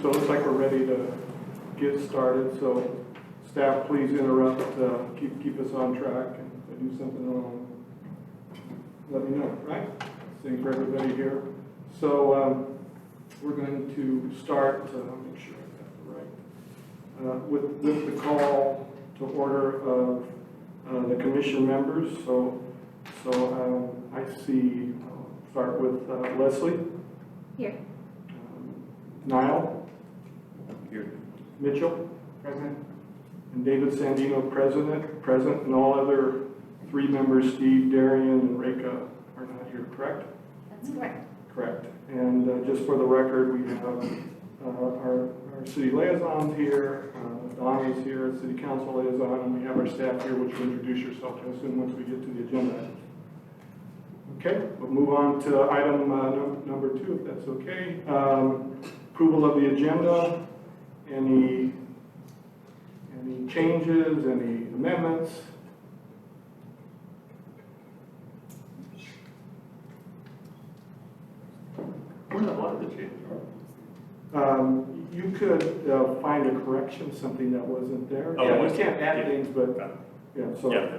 So it looks like we're ready to get started. So staff, please interrupt, keep us on track. And if I do something wrong, let me know, right? Same for everybody here. So we're going to start, make sure I got it right, with the call to order of the commission members. So I see, start with Leslie. Here. Niall. Here. Mitchell. Present. And David Sandino, present, and all other 3 members, Steve, Darian, and Reka, are not here, correct? That's correct. Correct. And just for the record, we have our city liaisons here, Donna's here, city council liaison, and we have our staff here, which will introduce yourself, I assume, once we get to the agenda. Okay, we'll move on to item number 2, if that's okay. Approval of the agenda. Any changes, any amendments? What are the changes? You could find a correction, something that wasn't there. Oh, Yeah, we okay. can't add Yeah. things, but yeah, so. Yeah.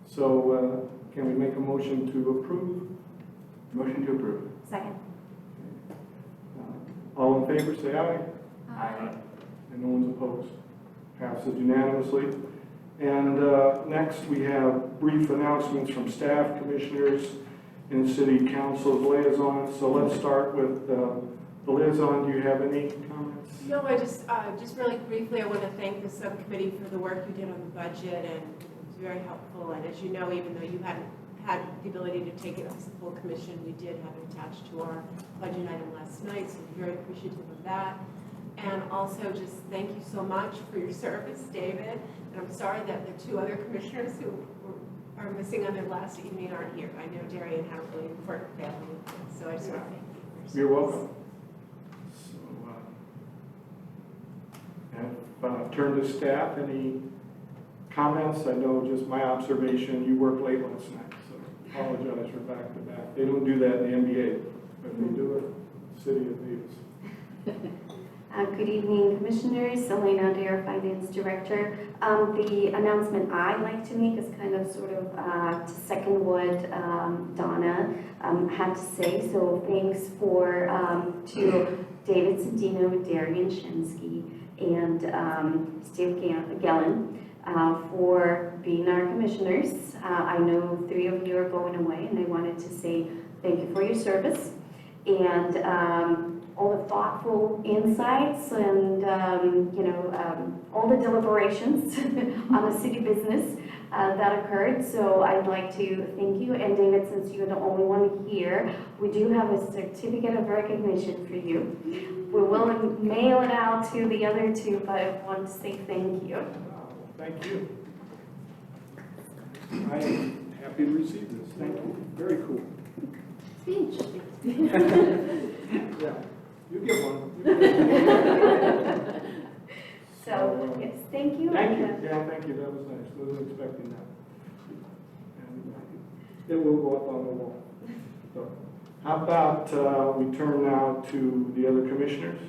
So can we make a motion to approve? Motion to approve. Second. All in favor, say aye. Aye. And no one's opposed. Passes unanimously. And next we have brief announcements from staff, commissioners, and city council's liaisons. So let's start with the liaison. Do you have any comments? No, I just really briefly, I want to thank the subcommittee for the work you did on the budget, and it was very helpful. And as you know, even though you hadn't had the ability to take it as a full commission, we did have it attached to our budget item last night, so I'm very appreciative of that. And also just thank you so much for your service, David. And I'm sorry that the 2 other commissioners who are missing on their last evening aren't here. I know Darian had a really important family, so I just want to thank you for your service. You're welcome. So, and turn to staff. Any comments? I know just my observation, you worked late last night, so apologize for back to back. They don't do that in the NBA, but they do it in the city of Davis. Good evening, Commissioners. Elena Adair, Finance Director. The announcement I'd like to make is kind of sort of to second what Donna had to say. So thanks to David Sandino, Darian Shinsky, and Steve Gellin for being our commissioners. I know 3 of you are going away, and I wanted to say thank you for your service. And all the thoughtful insights and, all the deliberations on the city business that occurred. So I'd like to thank you. And David, since you're the only one here, we do have a certificate of recognition for you. We will mail it out to the other 2, but I want to say thank you. Thank you. I am happy to receive this. Thank you. Very cool. Speech. Yeah. You get one. So, yes, thank you. Thank you. Yeah, thank you. That was nice. Wasn't expecting that. And it will go up on the wall. So, how about we turn now to the other commissioners?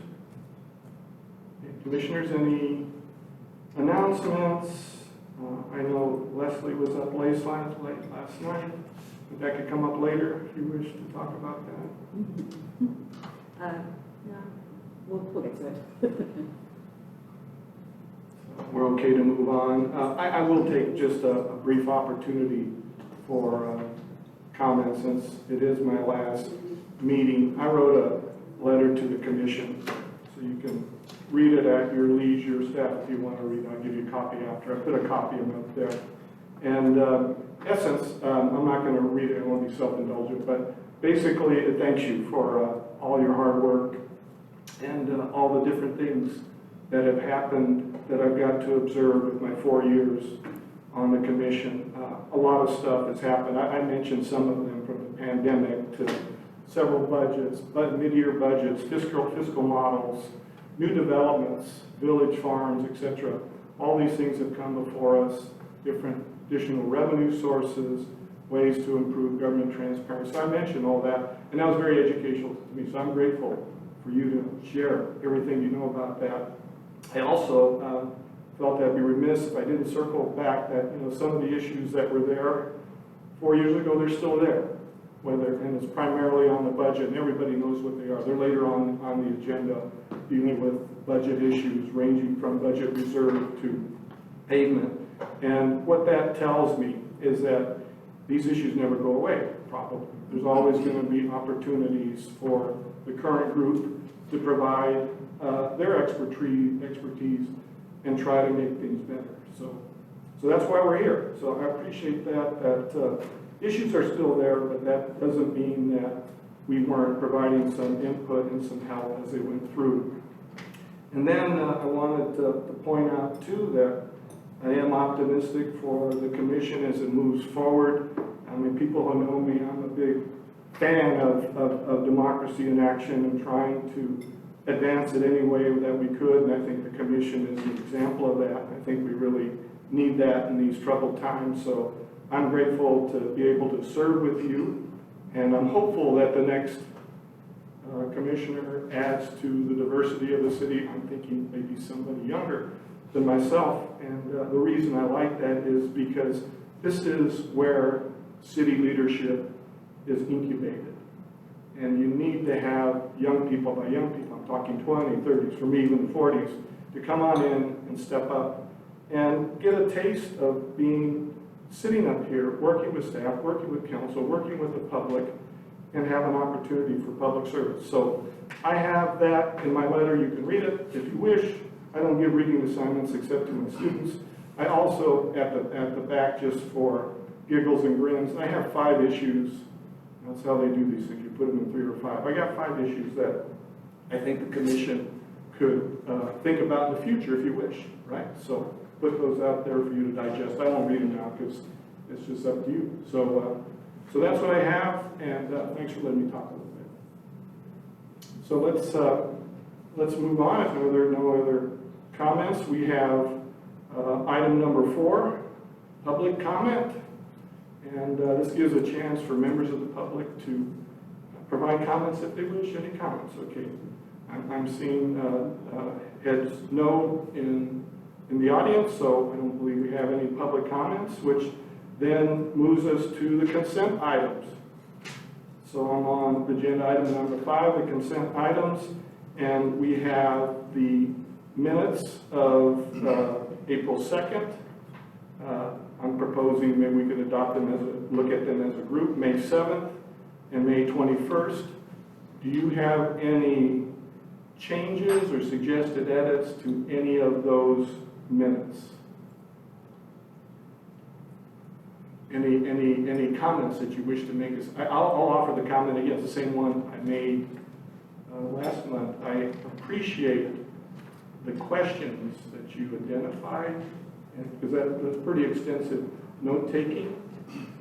Commissioners, any announcements? I know Leslie was up late last night. If that could come up later if you wish to talk about that. No, we'll get to it. We're okay to move on. I will take just a brief opportunity for comments since it is my last meeting. I wrote a letter to the commission, so you can read it at your leisure. Staff, if you want to read it, I'll give you a copy after. I put a copy of it up there. And essence, I'm not going to read it. I won't be self-indulgent, but basically it thanks you for all your hard work and all the different things that have happened that I've got to observe with my 4 years on the commission. A lot of stuff has happened. I mentioned some of them, from the pandemic to several budgets, mid-year budgets, fiscal models, new developments, village farms, etc. All these things have come before us, different additional revenue sources, ways to improve government transparency. So I mentioned all that, and that was very educational to me. So I'm grateful for you to share everything you know about that. I also felt I'd be remiss if I didn't circle back that, some of the issues that were there 4 years ago, they're still there. And it's primarily on the budget, and everybody knows what they are. They're later on the agenda, dealing with budget issues ranging from budget reserve to pavement. And what that tells me is that these issues never go away, probably. There's always going to be opportunities for the current group to provide their expertise and try to make things better. So that's why we're here. So I appreciate that issues are still there, but that doesn't mean that we weren't providing some input and some help as they went through. And then I wanted to point out too that I am optimistic for the commission as it moves forward. I mean, people who know me, I'm a big fan of democracy in action and trying to advance it any way that we could, and I think the commission is an example of that. I think we really need that in these troubled times, so I'm grateful to be able to serve with you, and I'm hopeful that the next commissioner adds to the diversity of the city. I'm thinking maybe somebody younger than myself, and the reason I like that is because this is where city leadership is incubated. And you need to have young people, by young people, I'm talking 20s, 30s, for me even the 40s, to come on in and step up and get a taste of sitting up here, working with staff, working with council, working with the public, and have an opportunity for public service. So I have that in my letter. You can read it if you wish. I don't give reading assignments except to my students. I also, at the back, just for giggles and grins, I have 5 issues. That's how they do these things. You put them in 3 or 5. I got 5 issues that I think the commission could think about in the future if you wish, right? So put those out there for you to digest. I won't read them now because it's just up to you. So that's what I have, and thanks for letting me talk a little bit. So let's move on. If there are no other comments, we have item number 4, public comment. And this gives a chance for members of the public to provide comments if they wish. Any comments? Okay. I'm seeing heads no in the audience, so I don't believe we have any public comments, which then moves us to the consent items. So I'm on agenda item number 5, the consent items, and we have the minutes of April 2nd. I'm proposing maybe we could adopt them look at them as a group, May 7th and May 21st. Do you have any changes or suggested edits to any of those minutes? Any comments that you wish to make? I'll offer the comment again, the same one I made last month. I appreciate the questions that you identified, because that's pretty extensive note-taking,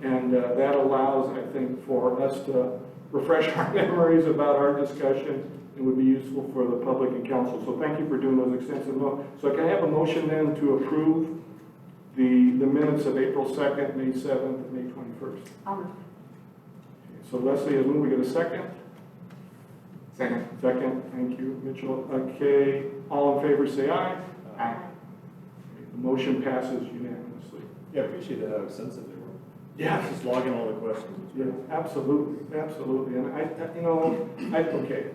and that allows, I think, for us to refresh our memories about our discussion. It would be useful for the public and council. So thank you for doing those extensive notes. So can I have a motion then to approve the minutes of April 2nd, May 7th, and May 21st? I'll move. Okay, so Leslie has moved. We get a second? Second. Second. Thank you, Mitchell. Okay, all in favor say aye. Aye. The motion passes unanimously. Yeah, I appreciate how extensive they were. Yeah. Just logging all the questions. Yeah, absolutely, absolutely. And okay.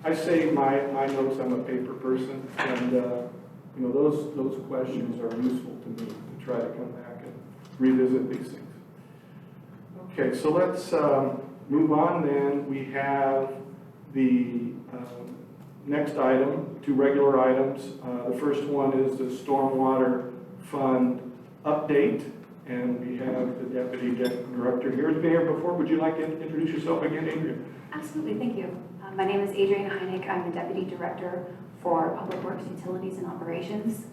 I save my notes. I'm a paper person, and those questions are useful to me to try to come back and revisit these things. Okay, so let's move on. Then we have the next item, 2 regular items. The first one is the Stormwater Fund update, and we have the Deputy Director here. Has been here before. Would you like to introduce yourself again, Adrian? Absolutely, thank you. My name is Adrienne Heineck. I'm the Deputy Director for Public Works, Utilities, and Operations.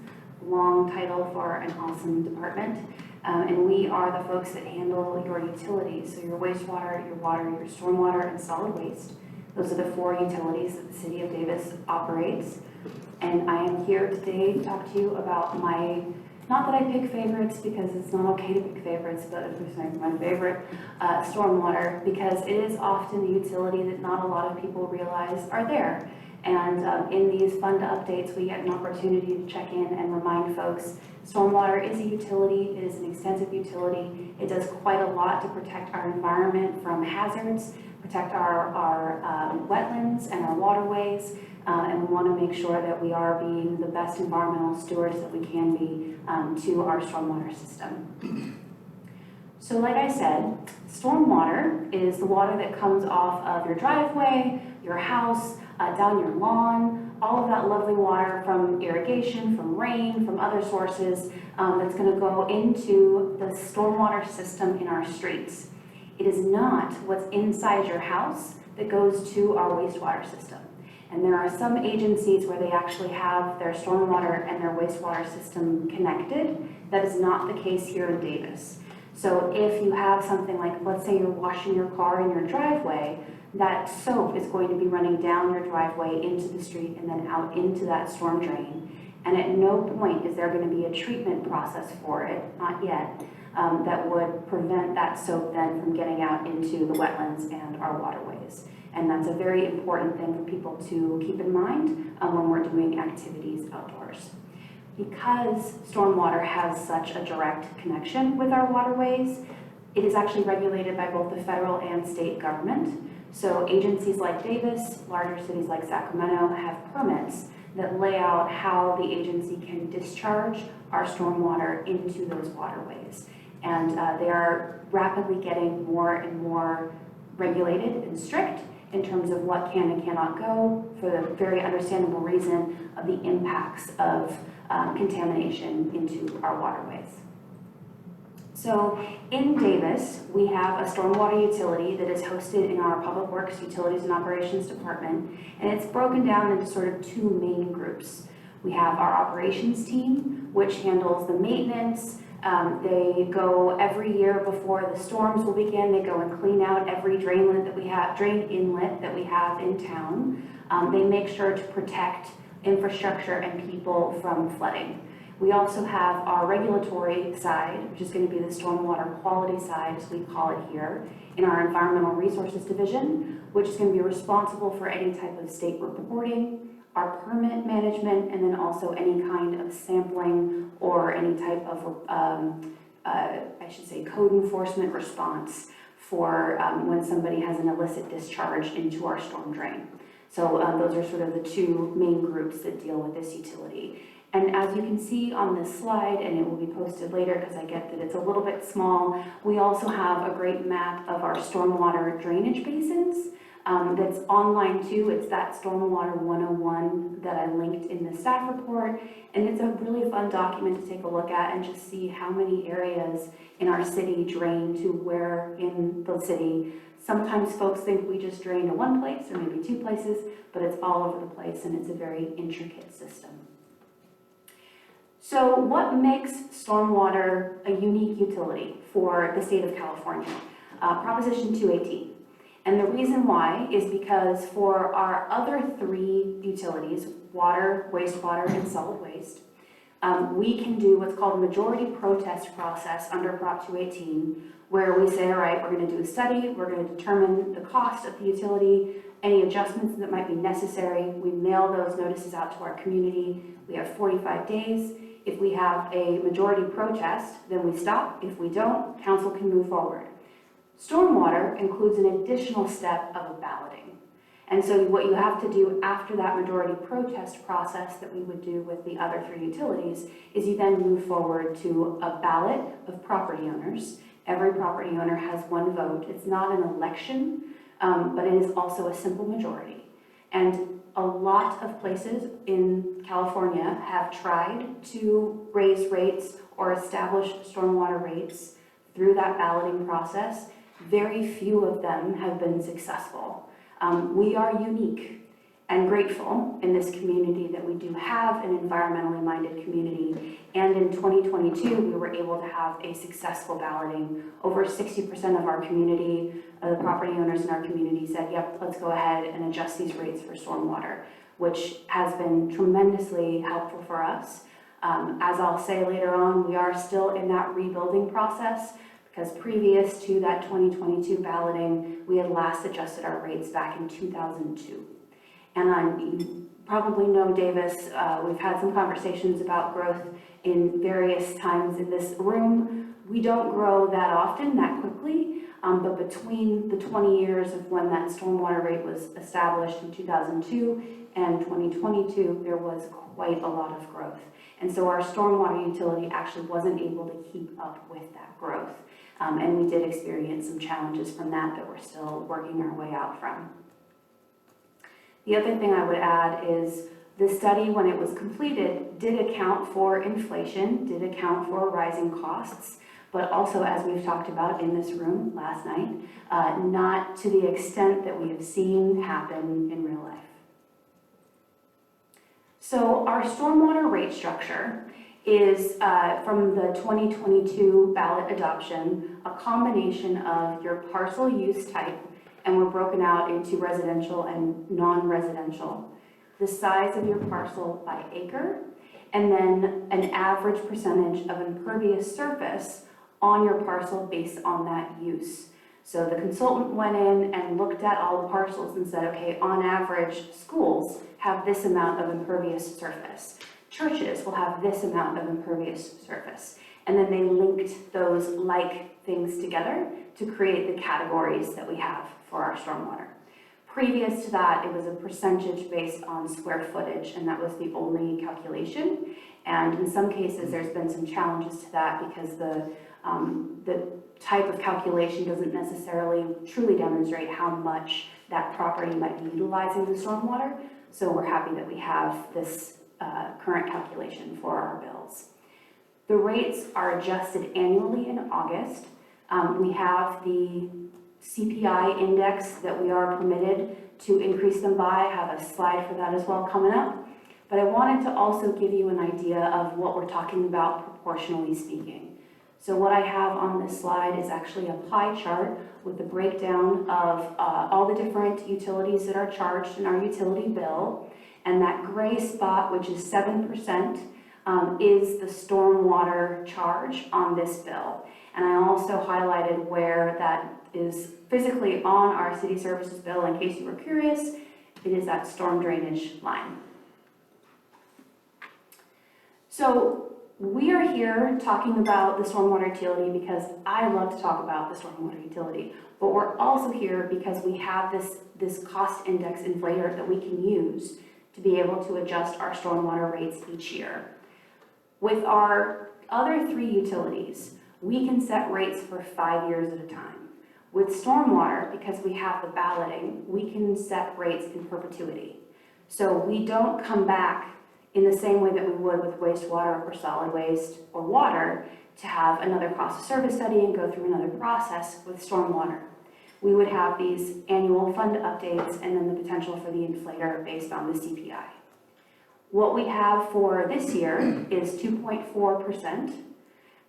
Long title for an awesome department. And we are the folks that handle your utilities, so your wastewater, your water, your stormwater, and solid waste. Those are the 4 utilities that the City of Davis operates. And I am here today to talk to you about not that I pick favorites, because it's not okay to pick favorites, but it's my favorite, stormwater, because it is often the utility that not a lot of people realize are there. And in these fund updates, we get an opportunity to check in and remind folks, stormwater is a utility, it is an extensive utility. It does quite a lot to protect our environment from hazards, protect our wetlands and our waterways, and we want to make sure that we are being the best environmental stewards that we can be to our stormwater system. So like I said, stormwater is the water that comes off of your driveway, your house, down your lawn, all of that lovely water from irrigation, from rain, from other sources that's going to go into the stormwater system in our streets. It is not what's inside your house that goes to our wastewater system. And there are some agencies where they actually have their stormwater and their wastewater system connected. That is not the case here in Davis. So if you have something like, let's say you're washing your car in your driveway, that soap is going to be running down your driveway into the street and then out into that storm drain. And at no point is there going to be a treatment process for it, not yet, that would prevent that soap then from getting out into the wetlands and our waterways. And that's a very important thing for people to keep in mind when we're doing activities outdoors. Because stormwater has such a direct connection with our waterways, it is actually regulated by both the federal and state government. So agencies like Davis, larger cities like Sacramento have permits that lay out how the agency can discharge our stormwater into those waterways. And they are rapidly getting more and more regulated and strict in terms of what can and cannot go, for the very understandable reason of the impacts of contamination into our waterways. So in Davis, we have a stormwater utility that is hosted in our Public Works, Utilities and Operations Department, and it's broken down into sort of two main groups. We have our operations team, which handles the maintenance. They go every year before the storms will begin. They go and clean out every drain inlet that we have in town. They make sure to protect infrastructure and people from flooding. We also have our regulatory side, which is going to be the stormwater quality side, as we call it here, in our Environmental Resources Division, which is going to be responsible for any type of state reporting, our permit management, and then also any kind of sampling or any type of, code enforcement response for when somebody has an illicit discharge into our storm drain. So those are sort of the two main groups that deal with this utility. And as you can see on this slide, and it will be posted later because I get that it's a little bit small, we also have a great map of our stormwater drainage basins that's online too. It's that Stormwater 101 that I linked in the staff report. And it's a really fun document to take a look at and just see how many areas in our city drain to where in the city. Sometimes folks think we just drain to one place or maybe two places, but it's all over the place and it's a very intricate system. So what makes stormwater a unique utility for the state of California? Proposition 218. And the reason why is because for our other three utilities, water, wastewater, and solid waste, we can do what's called a majority protest process under Prop 218, where we say, all right, we're going to do a study, we're going to determine the cost of the utility, any adjustments that might be necessary. We mail those notices out to our community. We have 45 days. If we have a majority protest, then we stop. If we don't, council can move forward. Stormwater includes an additional step of a balloting. And so what you have to do after that majority protest process that we would do with the other three utilities is you then move forward to a ballot of property owners. Every property owner has one vote. It's not an election, but it is also a simple majority. And a lot of places in California have tried to raise rates or establish stormwater rates through that balloting process. Very few of them have been successful. We are unique and grateful in this community that we do have an environmentally minded community. And in 2022, we were able to have a successful balloting. Over 60% of our community, the property owners in our community said, yep, let's go ahead and adjust these rates for stormwater, which has been tremendously helpful for us. As I'll say later on, we are still in that rebuilding process because previous to that 2022 balloting, we had last adjusted our rates back in 2002. And you probably know Davis, we've had some conversations about growth in various times in this room. We don't grow that often, that quickly, but between the 20 years of when that stormwater rate was established in 2002 and 2022, there was quite a lot of growth. And so our stormwater utility actually wasn't able to keep up with that growth. And we did experience some challenges from that we're still working our way out from. The other thing I would add is the study, when it was completed, did account for inflation, did account for rising costs, but also, as we've talked about in this room last night, not to the extent that we have seen happen in real life. So our stormwater rate structure is, from the 2022 ballot adoption, a combination of your parcel use type, and we're broken out into residential and non-residential, the size of your parcel by acre, and then an average percentage of impervious surface on your parcel based on that use. So the consultant went in and looked at all the parcels and said, okay, on average, schools have this amount of impervious surface. Churches will have this amount of impervious surface. And then they linked those like things together to create the categories that we have for our stormwater. Previous to that, it was a percentage based on square footage, and that was the only calculation. And in some cases, there's been some challenges to that because the type of calculation doesn't necessarily truly demonstrate how much that property might be utilizing the stormwater. So we're happy that we have this current calculation for our bills. The rates are adjusted annually in August. We have the CPI index that we are permitted to increase them by. I have a slide for that as well coming up. But I wanted to also give you an idea of what we're talking about proportionally speaking. So what I have on this slide is actually a pie chart with a breakdown of all the different utilities that are charged in our utility bill. And that gray spot, which is 7%, is the stormwater charge on this bill. And I also highlighted where that is physically on our city services bill. In case you were curious, it is that storm drainage line. So we are here talking about the stormwater utility because I love to talk about the stormwater utility, but we're also here because we have this cost index inflator that we can use to be able to adjust our stormwater rates each year. With our other 3 utilities, we can set rates for 5 years at a time. With stormwater, because we have the balloting, we can set rates in perpetuity. So we don't come back in the same way that we would with wastewater or solid waste or water to have another cost of service study and go through another process with stormwater. We would have these annual fund updates and then the potential for the inflator based on the CPI. What we have for this year is 2.4%,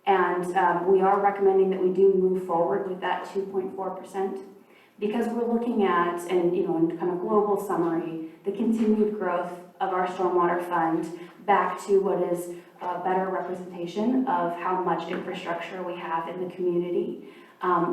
and we are recommending that we do move forward with that 2.4% because we're looking at, and in kind of global summary, the continued growth of our stormwater fund back to what is a better representation of how much infrastructure we have in the community.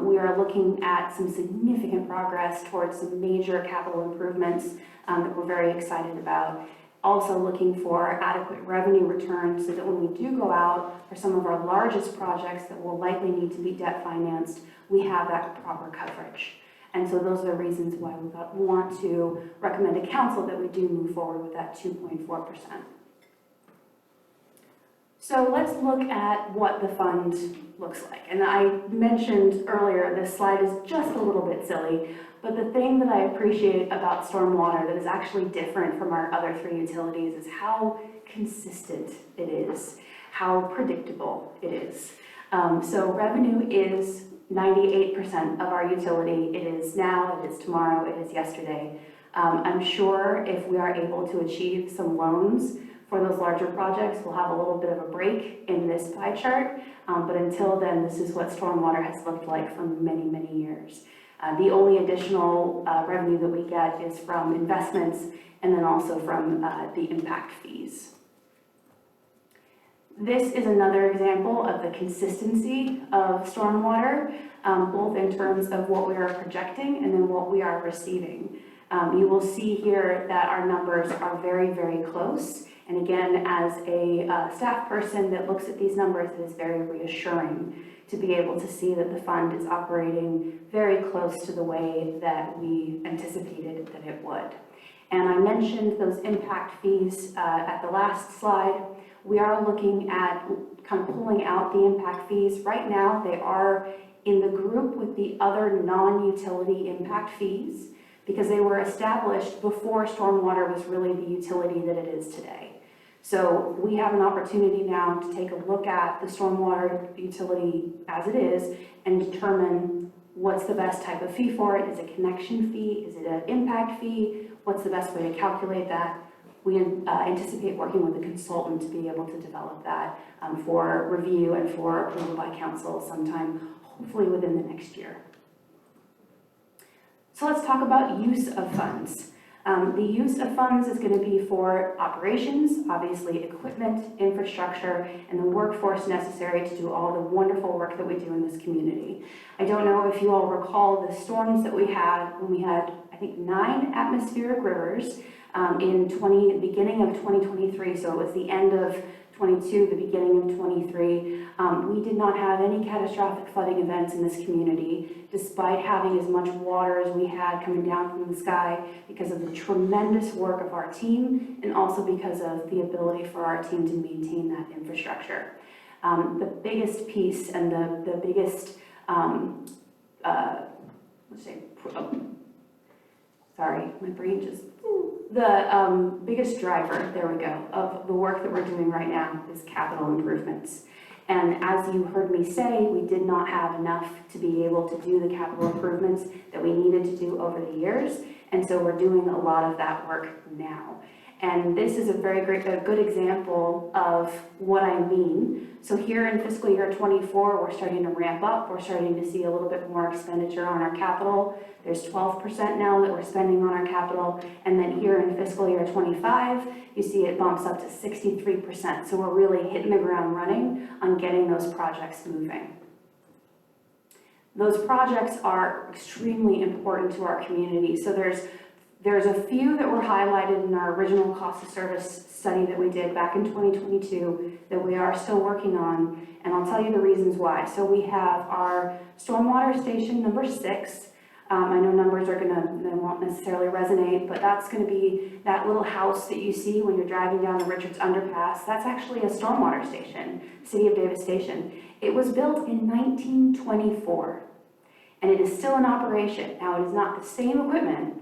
We are looking at some significant progress towards some major capital improvements that we're very excited about. Also looking for adequate revenue returns so that when we do go out for some of our largest projects that will likely need to be debt financed, we have that proper coverage. And so those are the reasons why we want to recommend to council that we do move forward with that 2.4%. So let's look at what the fund looks like. And I mentioned earlier, this slide is just a little bit silly, but the thing that I appreciate about stormwater that is actually different from our other 3 utilities is how consistent it is, how predictable it is. So revenue is 98% of our utility. It is now, it is tomorrow, it is yesterday. I'm sure if we are able to achieve some loans for those larger projects, we'll have a little bit of a break in this pie chart. But until then, this is what stormwater has looked like for many, many years. The only additional revenue that we get is from investments and then also from the impact fees. This is another example of the consistency of stormwater, both in terms of what we are projecting and then what we are receiving. You will see here that our numbers are very, very close. And again, as a staff person that looks at these numbers, it is very reassuring to be able to see that the fund is operating very close to the way that we anticipated that it would. And I mentioned those impact fees at the last slide. We are looking at kind of pulling out the impact fees. Right now, they are in the group with the other non-utility impact fees because they were established before stormwater was really the utility that it is today. So we have an opportunity now to take a look at the stormwater utility as it is and determine what's the best type of fee for it. Is it a connection fee? Is it an impact fee? What's the best way to calculate that? We anticipate working with a consultant to be able to develop that for review and for approval by council sometime, hopefully within the next year. So let's talk about use of funds. The use of funds is going to be for operations, obviously equipment, infrastructure, and the workforce necessary to do all the wonderful work that we do in this community. I don't know if you all recall the storms that we had when we had, I think, 9 atmospheric rivers beginning of 2023, so it was the end of 22, the beginning of 23. We did not have any catastrophic flooding events in this community, despite having as much water as we had coming down from the sky because of the tremendous work of our team and also because of the ability for our team to maintain that infrastructure. The biggest piece and the biggest, sorry, my brain just, the biggest driver, there we go, of the work that we're doing right now is capital improvements. And as you heard me say, we did not have enough to be able to do the capital improvements that we needed to do over the years. And so we're doing a lot of that work now. And this is a good example of what I mean. So here in fiscal year 24, we're starting to ramp up. We're starting to see a little bit more expenditure on our capital. There's 12% now that we're spending on our capital. And then here in fiscal year 25, you see it bumps up to 63%. So we're really hitting the ground running on getting those projects moving. Those projects are extremely important to our community. So there's a few that were highlighted in our original cost of service study that we did back in 2022 that we are still working on, and I'll tell you the reasons why. So we have our stormwater station number 6. I know numbers they won't necessarily resonate, but that's going to be that little house that you see when you're driving down the Richards Underpass. That's actually a stormwater station, City of Davis Station. It was built in 1924, and it is still in operation. Now, it is not the same equipment,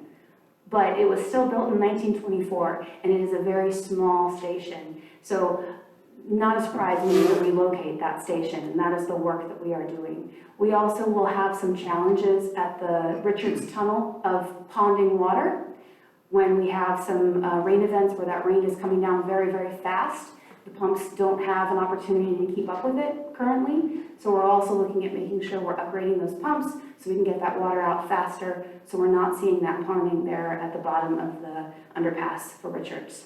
but it was still built in 1924, and it is a very small station. So not a surprise we need to relocate that station, and that is the work that we are doing. We also will have some challenges at the Richards Tunnel of ponding water when we have some rain events where that rain is coming down very, very fast. The pumps don't have an opportunity to keep up with it currently, so we're also looking at making sure we're upgrading those pumps so we can get that water out faster so we're not seeing that ponding there at the bottom of the underpass for Richards.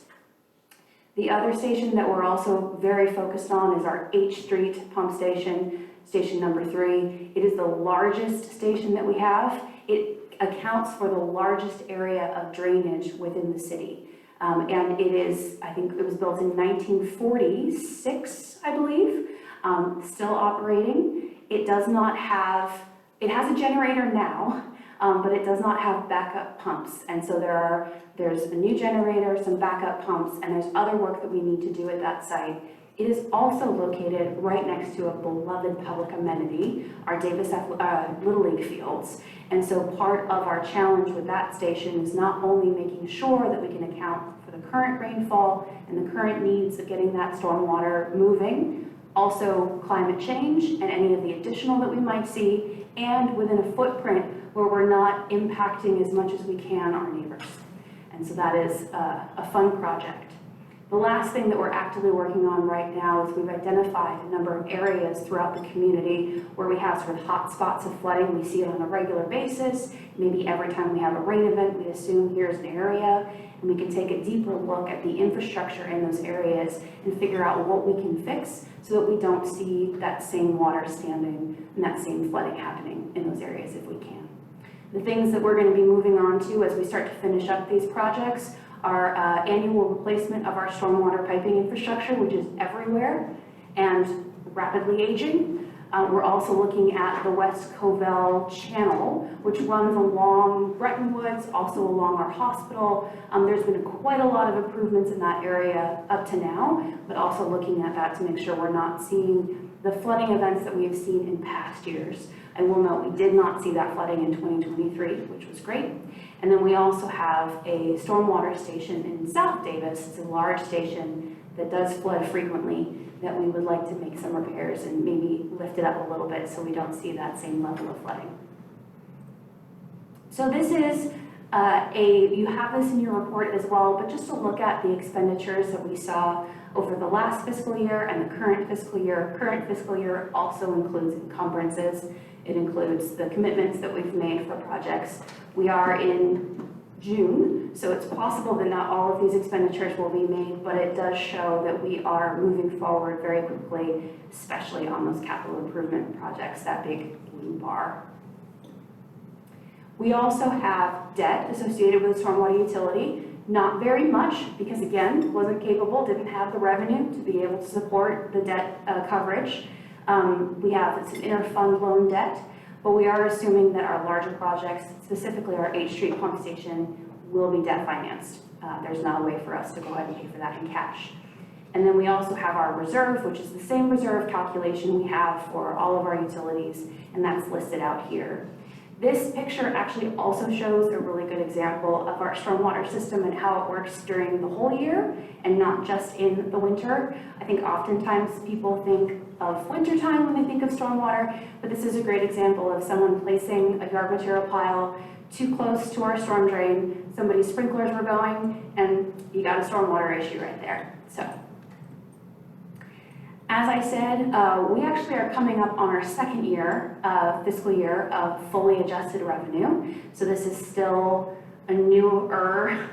The other station that we're also very focused on is our H Street pump station, station number 3. It is the largest station that we have. It accounts for the largest area of drainage within the city. And it is, I think it was built in 1946, I believe, still operating. It does not have, it has a generator now, but it does not have backup pumps. And so there's a new generator, some backup pumps, and there's other work that we need to do at that site. It is also located right next to a beloved public amenity, our Davis Little League fields. And so part of our challenge with that station is not only making sure that we can account for the current rainfall and the current needs of getting that stormwater moving, also climate change and any of the additional that we might see, and within a footprint where we're not impacting as much as we can our neighbors. And so that is a fun project. The last thing that we're actively working on right now is we've identified a number of areas throughout the community where we have sort of hot spots of flooding. We see it on a regular basis. Maybe every time we have a rain event, we assume here's an area, and we can take a deeper look at the infrastructure in those areas and figure out what we can fix so that we don't see that same water standing and that same flooding happening in those areas if we can. The things that we're going to be moving on to as we start to finish up these projects are annual replacement of our stormwater piping infrastructure, which is everywhere and rapidly aging. We're also looking at the West Covell Channel, which runs along Bretton Woods, also along our hospital. There's been quite a lot of improvements in that area up to now, but also looking at that to make sure we're not seeing the flooding events that we have seen in past years. I will note we did not see that flooding in 2023, which was great. And then we also have a stormwater station in South Davis. It's a large station that does flood frequently, that we would like to make some repairs and maybe lift it up a little bit so we don't see that same level of flooding. So this is you have this in your report as well, but just to look at the expenditures that we saw over the last fiscal year and the current fiscal year. Current fiscal year also includes encumbrances. It includes the commitments that we've made for projects. We are in June, so it's possible that not all of these expenditures will be made, but it does show that we are moving forward very quickly, especially on those capital improvement projects, that big blue bar. We also have debt associated with the stormwater utility, not very much, because again, wasn't capable, didn't have the revenue to be able to support the debt coverage. We have some inter-fund loan debt, but we are assuming that our larger projects, specifically our 8th Street pump station, will be debt financed. There's not a way for us to go ahead and pay for that in cash. And then we also have our reserve, which is the same reserve calculation we have for all of our utilities, and that's listed out here. This picture actually also shows a really good example of our stormwater system and how it works during the whole year and not just in the winter. I think oftentimes people think of wintertime when they think of stormwater, but this is a great example of someone placing a yard material pile too close to our storm drain, somebody's sprinklers were going, and you got a stormwater issue right there. So, as I said, we actually are coming up on our second year, fiscal year of fully adjusted revenue. So this is still a newer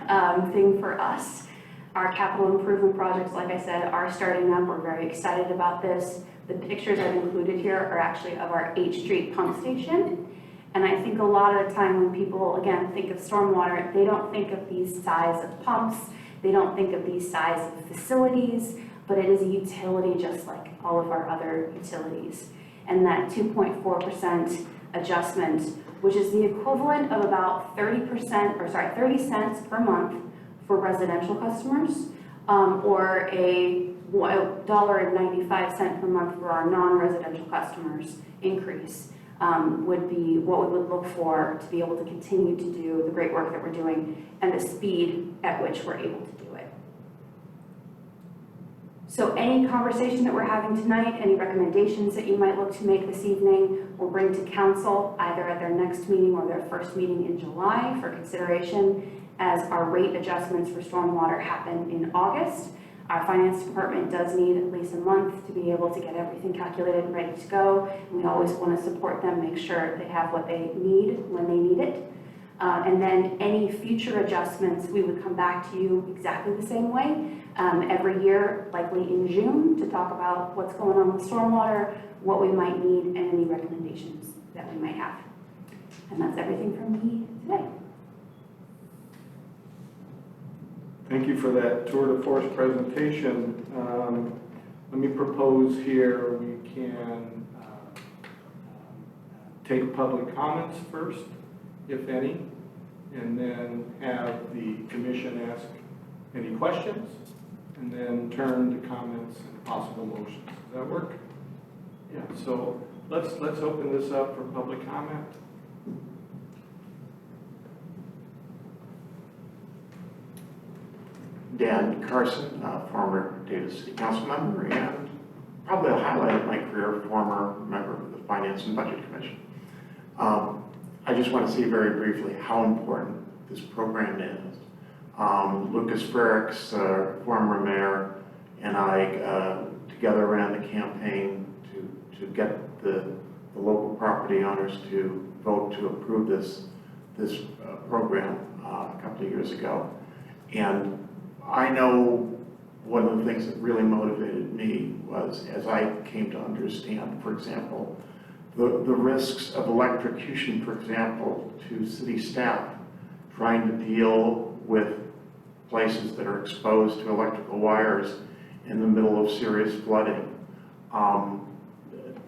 thing for us. Our capital improvement projects, like I said, are starting up. We're very excited about this. The pictures I've included here are actually of our 8th Street pump station. And I think a lot of the time when people, again, think of stormwater, they don't think of these size of pumps. They don't think of these size of facilities, but it is a utility just like all of our other utilities. And that 2.4% adjustment, which is the equivalent of about 30 cents per month for residential customers, or a $1.95 per month for our non-residential customers increase, would be what we would look for to be able to continue to do the great work that we're doing and the speed at which we're able to do it. So any conversation that we're having tonight, any recommendations that you might look to make this evening, we'll bring to council either at their next meeting or their first meeting in July for consideration, as our rate adjustments for stormwater happen in August. Our finance department does need at least a month to be able to get everything calculated and ready to go. And we always want to support them, make sure they have what they need when they need it. And then any future adjustments, we would come back to you exactly the same way every year, likely in June, to talk about what's going on with stormwater, what we might need, and any recommendations that we might have. And that's everything from me today. Thank you for that tour de force presentation. Let me propose here we can take public comments first, if any, and then have the commission ask any questions, and then turn to comments and possible motions. Does that work? Yeah, so let's open this up for public comment. Dan Carson, former Davis City Council member, and probably a highlight of my career, former member of the Finance and Budget Commission. I just want to say very briefly how important this program is. Lucas Frericks, former mayor, and I together ran the campaign to get the local property owners to vote to approve this program a couple of years ago. And I know one of the things that really motivated me was, as I came to understand, for example, the risks of electrocution, for example, to city staff trying to deal with places that are exposed to electrical wires in the middle of serious flooding.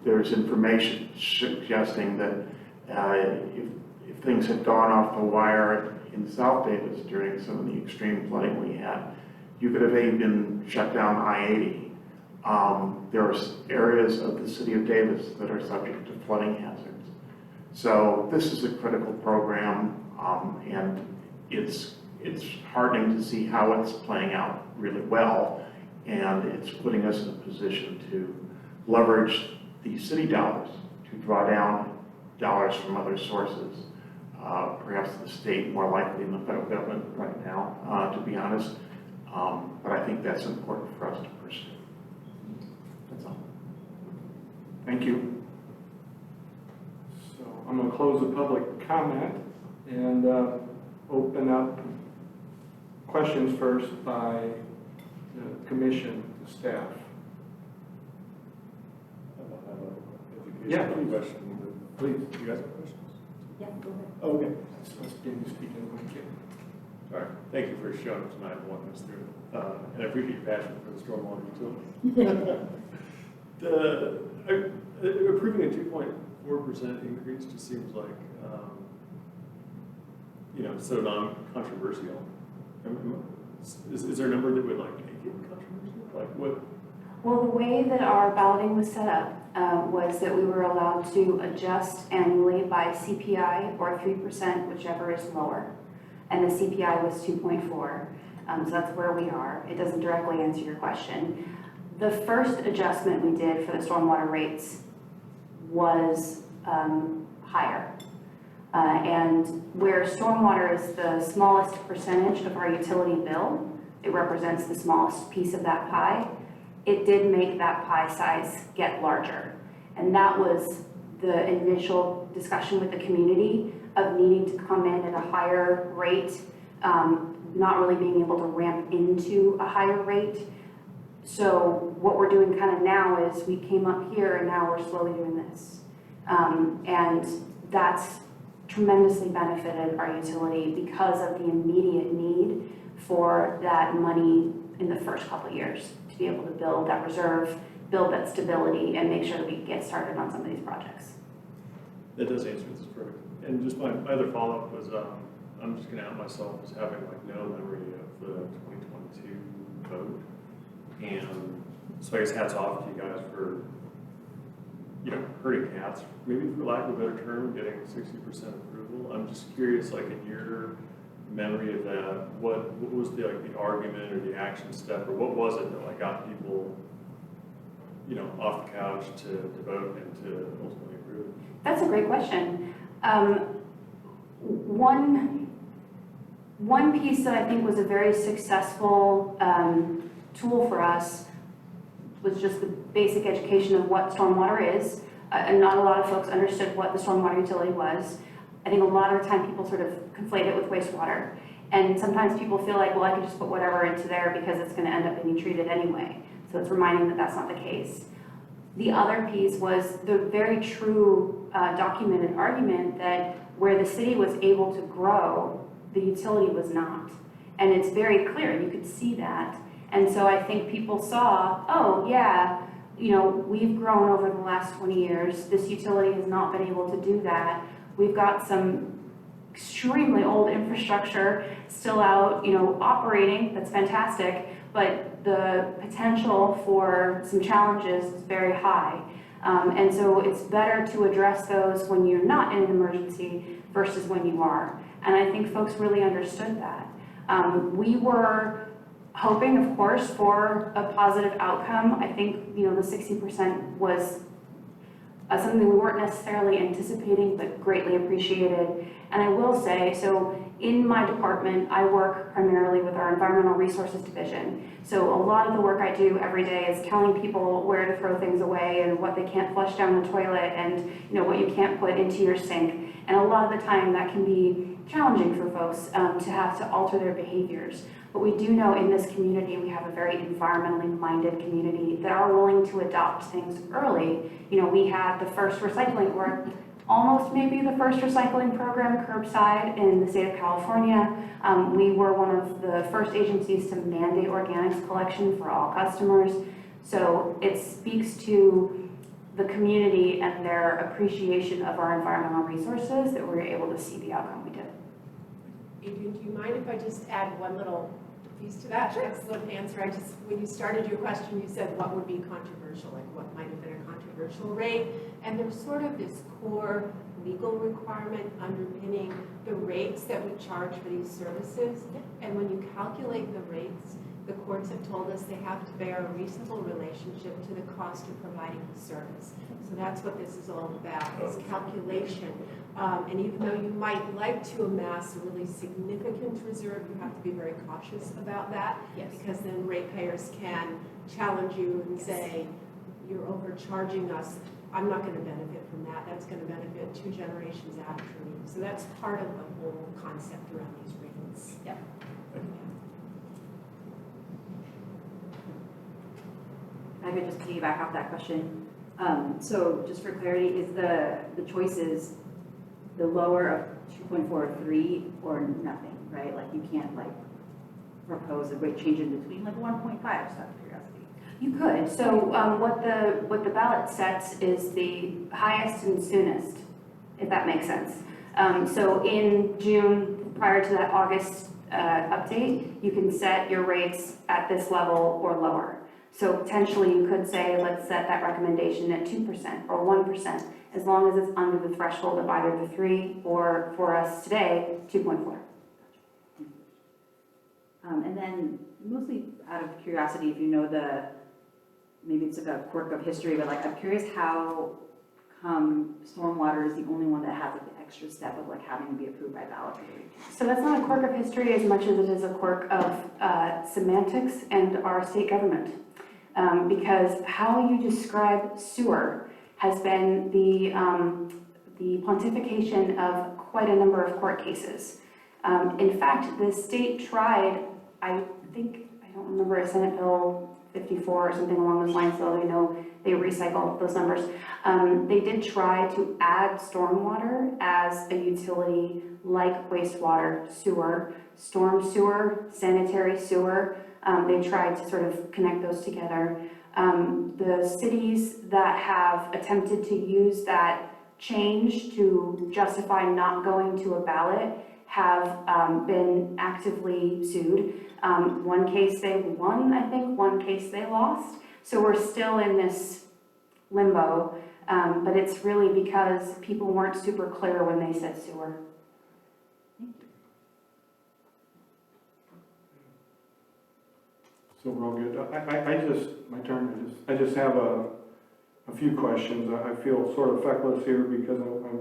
There's information suggesting that if things had gone off the wire in South Davis during some of the extreme flooding we had, you could have even shut down I-80. There are areas of the city of Davis that are subject to flooding hazards. So this is a critical program, and it's heartening to see how it's playing out really well, and it's putting us in a position to leverage the city dollars to draw down dollars from other sources, perhaps the state more likely than the federal government right now, to be honest. But I think that's important for us to pursue. That's all. Thank you. So I'm going to close the public comment and open up questions first by the commission, the staff. Yeah. Educational question, Please. you guys have questions? Yeah, go ahead. Oh, okay. Let's get you speaking. All right, thank you for showing us tonight and walking us through it. And I appreciate your passion for the stormwater utility. Approving a 2.4% increase just seems like, so non-controversial. Is there a number that would like make it controversial? Like what? Well, the way that our balloting was set up was that we were allowed to adjust annually by CPI or 3%, whichever is lower. And the CPI was 2.4, so that's where we are. It doesn't directly answer your question. The first adjustment we did for the stormwater rates was higher. And where stormwater is the smallest percentage of our utility bill, it represents the smallest piece of that pie, it did make that pie size get larger. And that was the initial discussion with the community of needing to come in at a higher rate, not really being able to ramp into a higher rate. So what we're doing kind of now is we came up here and now we're slowly doing this. And that's tremendously benefited our utility because of the immediate need for that money in the first couple of years to be able to build that reserve, build that stability, and make sure that we can get started on some of these projects. That does answer this perfect. And just my other follow-up was, I'm just gonna out myself as having like no memory of the 2022 vote. And so I guess hats off to you guys for, herding cats, maybe for lack of a better term, getting 60% approval. I'm just curious, like in your memory of that, what was the argument or the action step, or what was it that like got people, off the couch to vote and to ultimately approve it? That's a great question. One piece that I think was a very successful tool for us was just the basic education of what stormwater is. And not a lot of folks understood what the stormwater utility was. I think a lot of the time people sort of conflate it with wastewater. And sometimes people feel like, well, I can just put whatever into there because it's going to end up being treated anyway. So it's reminding that that's not the case. The other piece was the very true documented argument that where the city was able to grow, the utility was not. And it's very clear, you could see that. And so I think people saw, oh yeah, we've grown over the last 20 years. This utility has not been able to do that. We've got some extremely old infrastructure still out, operating. That's fantastic. But the potential for some challenges is very high. And so it's better to address those when you're not in an emergency versus when you are. And I think folks really understood that. We were hoping, of course, for a positive outcome. I think, the 60% was something we weren't necessarily anticipating, but greatly appreciated. And I will say, so in my department, I work primarily with our Environmental Resources Division. So a lot of the work I do every day is telling people where to throw things away and what they can't flush down the toilet and what you can't put into your sink. And a lot of the time that can be challenging for folks to have to alter their behaviors. But we do know in this community, we have a very environmentally minded community that are willing to adopt things early. You know, we had the first recycling, or almost maybe the first recycling program curbside in the state of California. We were one of the first agencies to mandate organics collection for all customers. So it speaks to the community and their appreciation of our environmental resources that we're able to see the outcome we did. Adrian, do you mind if I just add one little piece to that? Sure. Excellent answer. When you started your question, you said what would be controversial, like what might have been a controversial rate. And there's sort of this core legal requirement underpinning the rates that we charge for these services. And when you calculate the rates, the courts have told us they have to bear a reasonable relationship to the cost of providing the service. So that's what this is all about, is calculation. And even though you might like to amass a really significant reserve, you have to be very cautious about that. Yes. Because then ratepayers can challenge you and say, you're overcharging us. I'm not going to benefit from that. That's going to benefit 2 generations after me. So that's part of the whole concept around these rates. Yep. I could just piggyback off that question. So just for clarity, is the choices the lower of 2.4 or 3 or nothing, right? Like you can't like propose a rate change in between, like 1.5, just out of curiosity. You could. So what the ballot sets is the highest and soonest, if that makes sense. So in June, prior to that August update, you can set your rates at this level or lower. So potentially you could say, let's set that recommendation at 2% or 1%, as long as it's under the threshold of either the 3 or, for us today, 2.4. And then mostly out of curiosity, if you know maybe it's like a quirk of history, but like I'm curious how come stormwater is the only one that has like the extra step of like having to be approved by ballot? So that's not a quirk of history as much as it is a quirk of semantics and our state government. Because how you describe sewer has been the pontification of quite a number of court cases. In fact, the state tried, I don't remember, a Senate Bill 54 or something along those lines, so I know they recycle those numbers. They did try to add stormwater as a utility like wastewater, sewer, storm sewer, sanitary sewer. They tried to sort of connect those together. The cities that have attempted to use that change to justify not going to a ballot have been actively sued. One case they won, I think, one case they lost. So we're still in this limbo, but it's really because people weren't super clear when they said sewer. So we're all good. My turn. I just have a few questions. I feel sort of feckless here because I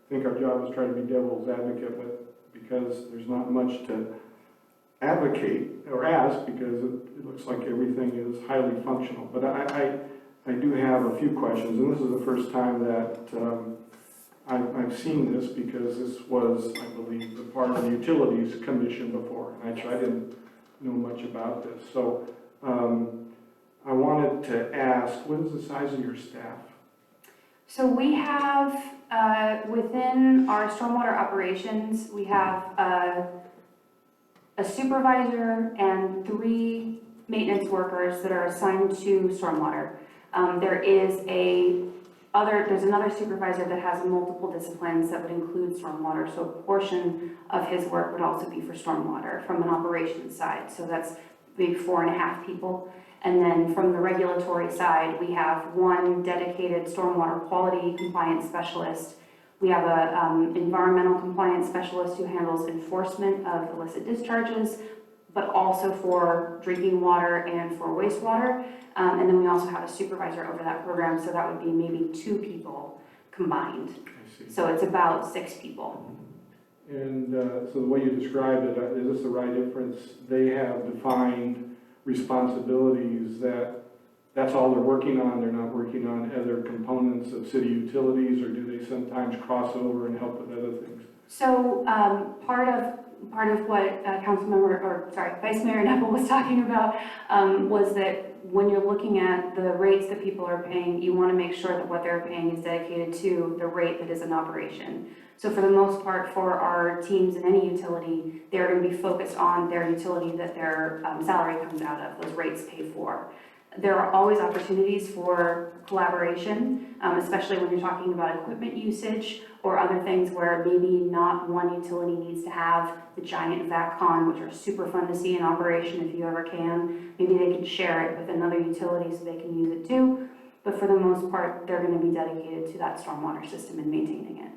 think our job is trying to be devil's advocate, but because there's not much to advocate or ask, because it looks like everything is highly functional. But I do have a few questions, and this is the first time that I've seen this, because this was, I believe, the part of the Utilities Commission before, and I didn't know much about this. So I wanted to ask, what is the size of your staff? So we have, within our stormwater operations, we have a supervisor and 3 maintenance workers that are assigned to stormwater. There's another supervisor that has multiple disciplines that would include stormwater, so a portion of his work would also be for stormwater from an operations side, so that's maybe 4.5 people. And then from the regulatory side, we have 1 dedicated stormwater quality compliance specialist. We have a environmental compliance specialist who handles enforcement of illicit discharges, but also for drinking water and for wastewater. And then we also have a supervisor over that program, so that would be maybe 2 people combined. I see. So it's about 6 people. And so the way you described it, is this the right inference? They have defined responsibilities that's all they're working on. They're not working on other components of city utilities, or do they sometimes cross over and help with other things? So part of part of what Vice Mayor Neville was talking about was that when you're looking at the rates that people are paying, you want to make sure that what they're paying is dedicated to the rate that is in operation. So for the most part, for our teams in any utility, they're going to be focused on their utility that their salary comes out of, those rates pay for. There are always opportunities for collaboration, especially when you're talking about equipment usage or other things where maybe not one utility needs to have the giant VACCON, which are super fun to see in operation if you ever can. Maybe they can share it with another utility so they can use it too. But for the most part, they're going to be dedicated to that stormwater system and maintaining it.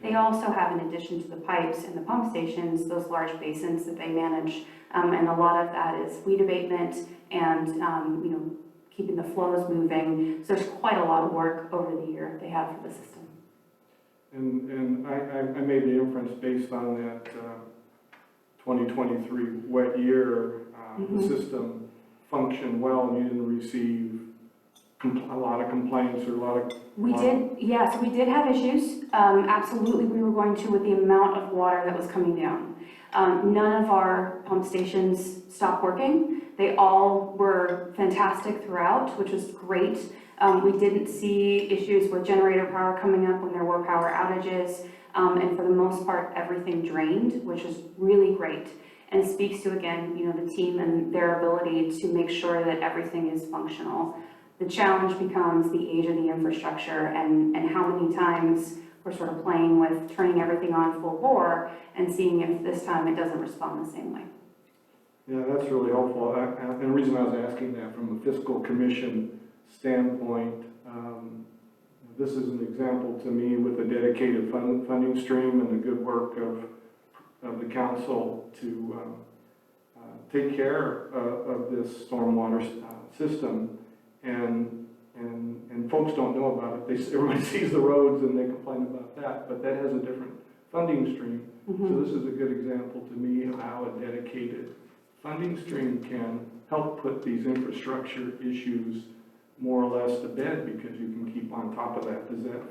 They also have, in addition to the pipes and the pump stations, those large basins that they manage, and a lot of that is weed abatement and keeping the flows moving. So there's quite a lot of work over the year they have for the system. And I made the inference based on that 2023 wet year, the system functioned well and you didn't receive a lot of complaints or a lot of... So we did have issues. Absolutely, we were going to with the amount of water that was coming down. None of our pump stations stopped working. They all were fantastic throughout, which was great. We didn't see issues with generator power coming up when there were power outages. And for the most part, everything drained, which was really great. And speaks to, again, the team and their ability to make sure that everything is functional. The challenge becomes the age of the infrastructure and how many times we're sort of playing with turning everything on full bore and seeing if this time it doesn't respond the same way. Yeah, that's really helpful. And the reason I was asking that from a fiscal commission standpoint, this is an example to me with a dedicated funding stream and the good work of the council to take care of this stormwater system. And folks don't know about it. Everybody sees the roads and they complain about that, but that has a different funding stream. So this is a good example to me of how a dedicated funding stream can help put these infrastructure issues more or less to bed because you can keep on top of that. Does that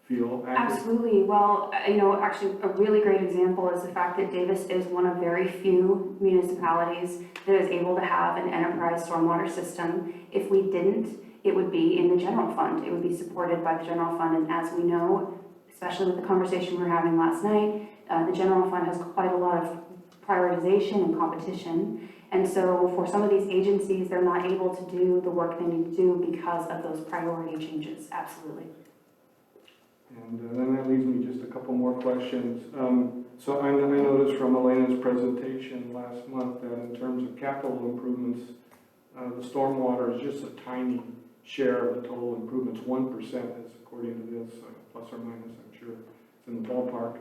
feel accurate? Absolutely. Well, actually a really great example is the fact that Davis is one of very few municipalities that is able to have an enterprise stormwater system. If we didn't, it would be in the general fund. It would be supported by the general fund. And as we know, especially with the conversation we were having last night, the general fund has quite a lot of prioritization and competition. And so for some of these agencies, they're not able to do the work they need to do because of those priority changes. Absolutely. And then that leaves me just a couple more questions. So I noticed from Elena's presentation last month that in terms of capital improvements, the stormwater is just a tiny share of the total improvements. 1% is according to this, plus or minus, I'm sure it's in the ballpark.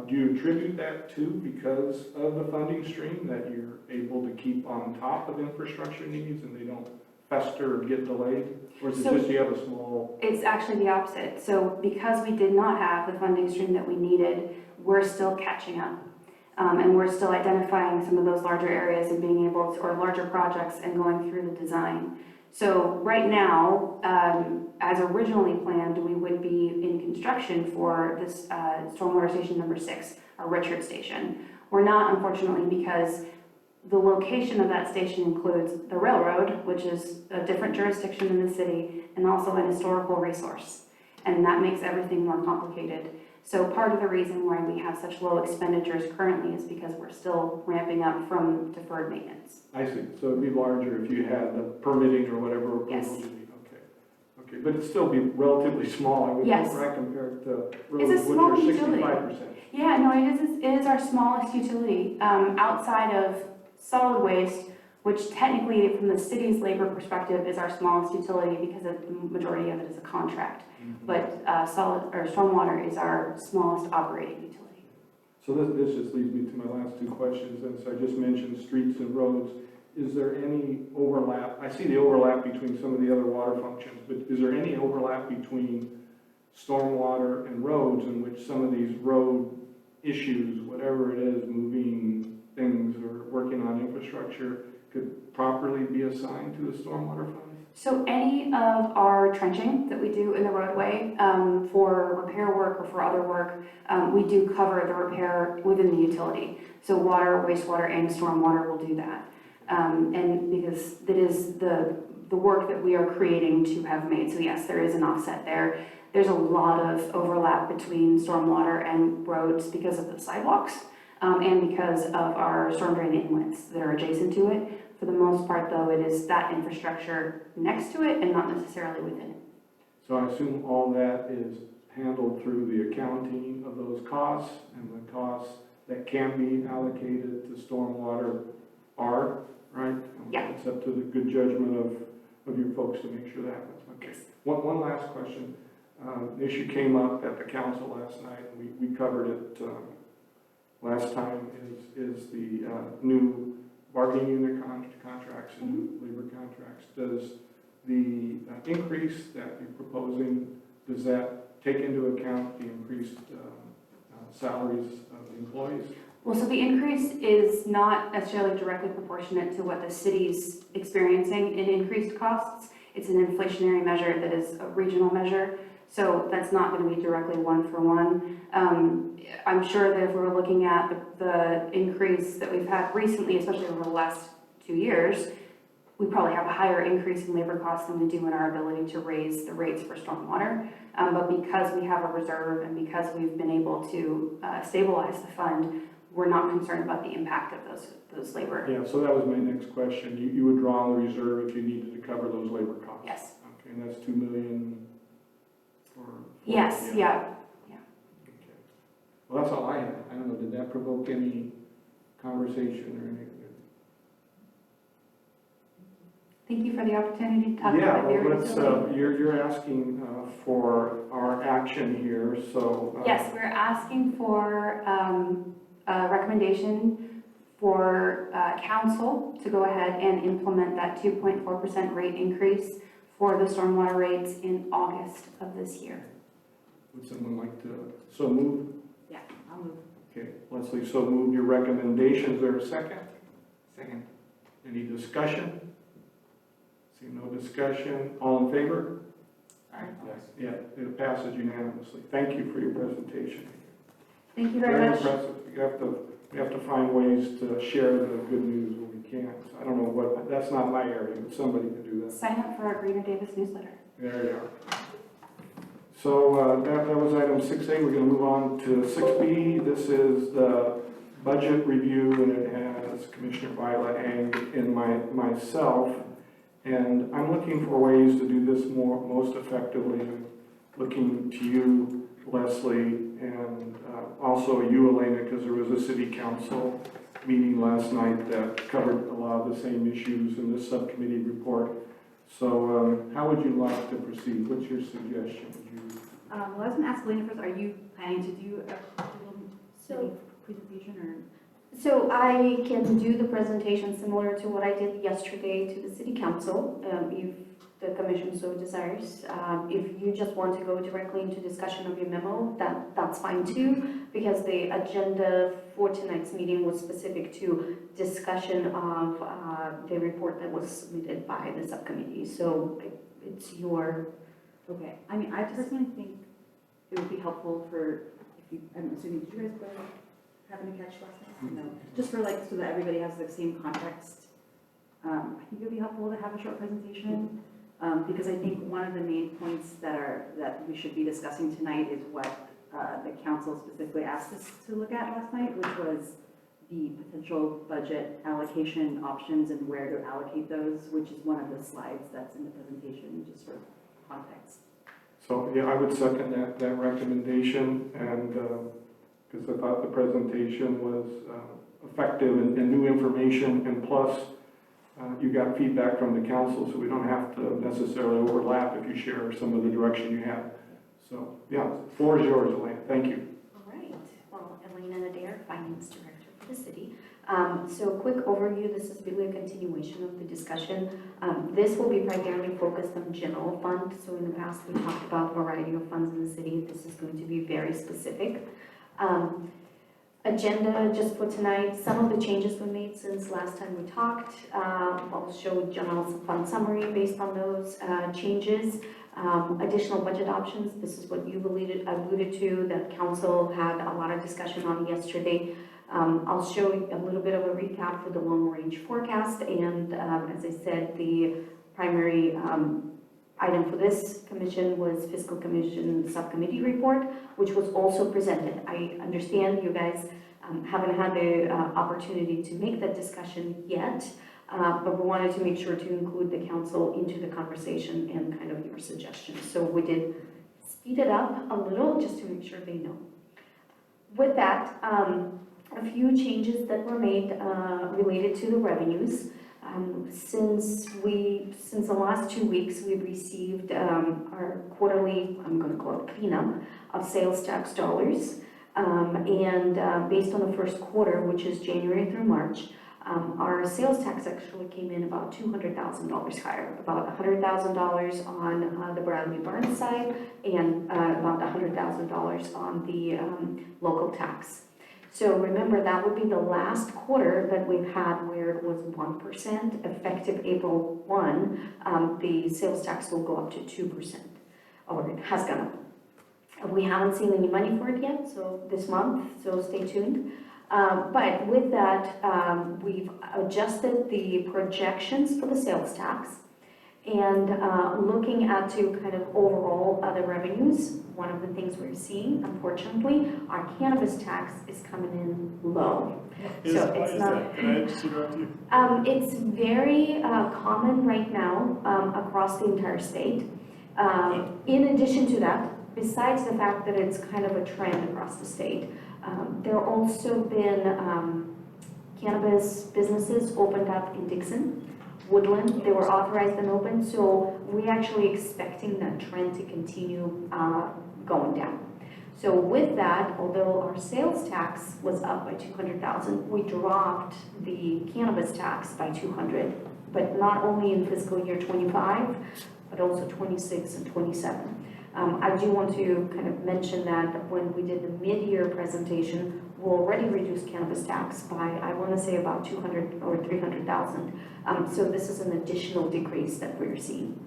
Do you attribute that to because of the funding stream that you're able to keep on top of infrastructure needs and they don't fester or get delayed? Or is it just you have a small... It's actually the opposite. So because we did not have the funding stream that we needed, we're still catching up. And we're still identifying some of those larger areas and being able to, or larger projects and going through the design. So right now, as originally planned, we would be in construction for this stormwater station number 6, our Richard station. We're not, unfortunately, because the location of that station includes the railroad, which is a different jurisdiction in the city, and also an historical resource. And that makes everything more complicated. So part of the reason why we have such low expenditures currently is because we're still ramping up from deferred maintenance. I see. So it'd be larger if you had the permitting or whatever approval Yes. you need. Okay, but it'd still be relatively small. I would Yes. think, right, compared to roads, It's a which small are utility. 65%. Yeah, no, it is our smallest utility, outside of solid waste, which technically from the city's labor perspective is our smallest utility because the majority of it is a contract. But stormwater is our smallest operating utility. So this just leads me to my last two questions. And so I just mentioned streets and roads. Is there any overlap? I see the overlap between some of the other water functions, but is there any overlap between stormwater and roads in which some of these road issues, whatever it is, moving things or working on infrastructure, could properly be assigned to the stormwater fund? So any of our trenching that we do in the roadway for repair work or for other work, we do cover the repair within the utility. So water, wastewater, and stormwater will do that. And because that is the work that we are creating to have made. So yes, there is an offset there. There's a lot of overlap between stormwater and roads because of the sidewalks, and because of our storm drain inlets that are adjacent to it. For the most part, though, it is that infrastructure next to it and not necessarily within it. So I assume all that is handled through the accounting of those costs, and the costs that can be allocated to stormwater are, right? Yeah. It's up to the good judgment of your folks to make sure that happens. Okay. One last question. The issue came up at the council last night, and we covered it last time, is the new bargaining unit contracts and labor contracts. Does the increase that you're proposing, does that take into account the increased salaries of the employees? Well, so the increase is not necessarily directly proportionate to what the city's experiencing in increased costs. It's an inflationary measure that is a regional measure, so that's not going to be directly one for one. I'm sure that if we're looking at the increase that we've had recently, especially over the last 2 years, we probably have a higher increase in labor costs than we do in our ability to raise the rates for stormwater. But because we have a reserve and because we've been able to stabilize the fund, we're not concerned about the impact of those labor. Yeah, so that was my next question. You would draw on the reserve if you needed to cover those labor costs? Yes. Okay, and that's $2 million for Yes, yeah. Okay. Well, that's all I had. I don't know, did that provoke any conversation or anything? Thank you for the opportunity to talk Yeah, about your well, let's, utility. you're asking for our action here, so. Yes, we're asking for a recommendation for council to go ahead and implement that 2.4% rate increase for the stormwater rates in August of this year. Would someone like to, so move? Yeah, I'll move. Okay, Leslie, so moved your recommendation. Is there a second? Second. Any discussion? See no discussion. All in favor? Aye. Yeah, it passes unanimously. Thank you for your presentation. Thank you very much. Impressive. We have to find ways to share the good news when we can. I don't know what, that's not my area, but somebody can do that. Sign up for our Greener Davis newsletter. There you are. So that was item 6A. We're going to move on to 6B. This is the budget review, and it has Commissioner Viola Ang and myself. And I'm looking for ways to do this most effectively. I'm looking to you, Leslie, and also you, Elena, because there was a city council meeting last night that covered a lot of the same issues in this subcommittee report. So how would you like to proceed? What's your suggestion? Well, I was going to ask Elena first, are you planning to do a So, presentation or? so I can do the presentation similar to what I did yesterday to the city council, if the commission so desires. If you just want to go directly into discussion of your memo, that's fine too, because the agenda for tonight's meeting was specific to discussion of the report that was submitted by the subcommittee. So it's your. Okay, I mean, I personally think it would be helpful for, if you, I'm assuming, did you guys go having a catch last night? No, just for like, so that everybody has the same context. I think it would be helpful to have a short presentation, because I think one of the main points that we should be discussing tonight is what the council specifically asked us to look at last night, which was the potential budget allocation options and where to allocate those, which is one of the slides that's in the presentation, just for context. So, yeah, I would second that recommendation, and because I thought the presentation was effective and new information, and plus you got feedback from the council, so we don't have to necessarily overlap if you share some of the direction you have. So, yeah, floor is yours, Elena. Thank you. All right. Well, Elena Adair, Finance Director for the city. So quick overview, this is really a continuation of the discussion. This will be primarily focused on general fund. So in the past, we talked about a variety of funds in the city. This is going to be very specific. Agenda just for tonight, some of the changes were made since last time we talked. I'll show general fund summary based on those changes. Additional budget options, this is what you alluded to, that council had a lot of discussion on yesterday. I'll show you a little bit of a recap for the long-range forecast, and as I said, the primary item for this commission was Fiscal Commission Subcommittee Report, which was also presented. I understand you guys haven't had the opportunity to make that discussion yet, but we wanted to make sure to include the council into the conversation and kind of your suggestions. So we did speed it up a little just to make sure they know. With that, a few changes that were made related to the revenues. Since the last 2 weeks, we've received our quarterly, I'm going to call it cleanup, of sales tax dollars. Based on the first quarter, which is January through March, our sales tax actually came in about $200,000 higher, about $100,000 on the Bradley Barnes side and about $100,000 on the local tax. So remember, that would be the last quarter that we've had where it was 1%. Effective April 1, the sales tax will go up to 2%, or it has gone up. We haven't seen any money for it yet, so this month, so stay tuned. But with that, we've adjusted the projections for the sales tax, and looking at to kind of overall other revenues, one of the things we're seeing, unfortunately, our cannabis tax is coming in low. Why So is it's not- that? Can I just interrupt you? It's very common right now across the entire state. In addition to that, besides the fact that it's kind of a trend across the state, there have also been cannabis businesses opened up in Dixon, Woodland. They were authorized and open, so we're actually expecting that trend to continue going down. So with that, although our sales tax was up by $200,000, we dropped the cannabis tax by $200,000, but not only in fiscal year 25, but also 26 and 27. I do want to kind of mention that when we did the mid-year presentation, we already reduced cannabis tax by, I want to say, about 200 or 300,000. So this is an additional decrease that we're seeing.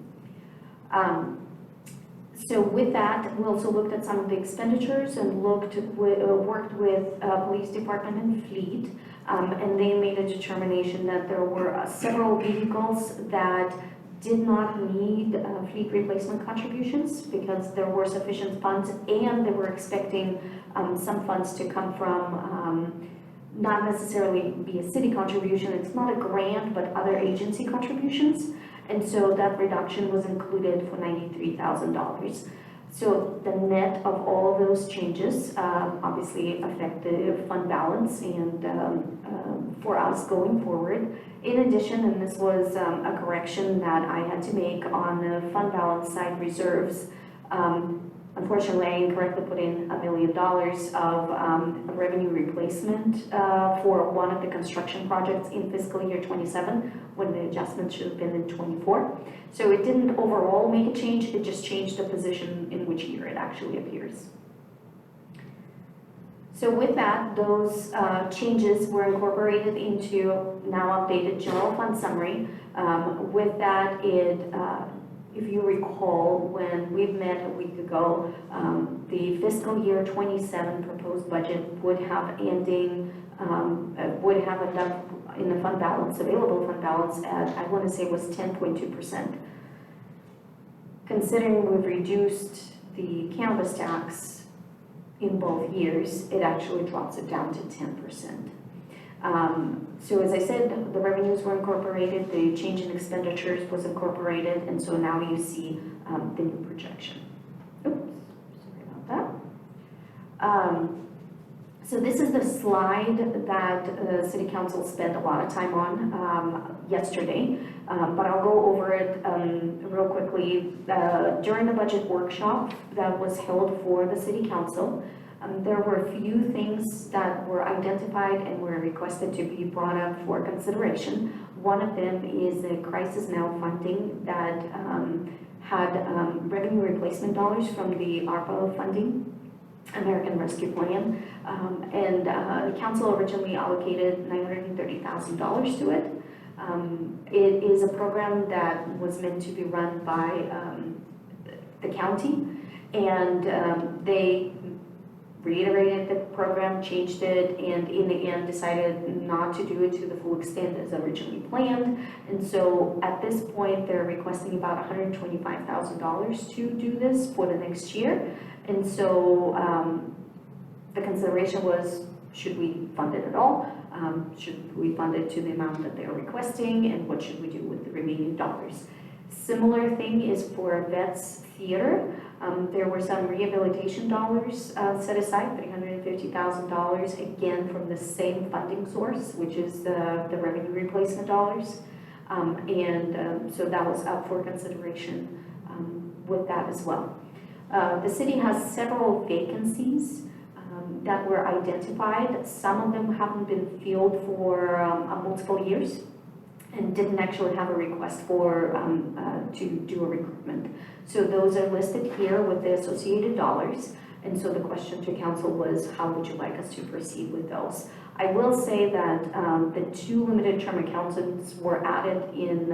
So with that, we also looked at some of the expenditures and worked with police department and fleet, and they made a determination that there were several vehicles that did not need fleet replacement contributions because there were sufficient funds, and they were expecting some funds to come from not necessarily be a city contribution, it's not a grant, but other agency contributions. And so that reduction was included for $93,000. So the net of all of those changes obviously affect the fund balance and for us going forward. In addition, and this was a correction that I had to make on the fund balance side reserves, unfortunately, I incorrectly put in $1 million of a revenue replacement for one of the construction projects in fiscal year 27, when the adjustment should have been in 24. So it didn't overall make a change, it just changed the position in which year it actually appears. So with that, those changes were incorporated into now updated general fund summary. With that, if you recall, when we met a week ago, the fiscal year 27 proposed budget would have enough in the fund balance, available fund balance at, I want to say, was 10.2%. Considering we've reduced the cannabis tax in both years, it actually drops it down to 10%. So as I said, the revenues were incorporated, the change in expenditures was incorporated, and so now you see the new projection. Oops, sorry about that. So this is the slide that City Council spent a lot of time on yesterday, but I'll go over it real quickly. During the budget workshop that was held for the City Council, there were a few things that were identified and were requested to be brought up for consideration. One of them is the Crisis Now funding that had revenue replacement dollars from the ARPA funding, American Rescue Plan, and the council originally allocated $930,000 to it. It is a program that was meant to be run by the county, and they reiterated the program, changed it, and in the end decided not to do it to the full extent as originally planned. And so at this point, they're requesting about $125,000 to do this for the next year. And so the consideration was, should we fund it at all? Should we fund it to the amount that they're requesting? And what should we do with the remaining dollars? Similar thing is for Vets Theater. There were some rehabilitation dollars set aside, $350,000, again from the same funding source, which is the revenue replacement dollars. So that was up for consideration with that as well. The city has several vacancies that were identified. Some of them haven't been filled for multiple years and didn't actually have a request for to do a recruitment. So those are listed here with the associated dollars. And so the question to council was, how would you like us to proceed with those? I will say that the 2 limited term accountants were added in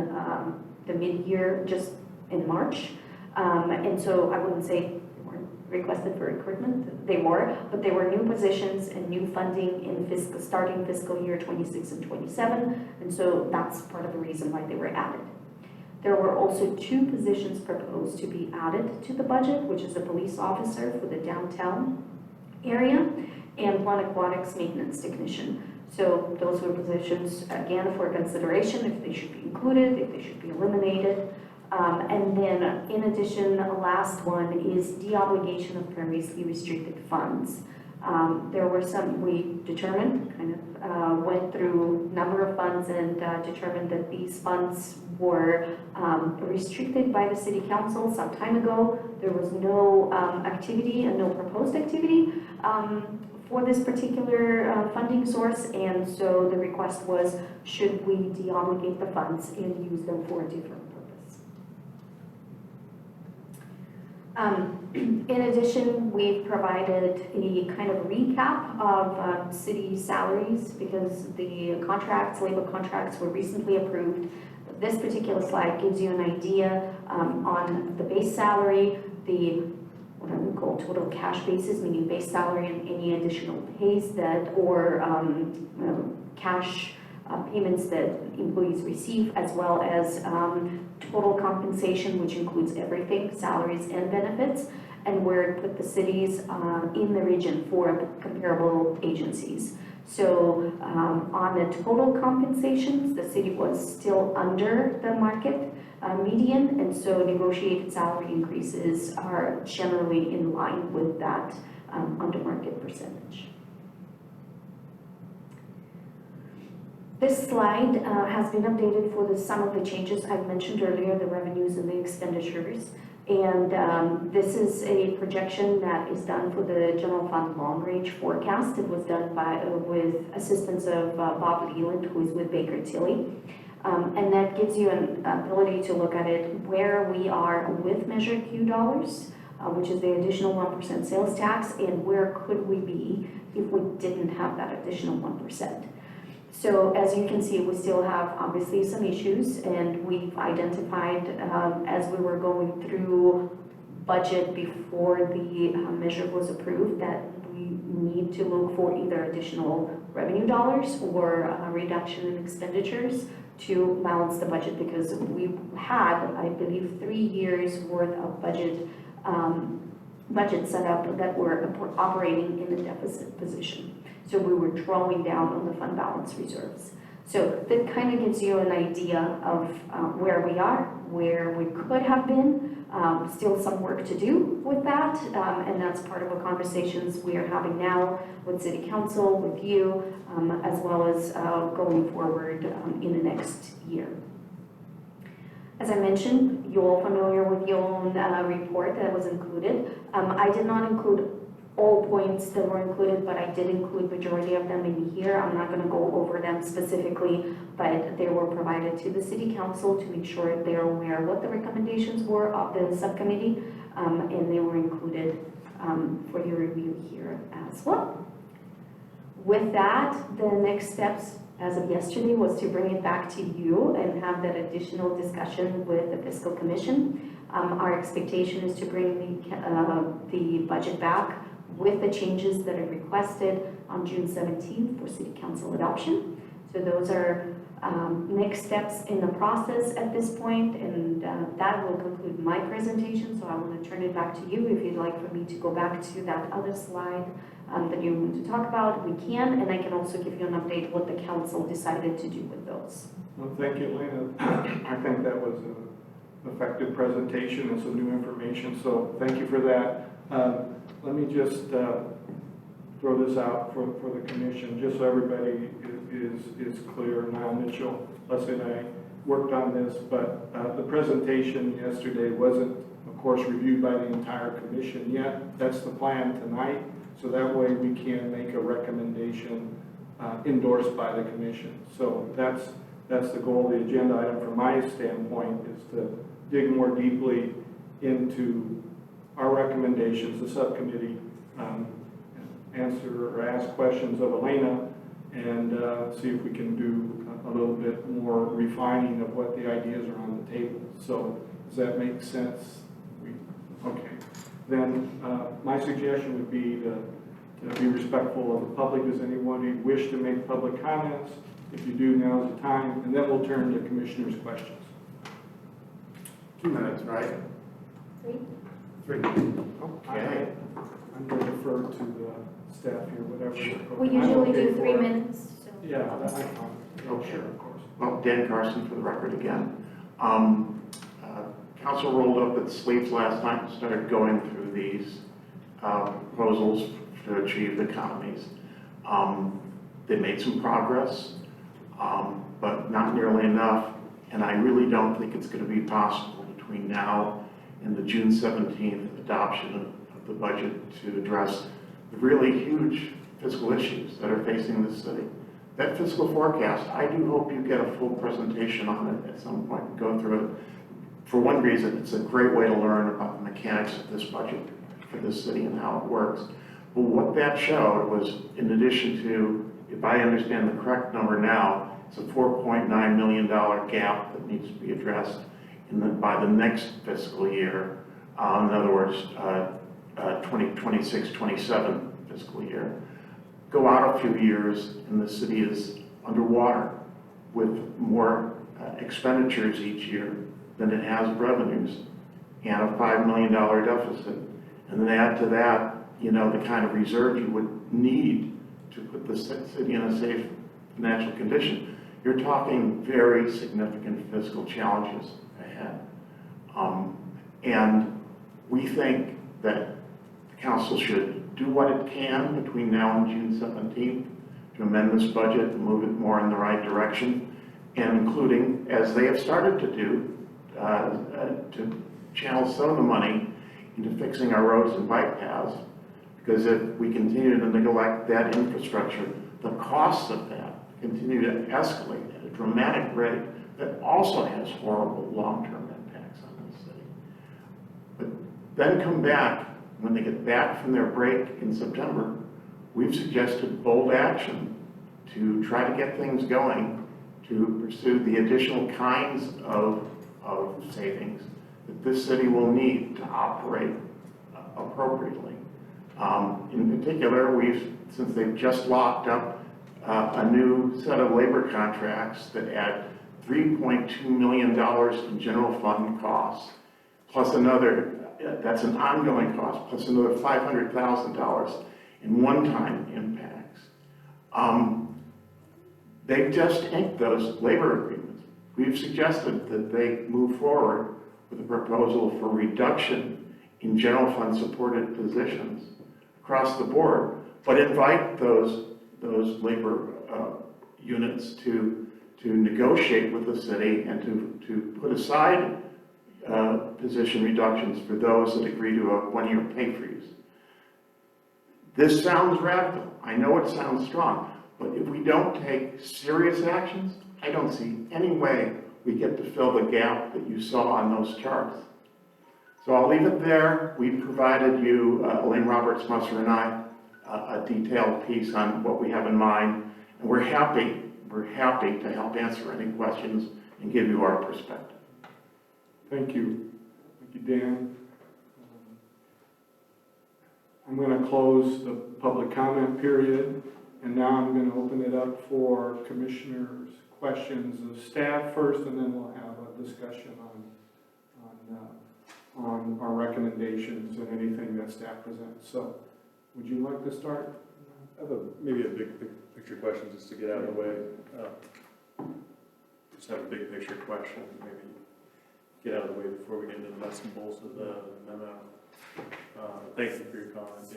the mid-year, just in March. And so I wouldn't say they weren't requested for recruitment, they were, but they were new positions and new funding in starting fiscal year 26 and 27. And so that's part of the reason why they were added. There were also 2 positions proposed to be added to the budget, which is a police officer for the downtown area and one aquatics maintenance technician. So those were positions, again, for consideration, if they should be included, if they should be eliminated. And then in addition, the last one is de-obligation of previously restricted funds. There were some, we determined, went through number of funds and determined that these funds were restricted by the city council some time ago. There was no activity and no proposed activity for this particular funding source, and so the request was, should we de-obligate the funds and use them for a different purpose? In addition, we've provided a kind of recap of city salaries because the labor contracts were recently approved. This particular slide gives you an idea on the base salary, what I would call total cash basis, meaning base salary and any additional pays that or cash payments that employees receive, as well as total compensation, which includes everything, salaries and benefits, and where it put the cities in the region for comparable agencies. So on the total compensations, the city was still under the market median, and so negotiated salary increases are generally in line with that under market percentage. This slide has been updated for some of the changes I've mentioned earlier, the revenues and the expenditures. And this is a projection that is done for the general fund long range forecast. It was done with assistance of Bob Leland, who is with Baker Tilly. And that gives you an ability to look at it where we are with Measure Q dollars, which is the additional 1% sales tax, and where could we be if we didn't have that additional 1%. So as you can see, we still have obviously some issues, and we've identified as we were going through budget before the measure was approved that we need to look for either additional revenue dollars or a reduction in expenditures to balance the budget, because we had, I believe, 3 years worth of budget set up that were operating in a deficit position. So we were drawing down on the fund balance reserves. So that kind of gives you an idea of where we are, where we could have been, still some work to do with that. And that's part of the conversations we are having now with City Council, with you, as well as going forward in the next year. As I mentioned, you're all familiar with your own report that was included. I did not include all points that were included, but I did include majority of them in here. I'm not going to go over them specifically, but they were provided to the City Council to make sure they're aware what the recommendations were of the subcommittee, and they were included for your review here as well. With that, the next steps as of yesterday was to bring it back to you and have that additional discussion with the Fiscal Commission. Our expectation is to bring the budget back with the changes that are requested on June 17th for City Council adoption. So those are next steps in the process at this point, and that will conclude my presentation. So I want to turn it back to you. If you'd like for me to go back to that other slide that you want to talk about, we can, and I can also give you an update what the council decided to do with those. Well, thank you, Elena. I think that was an effective presentation and some new information, so thank you for that. Let me just throw this out for the commission, just so everybody is clear. Niall Mitchell, Leslie and I worked on this, but the presentation yesterday wasn't, of course, reviewed by the entire commission yet. That's the plan tonight, so that way we can make a recommendation endorsed by the commission. So that's the goal. The agenda item from my standpoint is to dig more deeply into our recommendations, the subcommittee, answer or ask questions of Elena, and see if we can do a little bit more refining of what the ideas are on the table. So does that make sense? Okay. Then my suggestion would be to be respectful of the public. Does anybody wish to make public comments? If you do, now's the time, and then we'll turn to commissioners' questions. 2 minutes, right? 3. Okay. I'm going to defer to the staff here, whatever. We I'm usually okay do 3 for it. minutes. So. Yeah, that's fine. Oh, sure. Of course. Well, Dan Carson for the record again. Council rolled up its sleeves last night and started going through these proposals to achieve economies. They made some progress, but not nearly enough, and I really don't think it's going to be possible between now and the June 17th adoption of the budget to address the really huge fiscal issues that are facing this city. That fiscal forecast, I do hope you get a full presentation on it at some point and go through it. For one reason, it's a great way to learn about the mechanics of this budget for this city and how it works. But what that showed was, in addition to, if I understand the correct number now, it's a $4.9 million gap that needs to be addressed by the next fiscal year. In other words, 2026-27 fiscal year. Go out a few years and the city is underwater with more expenditures each year than it has revenues, and a $5 million deficit. And then add to that, you know, the kind of reserve you would need to put the city in a safe financial condition. You're talking very significant fiscal challenges ahead. And we think that the council should do what it can between now and June 17th to amend this budget and move it more in the right direction, and including, as they have started to do, to channel some of the money into fixing our roads and bike paths, because if we continue to neglect that infrastructure, the costs of that continue to escalate at a dramatic rate that also has horrible long-term impacts on the city. But then come back, when they get back from their break in September, we've suggested bold action to try to get things going, to pursue the additional kinds of savings that this city will need to operate appropriately. In particular, since they've just locked up a new set of labor contracts that add $3.2 million in general fund costs, plus another, that's an ongoing cost, plus another $500,000 in one-time impacts. They've just inked those labor agreements. We've suggested that they move forward with a proposal for reduction in general fund supported positions across the board, but invite those labor units to negotiate with the city and to put aside position reductions for those that agree to a one-year pay freeze. This sounds radical. I know it sounds strong, but if we don't take serious actions, I don't see any way we get to fill the gap that you saw on those charts. So I'll leave it there. We've provided you, Elaine Roberts, Musser, and I, a detailed piece on what we have in mind, and we're happy to help answer any questions and give you our perspective. Thank you. Thank you, Dan. I'm going to close the public comment period, and now I'm going to open it up for commissioners' questions of staff first, and then we'll have a discussion on our recommendations and anything that staff presents. So, would you like to start? I have maybe a big picture question just to get out of the way. Just have a big picture question, maybe get out of the way before we get into the nuts and bolts of the memo. Thank you for your comments,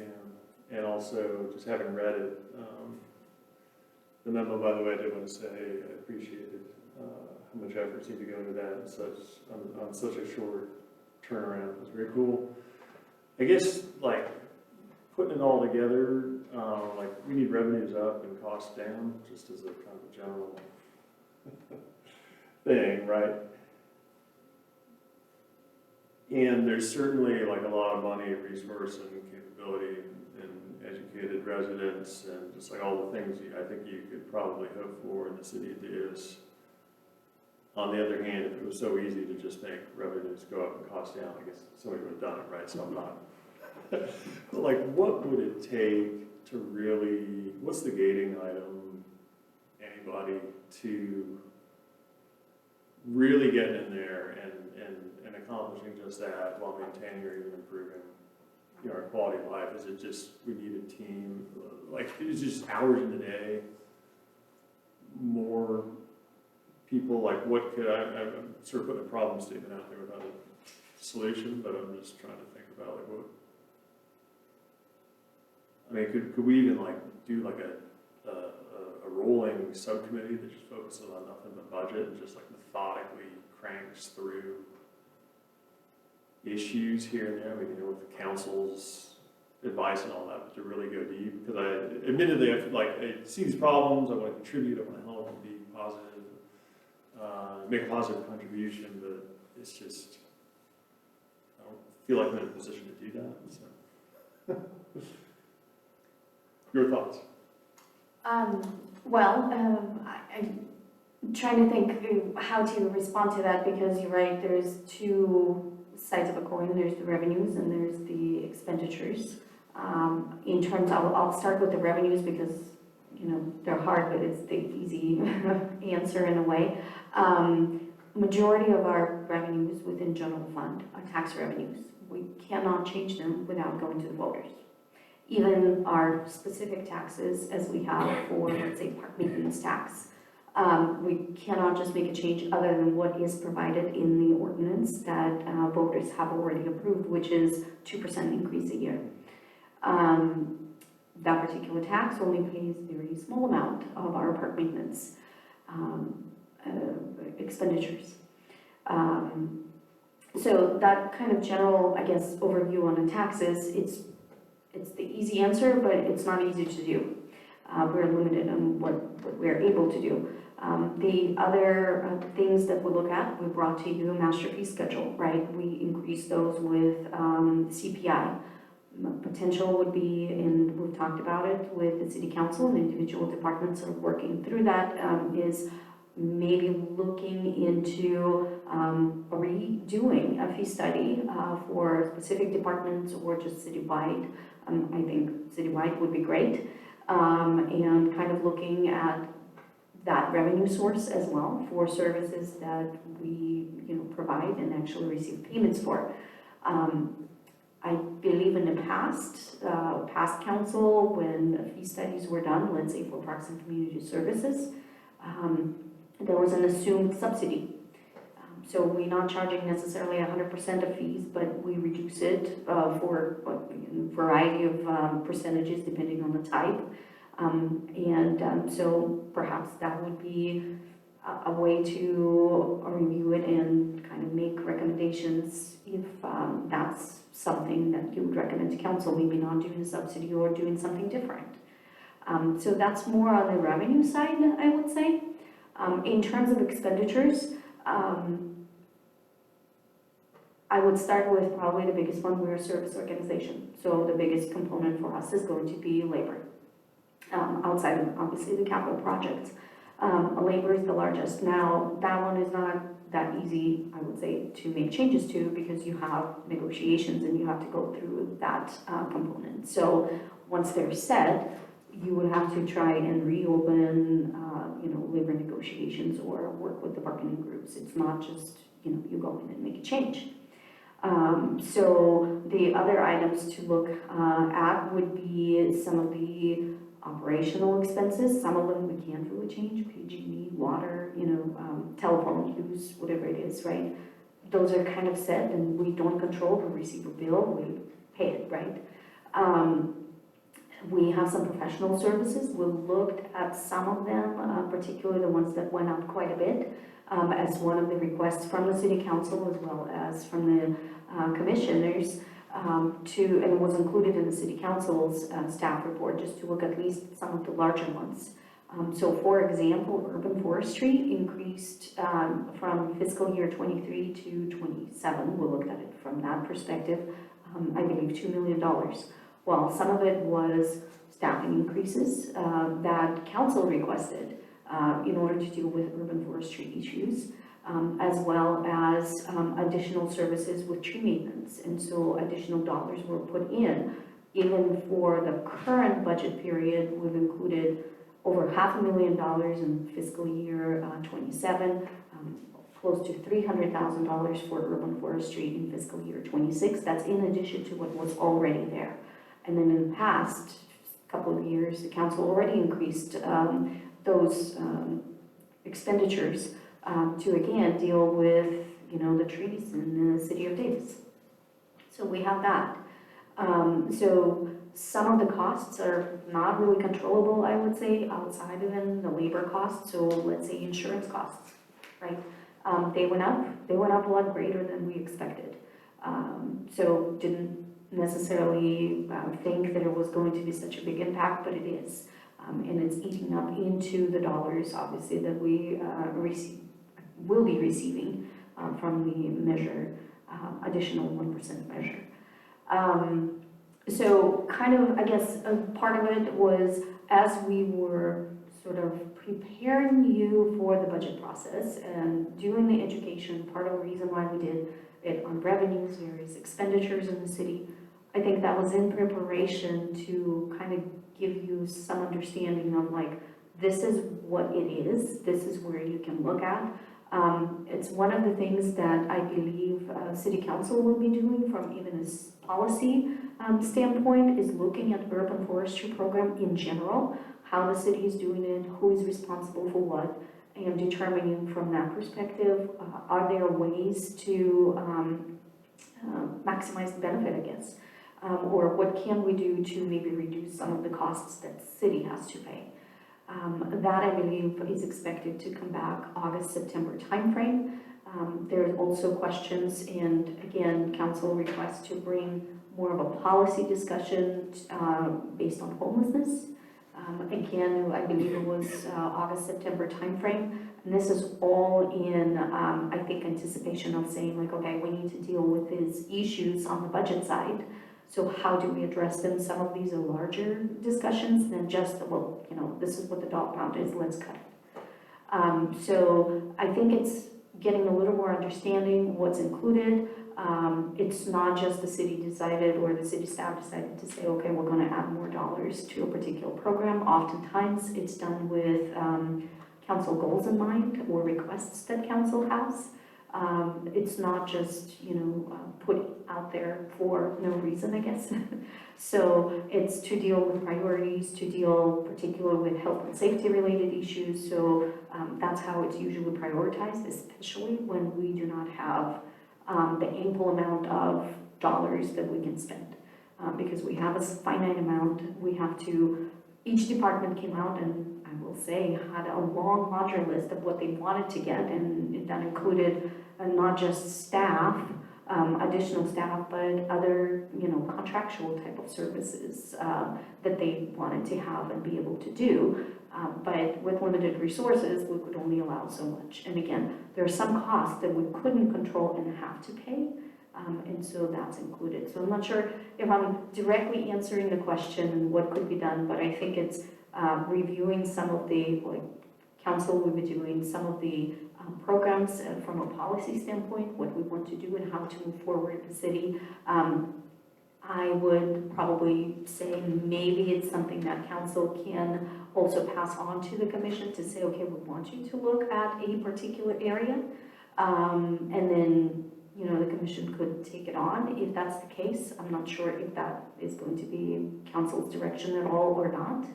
and also just having read it. The memo, by the way, I did want to say I appreciated how much effort seemed to go into that on such a short turnaround. It was very cool. I guess, like, putting it all together, like, we need revenues up and costs down, just as a kind of general thing, right? And there's certainly, like, a lot of money, resource, and capability in educated residents, and just like all the things I think you could probably hope for in the city of Davis. On the other hand, if it was so easy to just make revenues go up and costs down, I guess somebody would have done it, right? So I'm not. But like, what would it take to really, what's the gating item, anybody, to really getting in there and accomplishing just that while maintaining or even improving, you know, our quality of life? Is it just, we need a team, like, it's just hours in the day, more people, like, what could I'm sort of putting a problem statement out there without a solution, but I'm just trying to think about, like, what, I mean, could we even, like, do, like, a rolling subcommittee that just focuses on nothing but budget and just, like, methodically cranks through issues here and there? I mean, you know, with the council's advice and all that, but to really go deep, because I, admittedly, I feel like I see these problems, I want to contribute, I want to help and be positive, make a positive contribution, but it's just, I don't feel like I'm in a position to do that, so. Your thoughts? I'm trying to think how to respond to that, because you're right, there's two sides of a coin. There's the revenues and there's the expenditures. In terms, I'll start with the revenues because, you know, they're hard, but it's the easy answer in a way. Majority of our revenues within general fund are tax revenues. We cannot change them without going to the voters. Even our specific taxes, as we have for, let's say, park maintenance tax, we cannot just make a change other than what is provided in the ordinance that voters have already approved, which is 2% increase a year. That particular tax only pays a very small amount of our park maintenance expenditures. So that kind of general, I guess, overview on the taxes, it's the easy answer, but it's not easy to do. We're limited on what we're able to do. The other things that we look at, we brought to you a master fee schedule, right? We increase those with CPI. Potential would be, and we've talked about it with the city council and individual departments that are working through that, is maybe looking into redoing a fee study for specific departments or just citywide. I think citywide would be great, and kind of looking at that revenue source as well for services that we, you know, provide and actually receive payments for. I believe in the past council, when fee studies were done, let's say for parks and community services, there was an assumed subsidy. So we're not charging necessarily 100% of fees, but we reduce it for a variety of percentages depending on the type. So perhaps that would be a way to review it and kind of make recommendations if that's something that you would recommend to council, maybe not doing a subsidy or doing something different. So that's more on the revenue side, I would say. In terms of expenditures, I would start with probably the biggest one. We're a service organization, so the biggest component for us is going to be labor. Outside of obviously the capital projects, labor is the largest. Now that one is not that easy, I would say, to make changes to, because you have negotiations and you have to go through that component. So once they're set, you would have to try and reopen, labor negotiations or work with the bargaining groups. It's not just, you go in and make a change. So the other items to look at would be some of the operational expenses. Some of them we can't really change, PG&E, water, telephone use, whatever it is, right? Those are kind of set and we don't control. We receive a bill, we pay it, right? We have some professional services. We looked at some of them, particularly the ones that went up quite a bit, as one of the requests from the city council as well as from the commissioners, and it was included in the city council's staff report, just to look at least some of the larger ones. So for example, urban forestry increased from fiscal year 23 to 27. We looked at it from that perspective, I believe $2 million. Well, some of it was staffing increases that council requested in order to deal with urban forestry issues, as well as additional services with tree maintenance. And so additional dollars were put in. Even for the current budget period, we've included over $500,000 in fiscal year 27, close to $300,000 for urban forestry in fiscal year 26. That's in addition to what was already there. And then in the past couple of years, the council already increased those expenditures to again deal with, the trees in the city of Davis. So we have that. So some of the costs are not really controllable, I would say, outside of the labor costs. So let's say insurance costs, right? They went up a lot greater than we expected. So didn't necessarily think that it was going to be such a big impact, but it is. And it's eating up into the dollars, obviously, that we will be receiving from the measure, additional 1% measure. So kind of, I guess, a part of it was as we were sort of preparing you for the budget process and doing the education, part of the reason why we did it on revenues, various expenditures in the city, I think that was in preparation to kind of give you some understanding of like, this is what it is, this is where you can look at. It's one of the things that I believe City Council will be doing from even a policy standpoint, is looking at urban forestry program in general, how the city is doing it, who is responsible for what, and determining from that perspective, are there ways to maximize the benefit, I guess, or what can we do to maybe reduce some of the costs that the city has to pay. That, I believe, is expected to come back August-September timeframe. There's also questions, and again, council requests to bring more of a policy discussion based on homelessness. Again, I believe it was August-September timeframe, and this is all in, I think, anticipation of saying like, okay, we need to deal with these issues on the budget side. So how do we address them? Some of these are larger discussions than just, well, this is what the dog pound is, let's cut it. So I think it's getting a little more understanding what's included. It's not just the city decided or the city staff decided to say, okay, we're going to add more dollars to a particular program. Oftentimes it's done with council goals in mind or requests that council has. It's not just, put out there for no reason, I guess. So it's to deal with priorities, to deal particularly with health and safety related issues. So that's how it's usually prioritized, especially when we do not have the ample amount of dollars that we can spend. Because we have a finite amount, we have to, each department came out and I will say had a long laundry list of what they wanted to get, and that included not just staff, additional staff, but other, contractual type of services that they wanted to have and be able to do. But with limited resources, we could only allow so much. And again, there are some costs that we couldn't control and have to pay, and so that's included. So I'm not sure if I'm directly answering the question and what could be done, but I think it's reviewing some of the, council will be doing some of the programs from a policy standpoint, what we want to do and how to move forward the city. I would probably say maybe it's something that council can also pass on to the commission to say, okay, we want you to look at a particular area. And then, you know, the commission could take it on if that's the case. I'm not sure if that is going to be council's direction at all or not.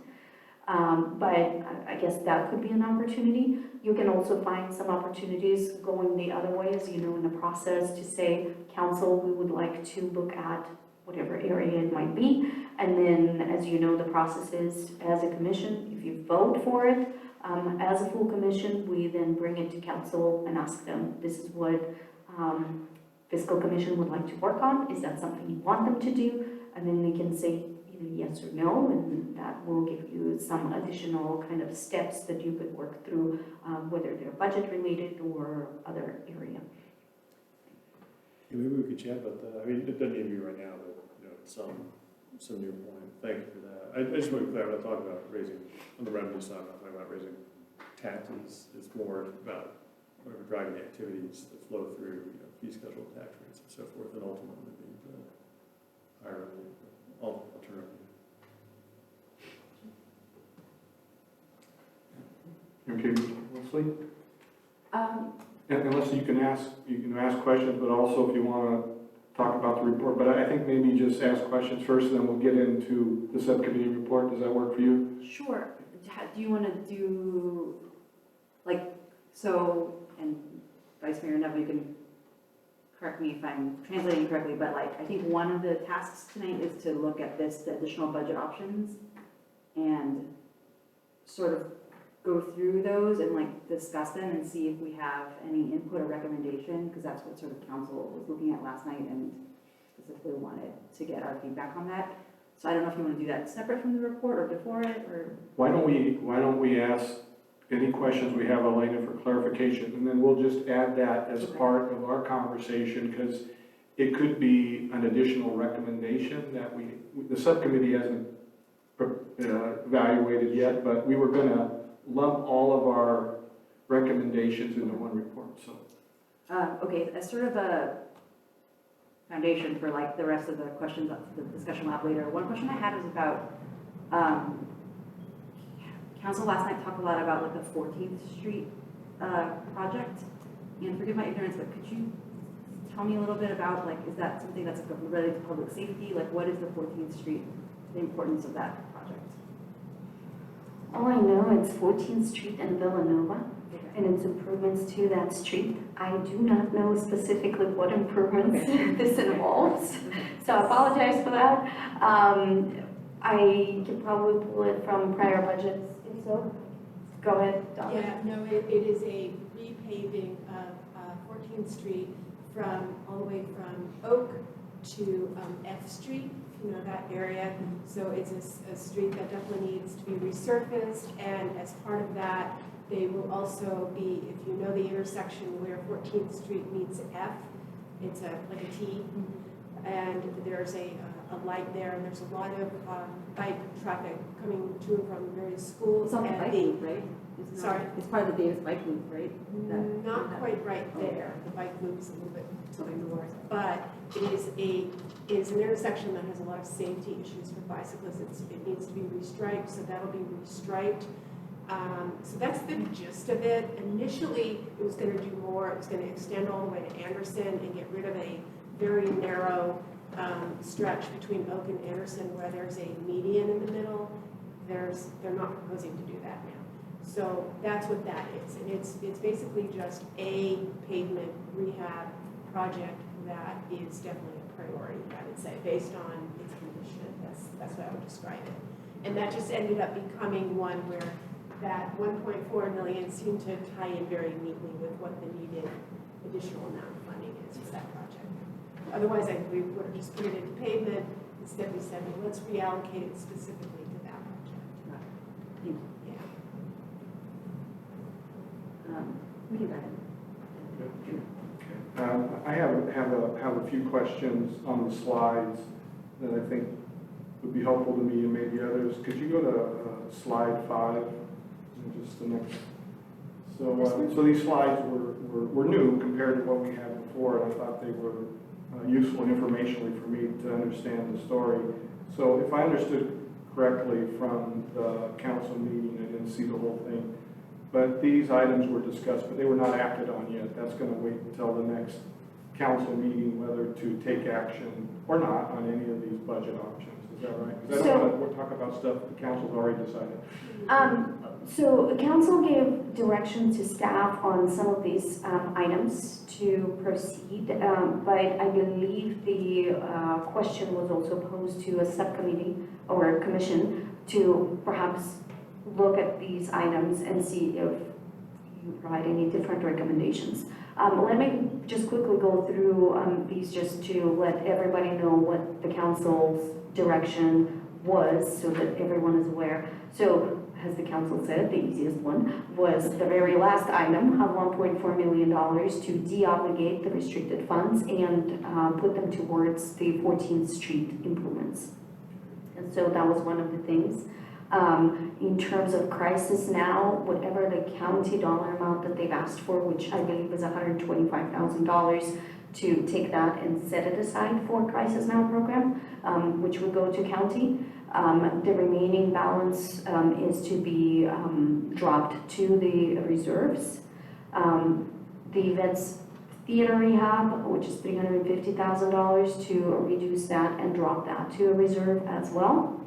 But I guess that could be an opportunity. You can also find some opportunities going the other way, as you know, in the process to say, council, we would like to look at whatever area it might be. And then, as you know, the process is, as a commission, if you vote for it, as a full commission, we then bring it to council and ask them, this is what fiscal commission would like to work on. Is that something you want them to do? And then they can say either yes or no, and that will give you some additional kind of steps that you could work through, whether they're budget related or other area. Yeah, maybe we could chat about that. I mean, it doesn't need to be right now, but, you know, some new point. Thank you for that. I just want to be clear, I'm not talking about raising, on the revenue side, I'm not talking about raising taxes. It's more about whatever driving the activities that flow through, you know, fee schedule, tax rates, and so forth, and ultimately lead to higher revenue. I'll turn it over to you. Okay, Leslie? Unless you can ask questions, but also if you want to talk about the report. But I think maybe just ask questions first, and then we'll get into the subcommittee report. Does that work for you? Sure. Do you want to do, like, so, and Vice Mayor Neville, you can correct me if I'm translating correctly, but like, I think one of the tasks tonight is to look at the additional budget options and sort of go through those and like discuss them and see if we have any input or recommendation, because that's what sort of council was looking at last night and specifically wanted to get our feedback on that. So I don't know if you want to do that separate from the report or before it, or? Why don't we ask any questions we have, Elena, for clarification, and then we'll just add that as part of our conversation, because it could be an additional recommendation that the subcommittee hasn't evaluated yet, but we were going to lump all of our recommendations into one report, so. Okay, as sort of a foundation for like the rest of the questions that the discussion will have later, one question I had was about, council last night talked a lot about like the 14th Street project, and forgive my ignorance, but could you tell me a little bit about, like, is that something that's related to public safety? Like, what is the 14th Street, the importance of that project? All I know, it's 14th Street and Villanova, and it's improvements to that street. I do not know specifically what improvements this involves, so I apologize for that. I can probably pull it from prior budgets, if so. Go ahead, Donna. Yeah, no, it is a repaving of 14th Street all the way from Oak to F Street, if you know that area. So it's a street that definitely needs to be resurfaced, and as part of that, they will also be, if you know the intersection where 14th Street meets F, it's like a T, and there's a light there, and there's a lot of bike traffic coming to and from various schools. It's on the bike loop, right? Sorry? It's part of the Davis bike loop, right? Not quite right there. The bike loop's a little bit to the north, but it is an intersection that has a lot of safety issues for bicyclists. It needs to be restriped, so that'll be restriped. So that's the gist of it. Initially, it was going to do more. It was going to extend all the way to Anderson and get rid of a very narrow stretch between Oak and Anderson where there's a median in the middle. They're not proposing to do that now. So that's what that is. And it's basically just a pavement rehab project that is definitely a priority, I would say, based on its condition. That's what I would describe it. And that just ended up becoming one where that 1.4 million seemed to tie in very neatly with what the needed additional amount of funding is for that project. Otherwise, we would have just put it into pavement. Instead, we said, well, let's reallocate it specifically to that project. Thank you. Yeah. We can go ahead. I have a few questions on the slides that I think would be helpful to me and maybe others. Could you go to slide 5, just the next So these slides were new compared to what we had before, and I thought they were useful and informationally for me to understand the story. So if I understood correctly from the council meeting, I didn't see the whole thing, but these items were discussed, but they were not acted on yet. That's going to wait until the next council meeting, whether to take action or not on any of these budget options. Is that right? Because I don't want to talk about stuff the council's already decided. So the council gave direction to staff on some of these items to proceed, but I believe the question was also posed to a subcommittee or a commission to perhaps look at these items and see if you provide any different recommendations. Let me just quickly go through these just to let everybody know what the council's direction was so that everyone is aware. So, as the council said, the easiest one was the very last item of $1.4 million to deobligate the restricted funds and put them towards the 14th Street improvements. And so that was one of the things. In terms of crisis now, whatever the county dollar amount that they've asked for, which I believe is $125,000, to take that and set it aside for Crisis Now program, which would go to county. The remaining balance is to be dropped to the reserves. The events theater rehab, which is $350,000, to reduce that and drop that to a reserve as well.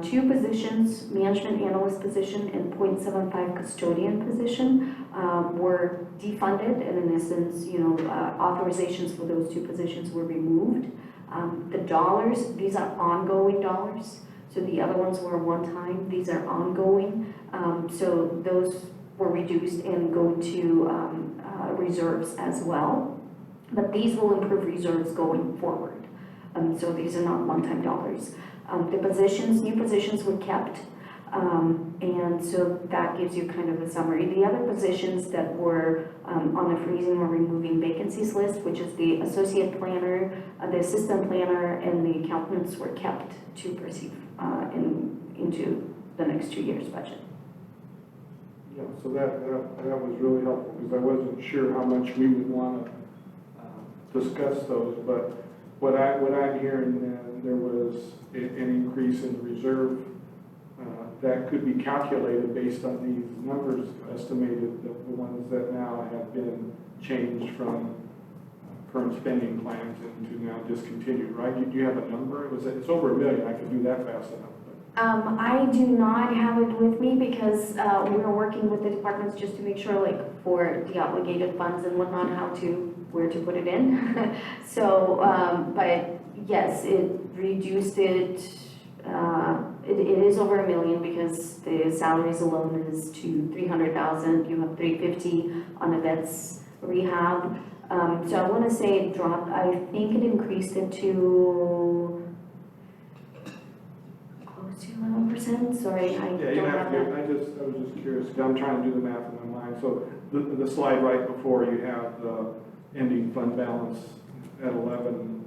2 positions, management analyst position and 0.75 custodian position, were defunded, and in essence, authorizations for those 2 positions were removed. The dollars, these are ongoing dollars, so the other ones were one time, these are ongoing, so those were reduced and go to reserves as well, but these will improve reserves going forward, so these are not one-time dollars. The positions, new positions were kept, and so that gives you kind of a summary. The other positions that were on the freezing or removing vacancies list, which is the associate planner, the assistant planner, and the accountants, were kept to proceed into the next 2 years' budget. Yeah, so that was really helpful because I wasn't sure how much we would want to discuss those, but what I'm hearing, there was an increase in the reserve that could be calculated based on these numbers estimated, the ones that now have been changed from current spending plans into now discontinued, right? Do you have a number? It's over $1 million. I could do that fast enough. I do not have it with me because we're working with the departments just to make sure, like, for the obligated funds and whatnot, where to put it in. So, but yes, it reduced it. It is over $1 million because the salaries alone is to $300,000. You have $350 on the vets rehab. So I want to say it dropped. I think it increased it to close to 11%. Sorry, I don't have that. I was just curious. I'm trying to do the math in my mind. So the slide right before you have the ending fund balance at 11.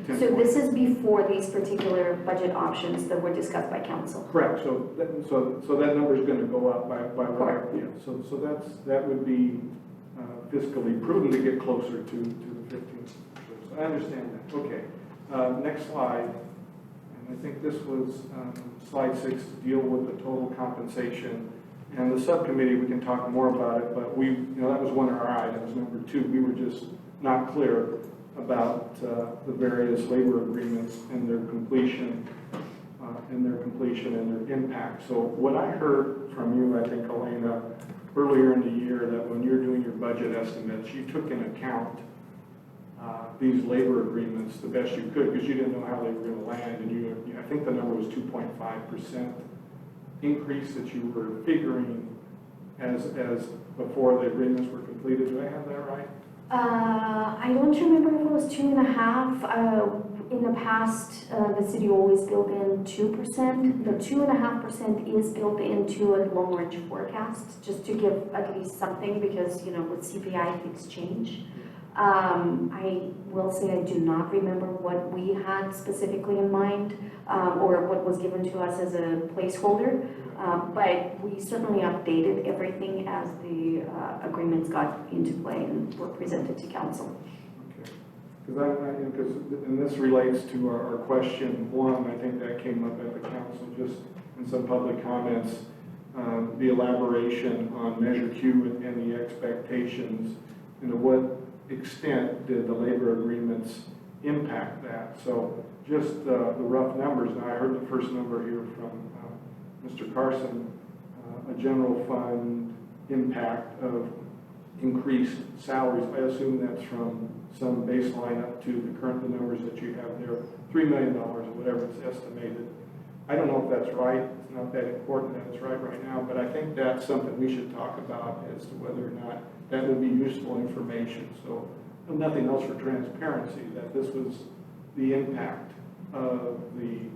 So this is before these particular budget options that were discussed by council. Correct. So that number is going to go up by Correct. yeah. So that would be fiscally prudent to get closer to the 15. So I understand that. Okay. Next slide. And I think this was slide 6 to deal with the total compensation. And the subcommittee, we can talk more about it, but that was one of our items. Number 2, we were just not clear about the various labor agreements and their completion and their impact. So what I heard from you, I think, Elena, earlier in the year, that when you're doing your budget estimates, you took into account these labor agreements the best you could because you didn't know how they were going to land, and I think the number was 2.5% increase that you were figuring as before the agreements were completed. Do I have that right? I don't remember if it was 2.5. In the past, the city always built in 2%. The 2.5% is built into a long-range forecast, just to give at least something, because with CPI things change. I will say I do not remember what we had specifically in mind, or what was given to us as a placeholder. But we certainly updated everything as the agreements got into play and were presented to council. Because and this relates to our question one, I think that came up at the council just in some public comments, the elaboration on Measure Q and the expectations, and to what extent did the labor agreements impact that? So just the rough numbers, and I heard the first number here from Mr. Carson, a general fund impact of increased salaries. I assume that's from some baseline up to the current numbers that you have there, $3 million or whatever it's estimated. I don't know if that's right. It's not that important that it's right now, but I think that's something we should talk about as to whether or not that would be useful information. So if nothing else for transparency, that this was the impact of the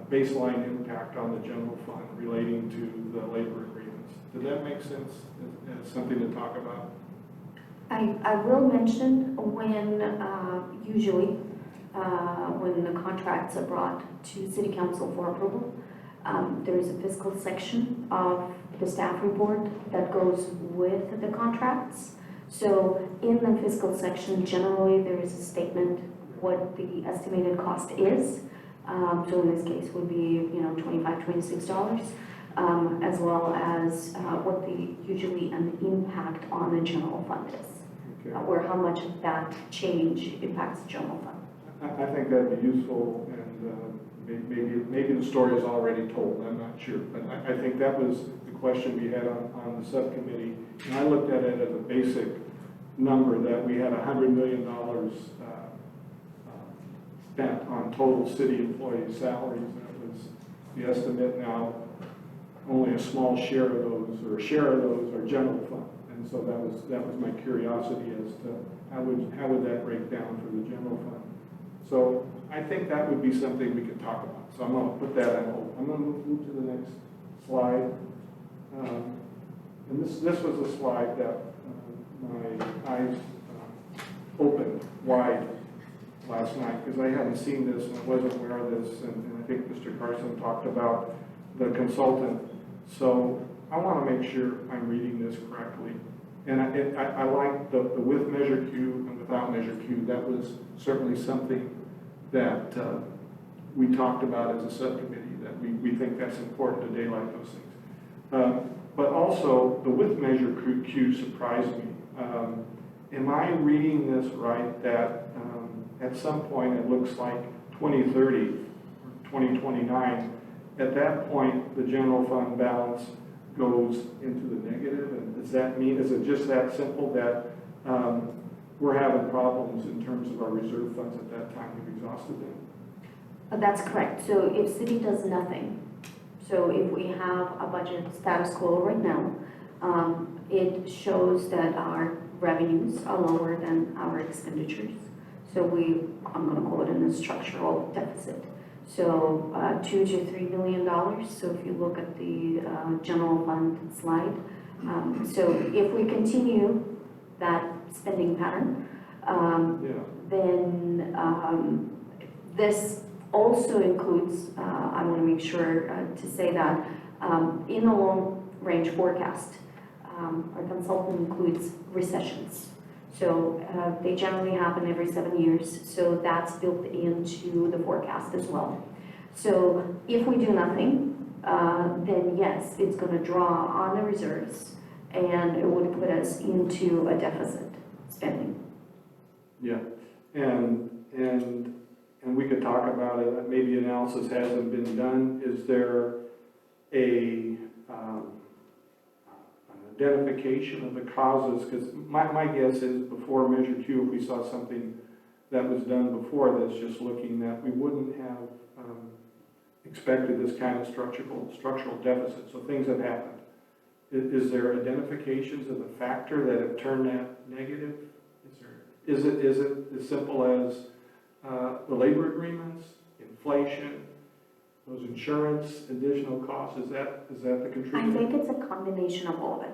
baseline impact on the general fund relating to the labor agreements. Did that make sense as something to talk about? I will mention when, usually, when the contracts are brought to City Council for approval, there is a fiscal section of the staff report that goes with the contracts. So in the fiscal section, generally, there is a statement what the estimated cost is. So in this case would be, $25, $26, as well as what the usually an impact on the general fund is. Okay. Or how much of that change impacts the general fund. I think that'd be useful, and maybe the story is already told, I'm not sure. But I think that was the question we had on the subcommittee. And I looked at it as a basic number that we had $100 million spent on total city employee salaries. That was the estimate. Now, only a small share of those, or a share of those, are general fund. And so that was my curiosity as to how would that break down for the general fund. So I think that would be something we could talk about. So I'm going to put that on hold. I'm going to move to the next slide. And this was a slide that my eyes opened wide last night, because I hadn't seen this and I wasn't aware of this. And I think Mr. Carson talked about the consultant. So I want to make sure I'm reading this correctly. And I like the with Measure Q and without Measure Q. That was certainly something that we talked about as a subcommittee, that we think that's important to daylight those things. But also, the with Measure Q surprised me. Am I reading this right, that at some point it looks like 2030 or 2029, at that point the general fund balance goes into the negative? And does that mean, is it just that simple that we're having problems in terms of our reserve funds at that time? We've exhausted them? That's correct. So if city does nothing, so if we have a budget status quo right now, it shows that our revenues are lower than our expenditures. So I'm going to call it a structural deficit. So $2 to $3 million. So if you look at the general fund slide, so if we continue that spending pattern, then this also includes, I want to make sure to say that in the long range forecast, our consultant includes recessions. So they generally happen every 7 years, so that's built into the forecast as well. So if we do nothing, then yes, it's going to draw on the reserves, and it would put us into a deficit spending. Yeah, and we could talk about it. Maybe analysis hasn't been done. Is there an identification of the causes? Because my guess is before Measure Q, if we saw something that was done before this, just looking that we wouldn't have expected this kind of structural deficit. So things have happened. Is there identifications of the factor that have turned that negative? Is it as simple as the labor agreements, inflation, those insurance, additional costs? Is that the contributor? I think it's a combination of all of it.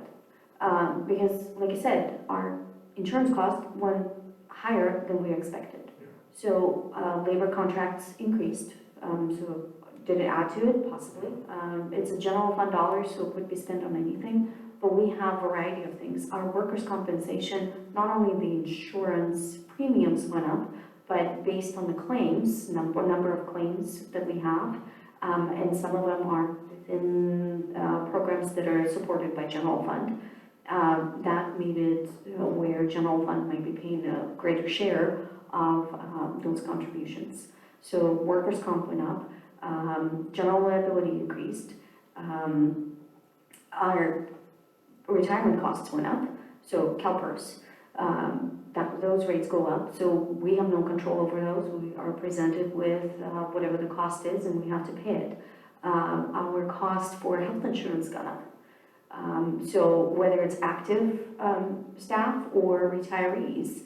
Because, like I said, our insurance cost went higher than we expected. So labor contracts increased. So did it add to it? Possibly. It's a general fund dollar, so it could be spent on anything. But we have a variety of things. Our workers' compensation, not only the insurance premiums went up, but based on the claims, number of claims that we have, and some of them are within programs that are supported by general fund. That made it where general fund might be paying a greater share of those contributions. So workers' comp went up, general liability increased, our retirement costs went up, so CalPERS, those rates go up, so we have no control over those. We are presented with whatever the cost is and we have to pay it. Our cost for health insurance got up. So whether it's active staff or retirees,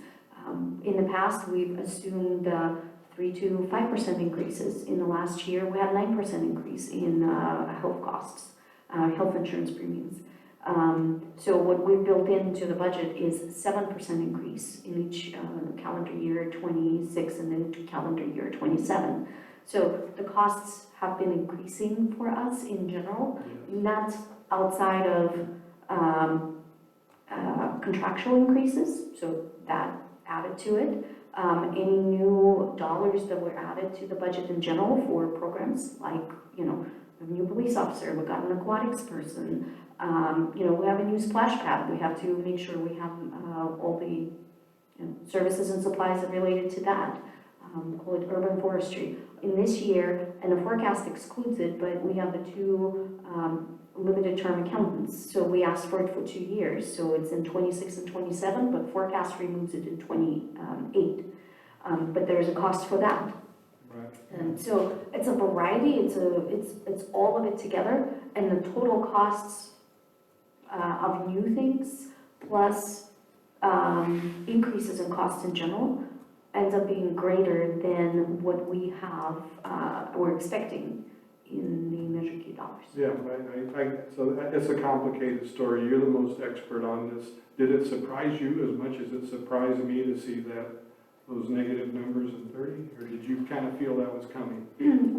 in the past we've assumed 3 to 5% increases. In the last year we had 9% increase in health costs, health insurance premiums. So what we've built into the budget is 7% increase in each calendar year 26 and then calendar year 27. So the costs have been increasing for us in general, and that's outside of contractual increases, so that added to it. Any new dollars that were added to the budget in general for programs like, you know, a new police officer, we got an aquatics person, you know, we have a new splash pad, we have to make sure we have all the services and supplies that related to that. Call it urban forestry. In this year, and the forecast excludes it, but we have the two limited term accountants. So we asked for it for 2 years. So it's in 26 and 27, but forecast removes it in 28. But there's a cost for that. Right. And so it's a variety, it's all of it together, and the total costs of new things plus increases in costs in general ends up being greater than what we have, we're expecting in the Measure Q dollars. Yeah, so it's a complicated story. You're the most expert on this. Did it surprise you as much as it surprised me to see that those negative numbers in 30, or did you kind of feel that was coming?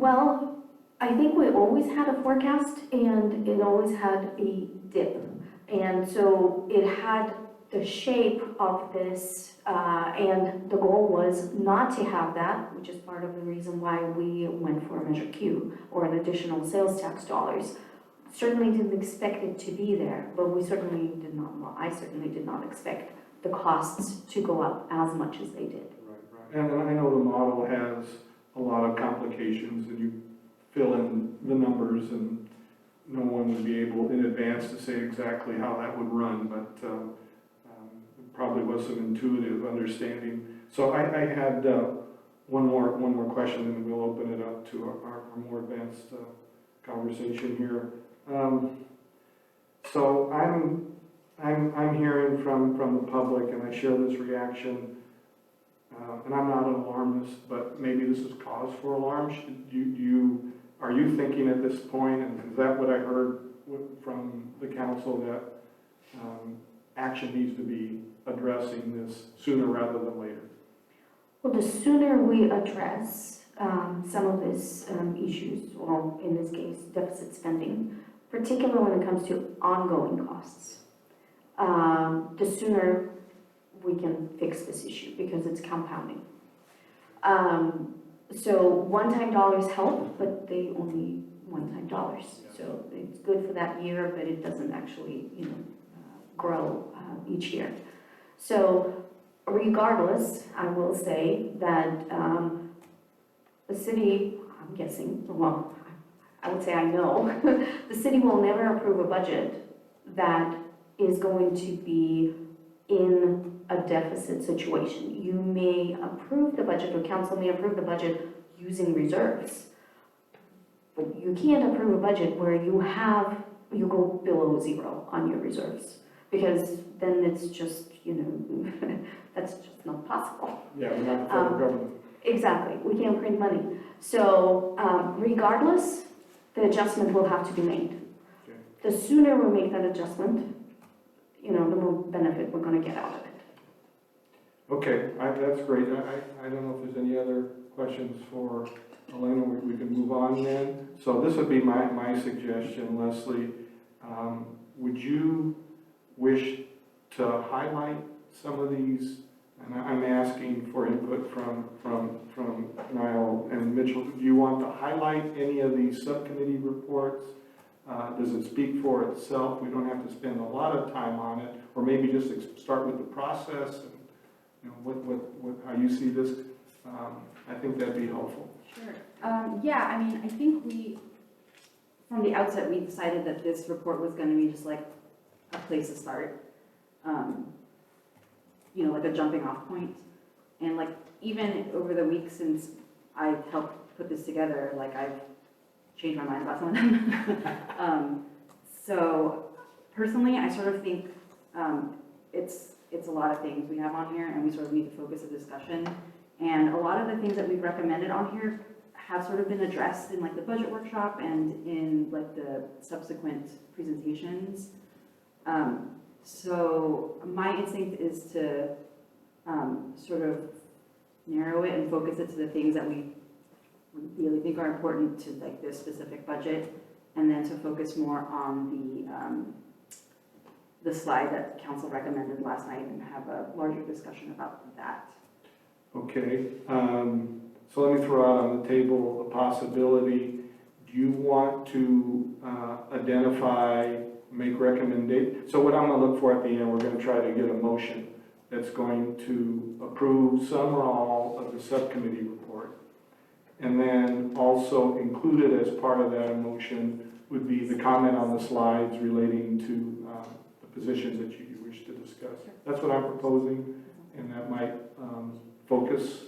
Well, I think we always had a forecast and it always had a dip. And so it had the shape of this, and the goal was not to have that, which is part of the reason why we went for a Measure Q or an additional sales tax dollars. Certainly didn't expect it to be there, but we certainly did not, well, I certainly did not expect the costs to go up as much as they did. Right. And I know the model has a lot of complications, and you fill in the numbers, and no one would be able in advance to say exactly how that would run, but probably was some intuitive understanding. So I had one more question, and then we'll open it up to our more advanced conversation here. So I'm hearing from the public, and I share this reaction, and I'm not an alarmist, but maybe this is cause for alarm. Are you thinking at this point, and is that what I heard from the council, that action needs to be addressing this sooner rather than later? Well, the sooner we address some of these issues, well, in this case, deficit spending, particularly when it comes to ongoing costs, the sooner we can fix this issue because it's compounding. So one-time dollars help, but they only one-time dollars. So it's good for that year, but it doesn't actually, grow each year. So regardless, I will say that the city, I'm guessing, well, I would say I know, the city will never approve a budget that is going to be in a deficit situation. You may approve the budget, or council may approve the budget using reserves, but you can't approve a budget where you go below zero on your reserves, because then it's just, that's just not possible. Yeah, we're not the federal government. Exactly, we can't print money. So regardless, the adjustment will have to be made. Okay. The sooner we make that adjustment, the more benefit we're going to get out of it. Okay, that's great. I don't know if there's any other questions for Elena. We can move on then. So this would be my suggestion, Leslie. Would you wish to highlight some of these? And I'm asking for input from Niall and Mitchell. Do you want to highlight any of these subcommittee reports? Does it speak for itself? We don't have to spend a lot of time on it, or maybe just start with the process and, you know, how you see this. I think that'd be helpful. Sure. Yeah, I mean, I think from the outset, we decided that this report was going to be just like a place to start. You know, like a jumping off point. And like, even over the week since I helped put this together, like I've changed my mind about some of them. So personally, I sort of think it's a lot of things we have on here, and we sort of need to focus the discussion. And a lot of the things that we've recommended on here have sort of been addressed in like the budget workshop and in like the subsequent presentations. So my instinct is to sort of narrow it and focus it to the things that we really think are important to like this specific budget, and then to focus more on the slide that council recommended last night and have a larger discussion about that. Okay, so let me throw out on the table a possibility. Do you want to identify, make recommendations? So what I'm going to look for at the end, we're going to try to get a motion that's going to approve some or all of the subcommittee report. And then also included as part of that motion would be the comment on the slides relating to the positions that you wish to discuss. That's what I'm proposing, and that might focus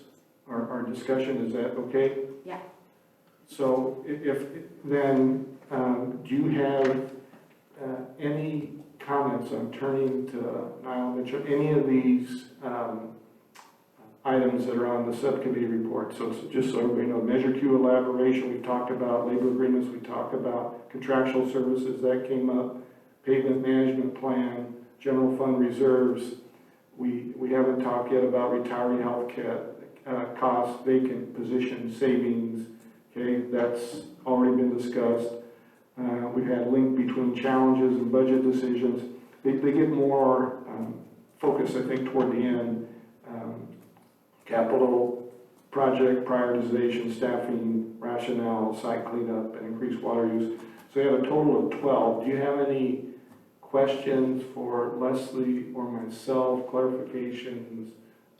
our discussion. Is that okay? Yeah. So if then, do you have any comments? I'm turning to Niall Mitchell. Any of these items that are on the subcommittee report? So just so everybody knows, Measure Q elaboration, we talked about labor agreements, we talked about contractual services, that came up, pavement management plan, general fund reserves. We haven't talked yet about retiree health care costs, vacant position savings. Okay, that's already been discussed. We've had link between challenges and budget decisions. They get more focus, I think, toward the end. Capital project prioritization, staffing, rationale, site cleanup, and increased water use. So you have a total of 12. Do you have any questions for Leslie or myself, clarifications,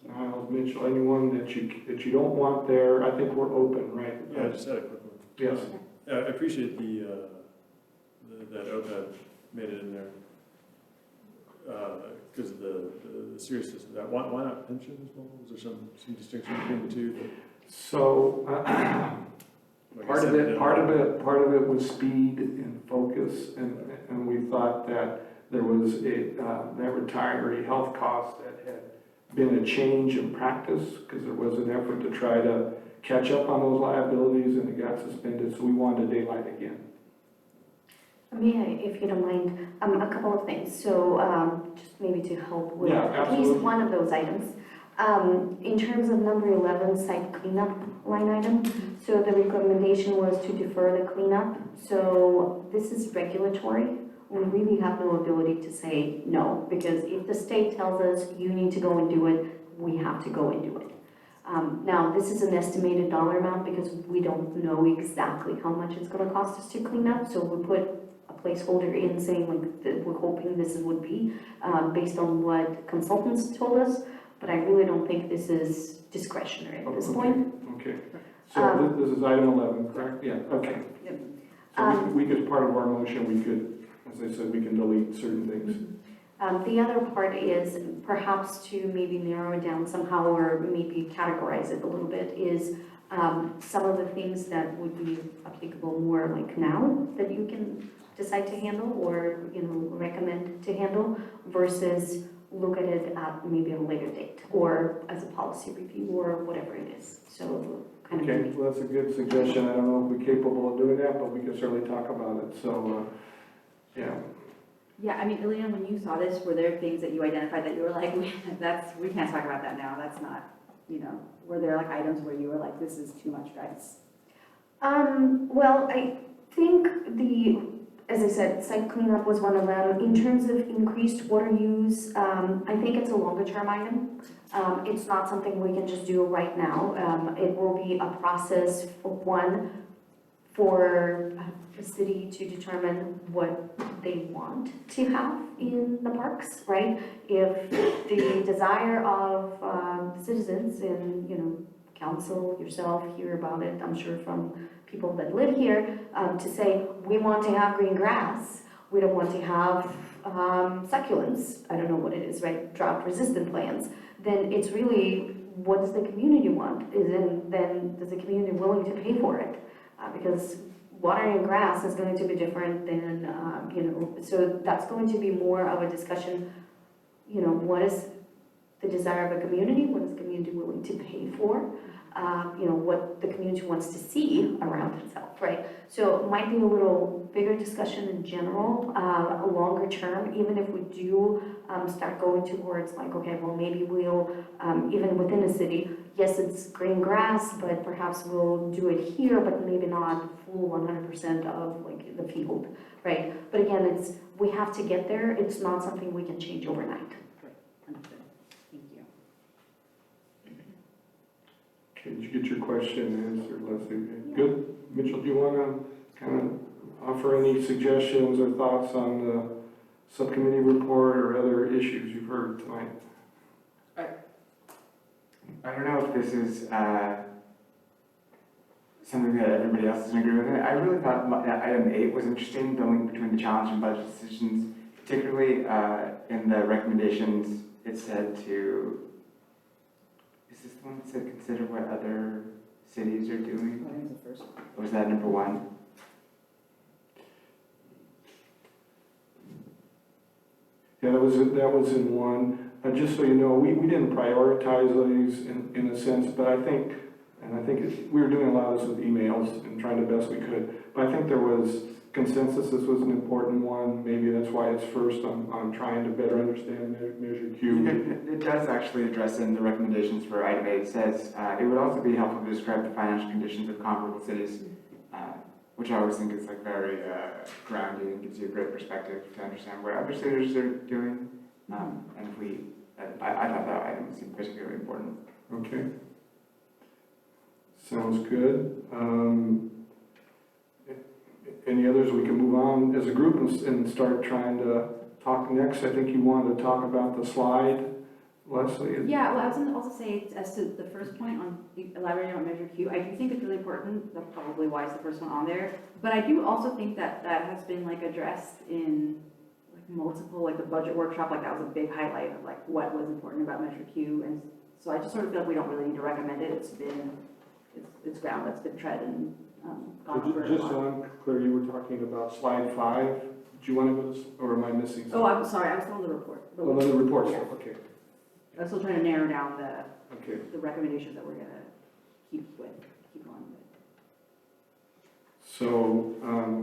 Niles, Mitchell, anyone that you don't want there? I think we're open, right? Yeah, I just had a quick one. Yes. I appreciate that OPEB made it in there because of the seriousness of that. Why not pension as well? Was there some distinction between the two? So Like part I of said, it was speed and focus, and we thought that there was that retiree health cost that had been a change in practice because there was an effort to try to catch up on those liabilities, and it got suspended. So we wanted to daylight again. May I, if you don't mind, a couple of things. So just maybe to help with Yeah, at least absolutely. one of those items. In terms of number 11, site cleanup line item, so the recommendation was to defer the cleanup. So this is regulatory. We really have no ability to say no, because if the state tells us you need to go and do it, we have to go and do it. Now, this is an estimated dollar amount because we don't know exactly how much it's going to cost us to clean up. So we put a placeholder in saying like that we're hoping this would be based on what consultants told us. But I really don't think this is discretionary at this point. Okay. So this is item 11, correct? Yeah. Okay. Yep. So we as part of our motion, we could, as I said, we can delete certain things. The other part is perhaps to maybe narrow it down somehow or maybe categorize it a little bit is some of the things that would be applicable more like now that you can decide to handle or recommend to handle versus look at it at maybe a later date or as a policy review or whatever it is. So kind of. Okay, well, that's a good suggestion. I don't know if we're capable of doing that, but we can certainly talk about it. So, yeah. Yeah, I mean, Elena, when you saw this, were there things that you identified that you were like, we can't talk about that now, that's not, were there like items where you were like, this is too much, guys? Well, I think as I said, site cleanup was one of them. In terms of increased water use, I think it's a longer term item. It's not something we can just do right now. It will be a process for the city to determine what they want to have in the parks, right? If the desire of citizens and, council, yourself, hear about it, I'm sure from people that live here, to say, we want to have green grass, we don't want to have succulents, I don't know what it is, right, drought-resistant plants, then it's really, what does the community want? Then is the community willing to pay for it? Because watering grass is going to be different than, so that's going to be more of a discussion, what is the desire of a community, what is the community willing to pay for, what the community wants to see around itself, right? So it might be a little bigger discussion in general, a longer term, even if we do start going towards like, okay, well, maybe we'll, even within a city, yes, it's green grass, but perhaps we'll do it here, but maybe not full 100% of like the field, right? But again, we have to get there. It's not something we can change overnight. Understood. Thank you. Okay, did you get your question answered, Leslie? Good. Mitchell, do you want to kind of offer any suggestions or thoughts on the subcommittee report or other issues you've heard tonight? I don't know if this is something that everybody else is in agreement with. I really thought item 8 was interesting, the link between the challenge and budget decisions, particularly in the recommendations. It said to, is this the one that said consider what other cities are doing? I think it's the first one. Or was that number 1? Yeah, that was in one. Just so you know, we didn't prioritize these in a sense, but I think we were doing a lot of this with emails and trying the best we could. But I think there was consensus this was an important one. Maybe that's why it's first on trying to better understand Measure Q. It does actually address in the recommendations for item 8. It says, it would also be helpful to describe the financial conditions of comparable cities, which I always think is like very grounding and gives you a great perspective to understand what other cities are doing. And I thought that item seemed particularly important. Okay. Sounds good. Any others? We can move on as a group and start trying to talk next. I think you wanted to talk about the slide, Leslie. Yeah, well, I was going to also say, as to the first point on elaborating on Measure Q, I do think it's really important. That's probably why it's the first one on there. But I do also think that has been like addressed in like multiple, like the budget workshop, like that was a big highlight of like what was important about Measure Q. And so I just sort of feel like we don't really need to recommend it. It's ground that's been tread and gone over. Just so I'm clear, you were talking about slide 5. Did you want to go to, or am I missing something? Oh, I'm sorry, I'm still on the report. Oh, the report Yeah. stuff, okay. I'm still trying to narrow down Okay. the recommendations that we're gonna keep going with. So,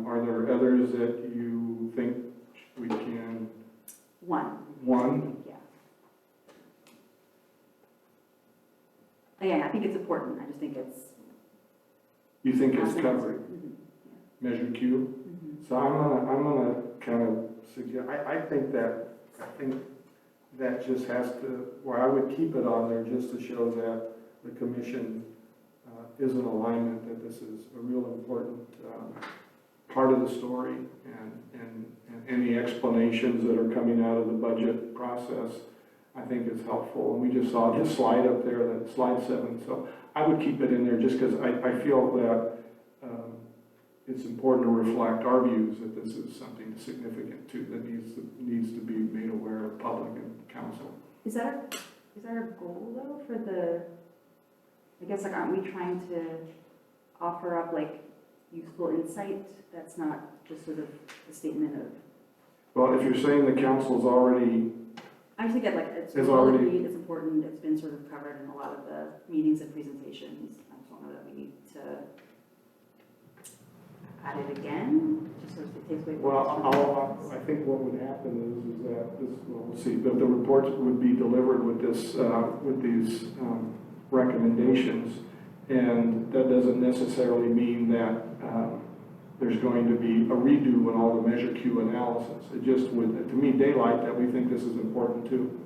are there others that you think we can? One. One? Yeah. Again, I think it's important. I just think it's. You think it's covered? Mhm. Measure Q? Mhm. So I'm gonna kind of suggest, I think that just has to, or I would keep it on there just to show that the commission is in alignment, that this is a real important part of the story, and any explanations that are coming out of the budget process, I think is helpful. And we just saw this slide up there, that slide 7, so I would keep it in there just because I feel that it's important to reflect our views that this is something significant too, that needs to be made aware of public and council. Is that our goal though for the, I guess like aren't we trying to offer up like useful insight that's not just sort of a statement of. Well, if you're saying the council's already, I just think that like it's It's well already- agreed, it's important, it's been sort of covered in a lot of the meetings and presentations. I just don't know that we need to add it again, just sort of takes away. Well, I think what would happen is that this, well, we'll see, but the reports would be delivered with this, with these recommendations. And that doesn't necessarily mean that there's going to be a redo in all the Measure Q analysis. It just would, to me, daylight that we think this is important too.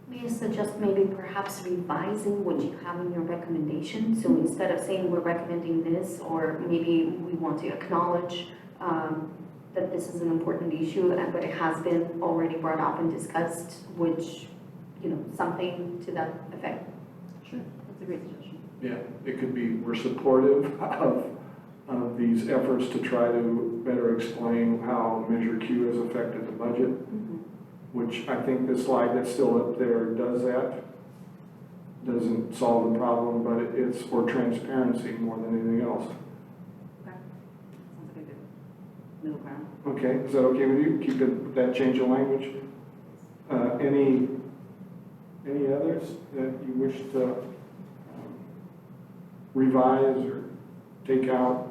May I suggest maybe perhaps revising what you have in your recommendation? So instead of saying we're recommending this, or maybe we want to acknowledge that this is an important issue, but it has been already brought up and discussed, which, you know, something to that effect. Sure, that's a great suggestion. Yeah, it could be, we're supportive of these efforts to try to better explain how Measure Q has affected the budget, which I think the slide that's still up there does that. Doesn't solve the problem, but it's for transparency more than anything else. Okay. Sounds like a good middle ground. Okay, is that okay with you? Keep it, that change of language? Any others that you wish to revise or take out?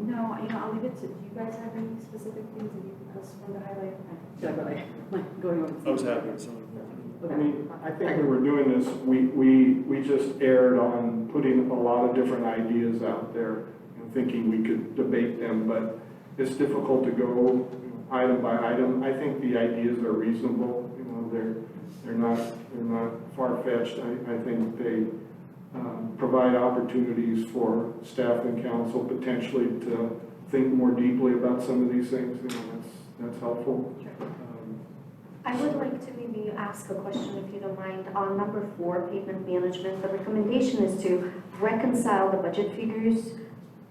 No, I'll leave it to, do you guys have any specific things that you else want to highlight? I feel like we're like going over. I was happy with some of them. I mean, I think when we're doing this, we just erred on putting a lot of different ideas out there and thinking we could debate them, but it's difficult to go item by item. I think the ideas are reasonable. You know, they're not far-fetched. I think they provide opportunities for staff and council potentially to think more deeply about some of these things. You know, that's helpful. I would like to maybe ask a question, if you don't mind, on number 4, pavement management. The recommendation is to reconcile the budget figures.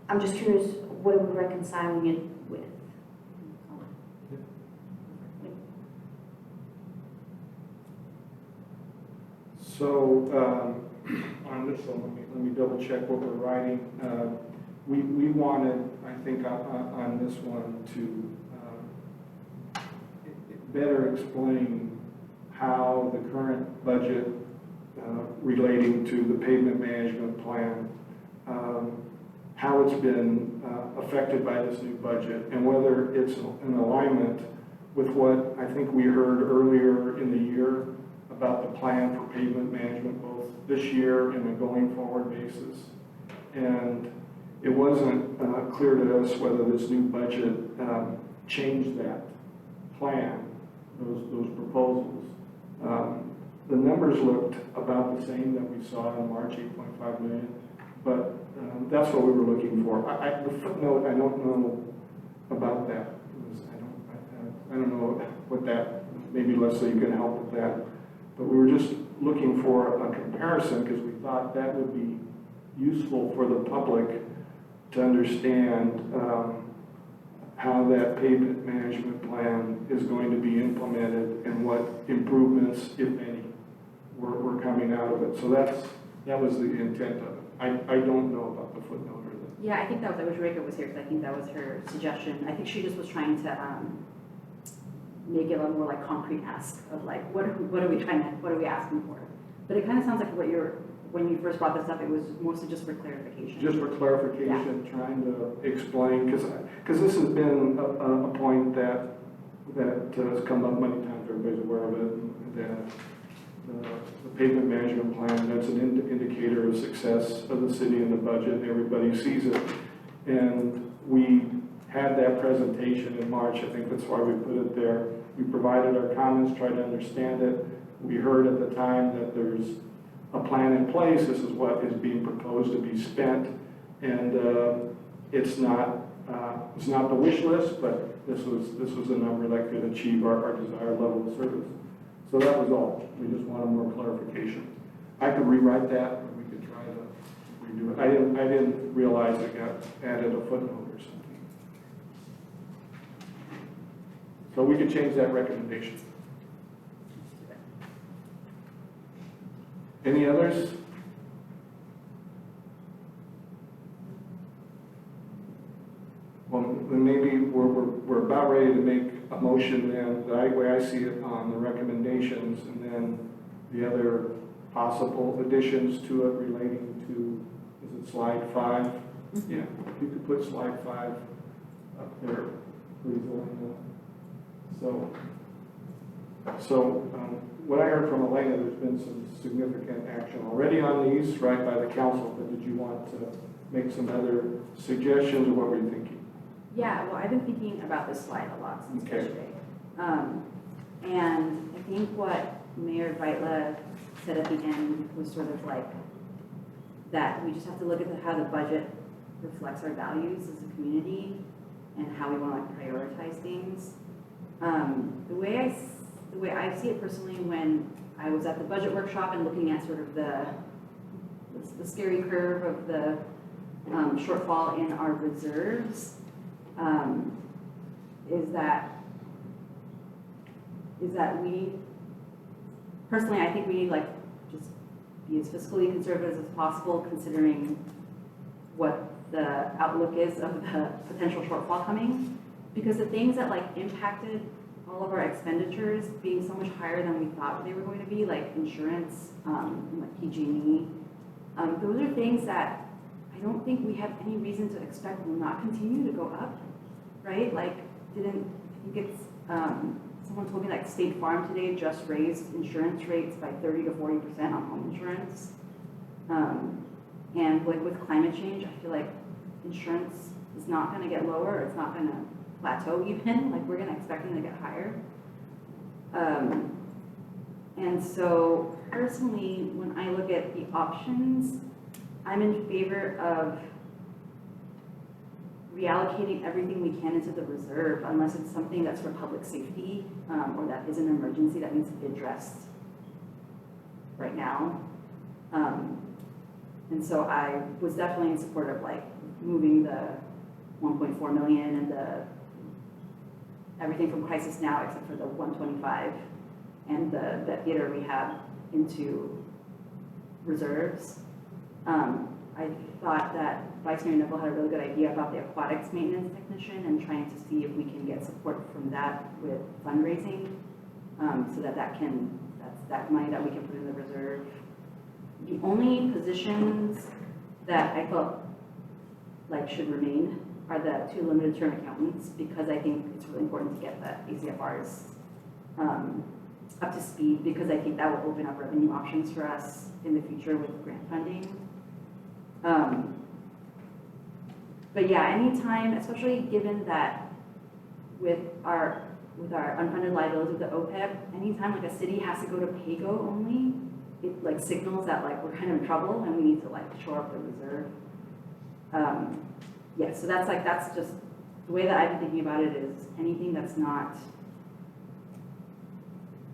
I'm just curious, what are we reconciling it with? So on this one, let me double check what we're writing. We wanted, I think, on this one to better explain how the current budget relating to the pavement management plan, how it's been affected by this new budget, and whether it's in alignment with what I think we heard earlier in the year about the plan for pavement management both this year and a going forward basis. And it wasn't clear to us whether this new budget changed that plan, those proposals. The numbers looked about the same that we saw in March, 8.5 million, but that's what we were looking for. The footnote, I don't know about that. I don't know what that, maybe Leslie, you can help with that. But we were just looking for a comparison because we thought that would be useful for the public to understand how that pavement management plan is going to be implemented and what improvements, if any, were coming out of it. So that was the intent of it. I don't know about the footnote or the. Yeah, I think that was, I wish Rachel was here because I think that was her suggestion. I think she just was trying to make it a little more like concrete ask of like, what are we asking for? But it kind of sounds like when you first brought this up, it was mostly just for clarification. Just for clarification, trying to explain, because this has been a point that has come up many times, everybody's aware of it, that the pavement management plan, that's an indicator of success of the city and the budget, everybody sees it. And we had that presentation in March, I think that's why we put it there. We provided our comments, tried to understand it. We heard at the time that there's a plan in place, this is what is being proposed to be spent, and it's not the wish list, but this was a number that could achieve our desired level of service. So that was all. We just wanted more clarification. I could rewrite that, or we could try to redo it. I didn't realize it got added a footnote or something. So we could change that recommendation. Any others? Well, then maybe we're about ready to make a motion then, the way I see it, on the recommendations, and then the other possible additions to it relating to, is it slide 5? Yeah, if you could put slide 5 up there, please, Elena. What I heard from Elena, there's been some significant action already on these, right, by the council, but did you want to make some other suggestions, or what were you thinking? Yeah, well, I've been thinking about this slide a lot since Okay. yesterday. And I think what Mayor Vitla said at the end was sort of like that we just have to look at how the budget reflects our values as a community and how we want to like prioritize things. The way I see it personally, when I was at the budget workshop and looking at sort of the scary curve of the shortfall in our reserves, is that we, personally, I think we need like just be as fiscally conservative as possible, considering what the outlook is of the potential shortfall coming. Because the things that like impacted all of our expenditures being so much higher than we thought they were going to be, like insurance, and like PG&E, those are things that I don't think we have any reason to expect will not continue to go up, right? Like, I think it's, someone told me like State Farm today just raised insurance rates by 30 to 40% on home insurance. And like with climate change, I feel like insurance is not gonna get lower, it's not gonna plateau even, like we're gonna expect them to get higher. And so personally, when I look at the options, I'm in favor of reallocating everything we can into the reserve unless it's something that's for public safety or that is an emergency that needs to be addressed right now. And so I was definitely in support of like moving the 1.4 million and the everything from crisis now except for the 125 and the theater rehab into reserves. I thought that Vice Mayor Nickel had a really good idea about the aquatics maintenance technician and trying to see if we can get support from that with fundraising, so that's that money that we can put in the reserve. The only positions that I felt like should remain are the 2 limited term accountants, because I think it's really important to get the ACFRs up to speed, because I think that will open up revenue options for us in the future with grant funding. But yeah, anytime, especially given that with our unfunded liabilities with the OPEB, anytime like a city has to go to PAYGO only, it like signals that like we're kind of in trouble and we need to like shore up the reserve. Yeah, so that's just the way that I've been thinking about it, is anything that's not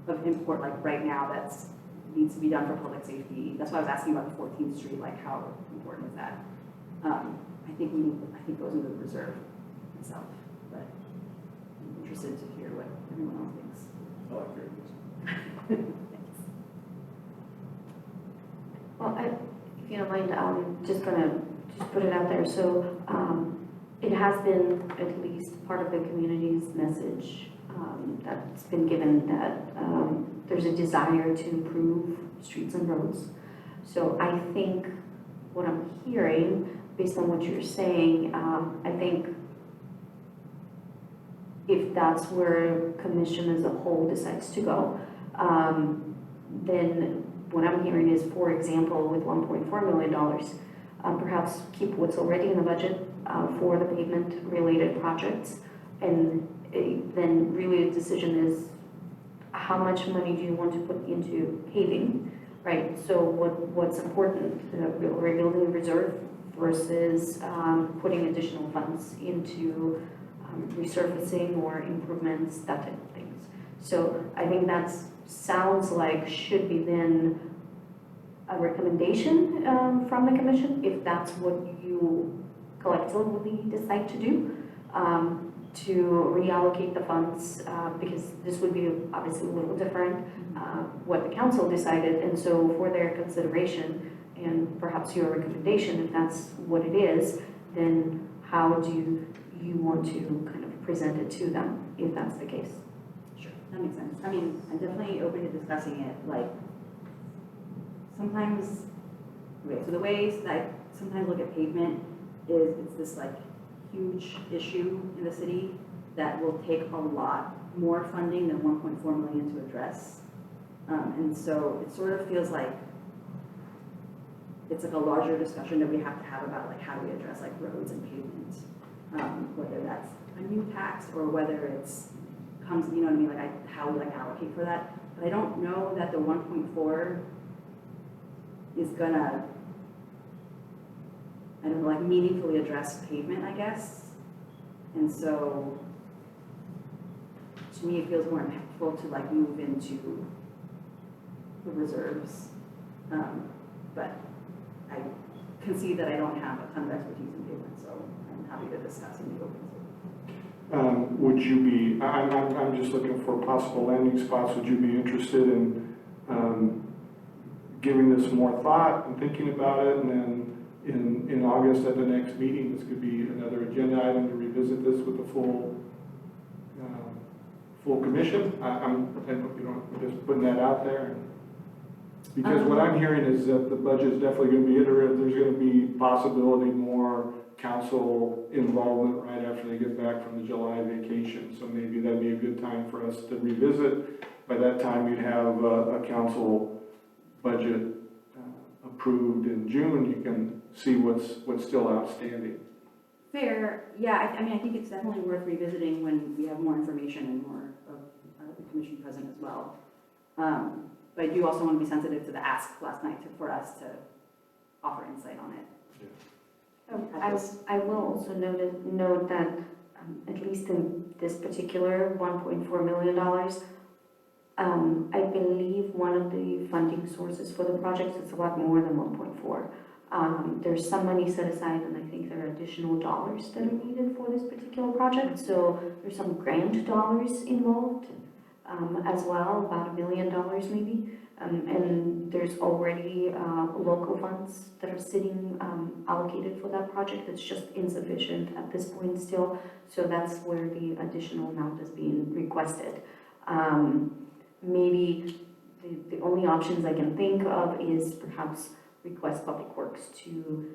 of import like right now that's needs to be done for public safety. That's why I was asking about the 14th Street, like how important is that? I think goes into the reserve itself, but I'm interested to hear what everyone else thinks. I like your ideas. Thanks. Well, if you don't mind, just gonna put it out there. So it has been at least part of the community's message that's been given that there's a desire to improve streets and roads. So I think what I'm hearing, based on what you're saying, I think if that's where commission as a whole decides to go, then what I'm hearing is, for example, with $1.4 million, perhaps keep what's already in the budget for the pavement-related projects, and then really the decision is how much money do you want to put into paving, right? So what's important, rebuilding reserve versus putting additional funds into resurfacing or improvements, that type of things. So I think that sounds like should be then a recommendation from the commission, if that's what you collectively decide to do, to reallocate the funds, because this would be obviously a little different, what the council decided, and so for their consideration and perhaps your recommendation, if that's what it is, then how do you want to kind of presented to them, if that's the case. Sure, that makes sense. I mean, I'm definitely open to discussing it, like, sometimes, okay, so the ways that I sometimes look at pavement is it's this like huge issue in the city that will take a lot more funding than 1.4 million to address. And so it sort of feels like it's like a larger discussion that we have to have about like how do we address like roads and pavement, whether that's a new tax or whether it's comes, you know what I mean, like how we like allocate for that. But I don't know that the 1.4 is gonna, I don't know, like meaningfully address pavement, I guess. And so to me, it feels more impactful to like move into the reserves. But I concede that I don't have a ton of expertise in pavement, so I'm happy to discuss in the open. Would you be, I'm just looking for possible landing spots, would you be interested in giving this more thought and thinking about it, and then in August at the next meeting, this could be another agenda item to revisit this with the full commission? I'm just putting that out there. Because what I'm hearing is that the budget is definitely going to be iterative. There's going to be possibility more council involvement right after they get back from the July vacation. So maybe that'd be a good time for us to revisit. By that time, you'd have a council budget approved in June. You can see what's still outstanding. Fair, yeah, I mean, I think it's definitely worth revisiting when we have more information and more of the commission present as well. But I do also want to be sensitive to the ask last night for us to offer insight on it. I will also note that at least in this particular $1.4 million, I believe one of the funding sources for the project is a lot more than 1.4. There's some money set aside, and I think there are additional dollars that are needed for this particular project. So there's some grant dollars involved as well, about $1 million maybe. And there's already local funds that are sitting allocated for that project. It's just insufficient at this point still. So that's where the additional amount is being requested. Maybe the only options I can think of is perhaps request Public Works to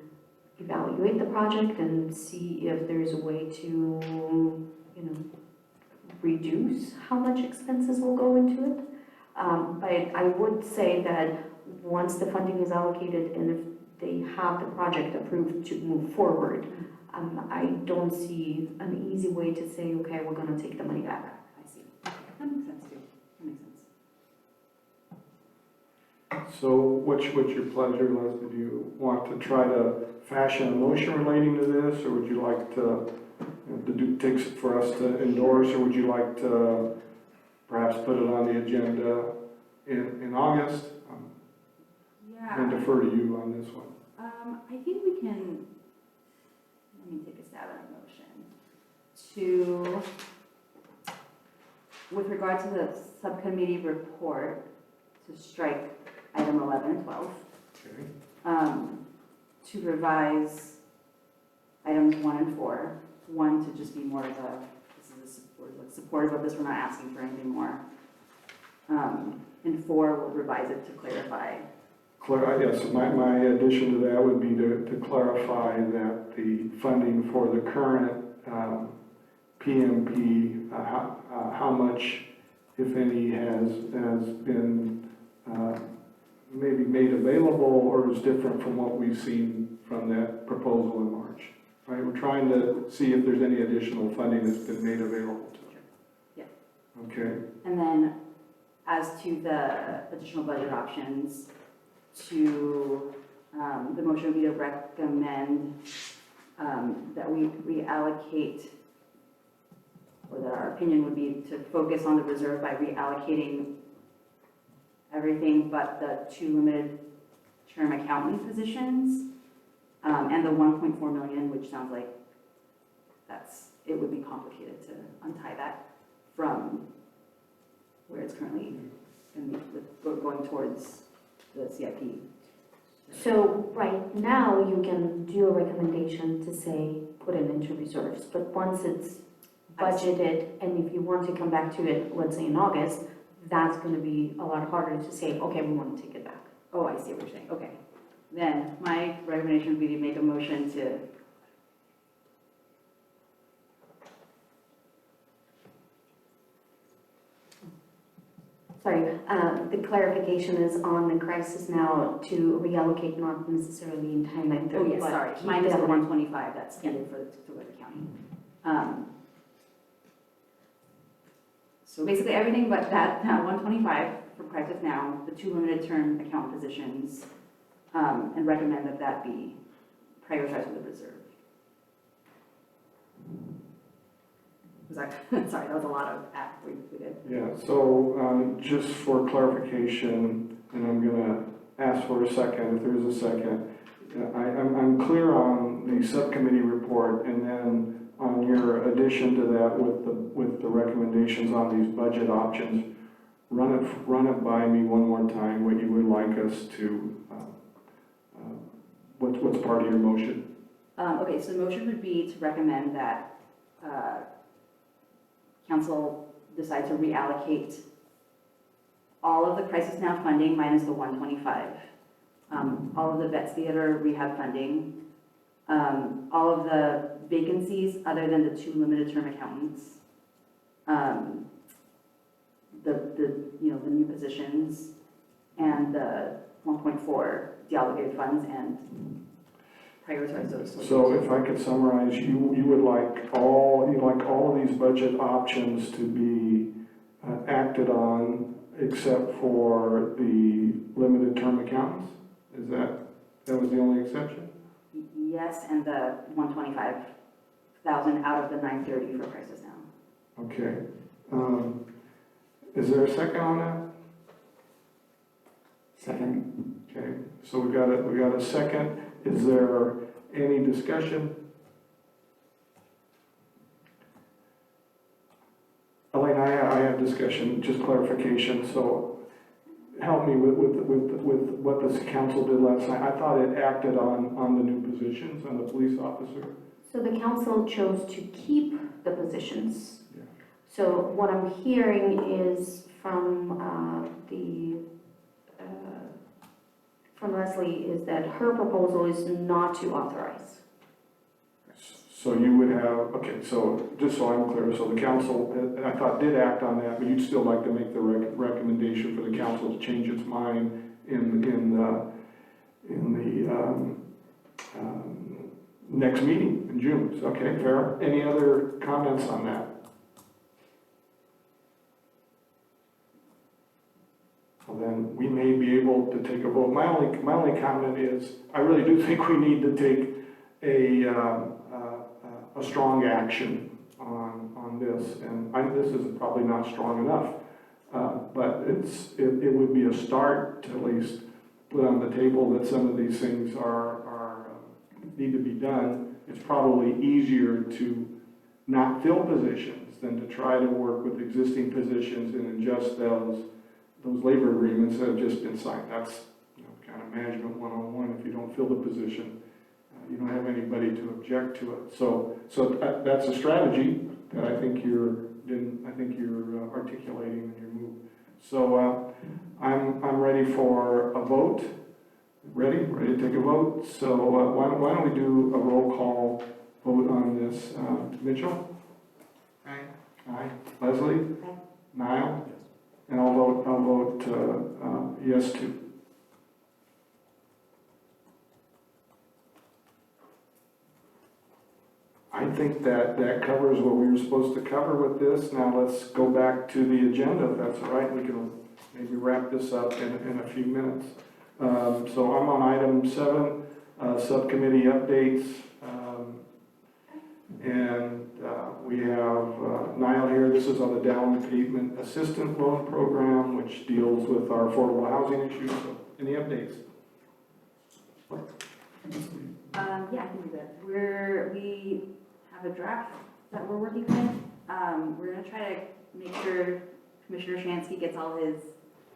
evaluate the project and see if there's a way to, reduce how much expenses will go into it. But I would say that once the funding is allocated and if they have the project approved to move forward, I don't see an easy way to say, okay, we're going to take the money back. I see. That makes sense too. That makes sense. So what's your pleasure, Leslie? Do you want to try to fashion a motion relating to this, or would you like to take for us to endorse, or would you like to perhaps put it on the agenda in August? Yeah. And defer to you on this one. I think we can, let me take a stab at a motion. With regard to the subcommittee report, to strike item 11 and 12. Okay. To revise items 1 and 4. 1 to just be more of supportive of this, we're not asking for anything more. And 4, we'll revise it to clarify. Yes, my addition to that would be to clarify that the funding for the current PMP, how much, if any, has been maybe made available or is different from what we've seen from that proposal in March. Right, we're trying to see if there's any additional funding that's been made available to us. Yeah. Okay. And then as to the additional budget options, the motion would be to recommend that we reallocate, or that our opinion would be to focus on the reserve by reallocating everything but the 2 limited term accountant positions. And the 1.4 million, which sounds like it would be complicated to untie that from where it's currently going towards the CIP. So right now, you can do a recommendation to say, put it into reserves, but once it's I see. budgeted, and if you want to come back to it, let's say in August, that's gonna be a lot harder to say, okay, we want to take it back. Oh, I see what you're saying, okay. Then my recommendation would be to make a motion to, Sorry, the clarification is on the crisis now to reallocate, not necessarily in time and. oh yes, but sorry, keep minus the them- 125 that's needed for the county. So basically everything but that 125 for crisis now, the 2 limited term account positions, and recommend that that be prioritized with the reserve. Was that, sorry, that was a lot of we did. Yeah, so just for clarification, and I'm gonna ask for a second, if there is a second. I'm clear on the subcommittee report, and then on your addition to that with the recommendations on these budget options, run it by me one more time, what you would like us to, what's part of your motion? Okay, so the motion would be to recommend that council decide to reallocate all of the crisis now funding minus the 125, all of the Vets Theater rehab funding, all of the vacancies other than the 2 limited term accountants, the new positions, and the 1.4 deobligated funds, and prioritize those. So if I could summarize, you would like all of these budget options to be acted on except for the limited term accountants? That was the only exception? Yes, and the 125,000 out of the 930 for crisis now. Okay. Is there a second on that? Second. Okay, so we got a second. Is there any discussion? Elaine, I have discussion, just clarification, so help me with what this council did last night. I thought it acted on the new positions, on the police officer. So the council chose to keep the positions. Yeah. So what I'm hearing is from from Leslie is that her proposal is not to authorize. So you would have, okay, so just so I'm clear, so the council, I thought did act on that, but you'd still like to make the recommendation for the council to change its mind in the next meeting in June. Okay, fair. Any other comments on that? Well, then we may be able to take a vote. My only comment is, I really do think we need to take a strong action on this, and this is probably not strong enough, but it would be a start to at least put on the table that some of these things need to be done. It's probably easier to not fill positions than to try to work with existing positions and adjust those labor agreements that have just been signed. That's kind of management 101. If you don't fill the position, you don't have anybody to object to it. So that's a strategy that I think you're articulating in your move. So I'm ready for a vote. Ready to take a vote. So why don't we do a roll call vote on this? Mitchell? Aye. Aye. Leslie? Aye. Niall? And I'll vote yes too. I think that covers what we were supposed to cover with this. Now let's go back to the agenda, if that's all right. We can maybe wrap this up in a few minutes. So I'm on item 7, subcommittee updates. We have Niall here. This is on the down payment assistant loan program, which deals with our affordable housing issues. So any updates? Yeah, I can do that. We have a draft that we're working with. We're gonna try to make sure Commissioner Shansky gets all his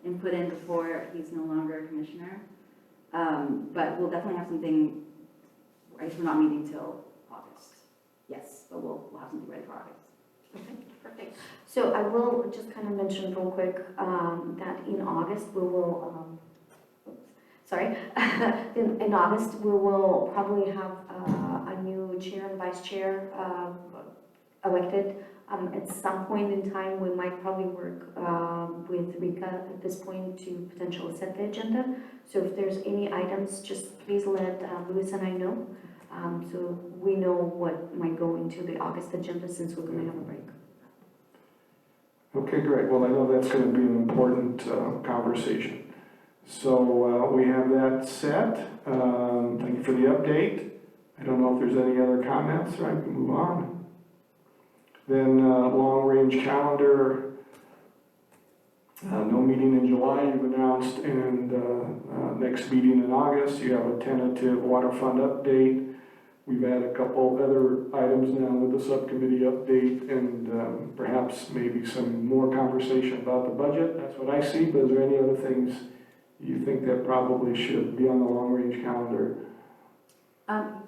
input in before he's no longer a commissioner. But we'll definitely have something, I guess we're not meeting till August. Yes, but we'll have something ready for August. Okay, perfect. So I will just kind of mention real quick that in August we will, sorry, in August we will probably have a new chair and vice chair elected. At some point in time, we might probably work with Rika at this point to potentially set the agenda. So if there's any items, just please let Louis and I know. So we know what might go into the August agenda since we're going to have a break. Okay, great. Well, I know that's going to be an important conversation. So we have that set. Thank you for the update. I don't know if there's any other comments, or I can move on. Then long-range calendar, no meeting in July, you've announced, and next meeting in August. You have a tentative water fund update. We've had a couple other items now with the subcommittee update, and perhaps maybe some more conversation about the budget. That's what I see, but is there any other things you think that probably should be on the long-range calendar?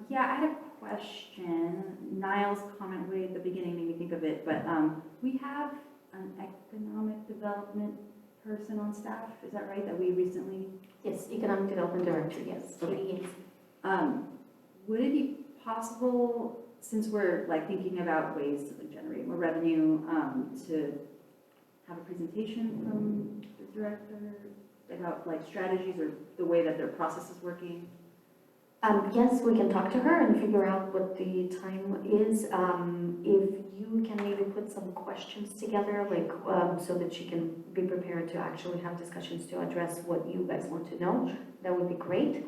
Yeah, I had a question. Niall's comment way at the beginning made me think of it, but we have an economic development person on staff, is that right, that we recently? Yes, Economic Development Director, yes. Okay. Would it be possible, since we're like thinking about ways to like generate more revenue, to have a presentation from the director about like strategies or the way that their process is working? Yes, we can talk to her and figure out what the time is. If you can maybe put some questions together, like so that she can be prepared to actually have discussions to address what you guys want to know, that would be great.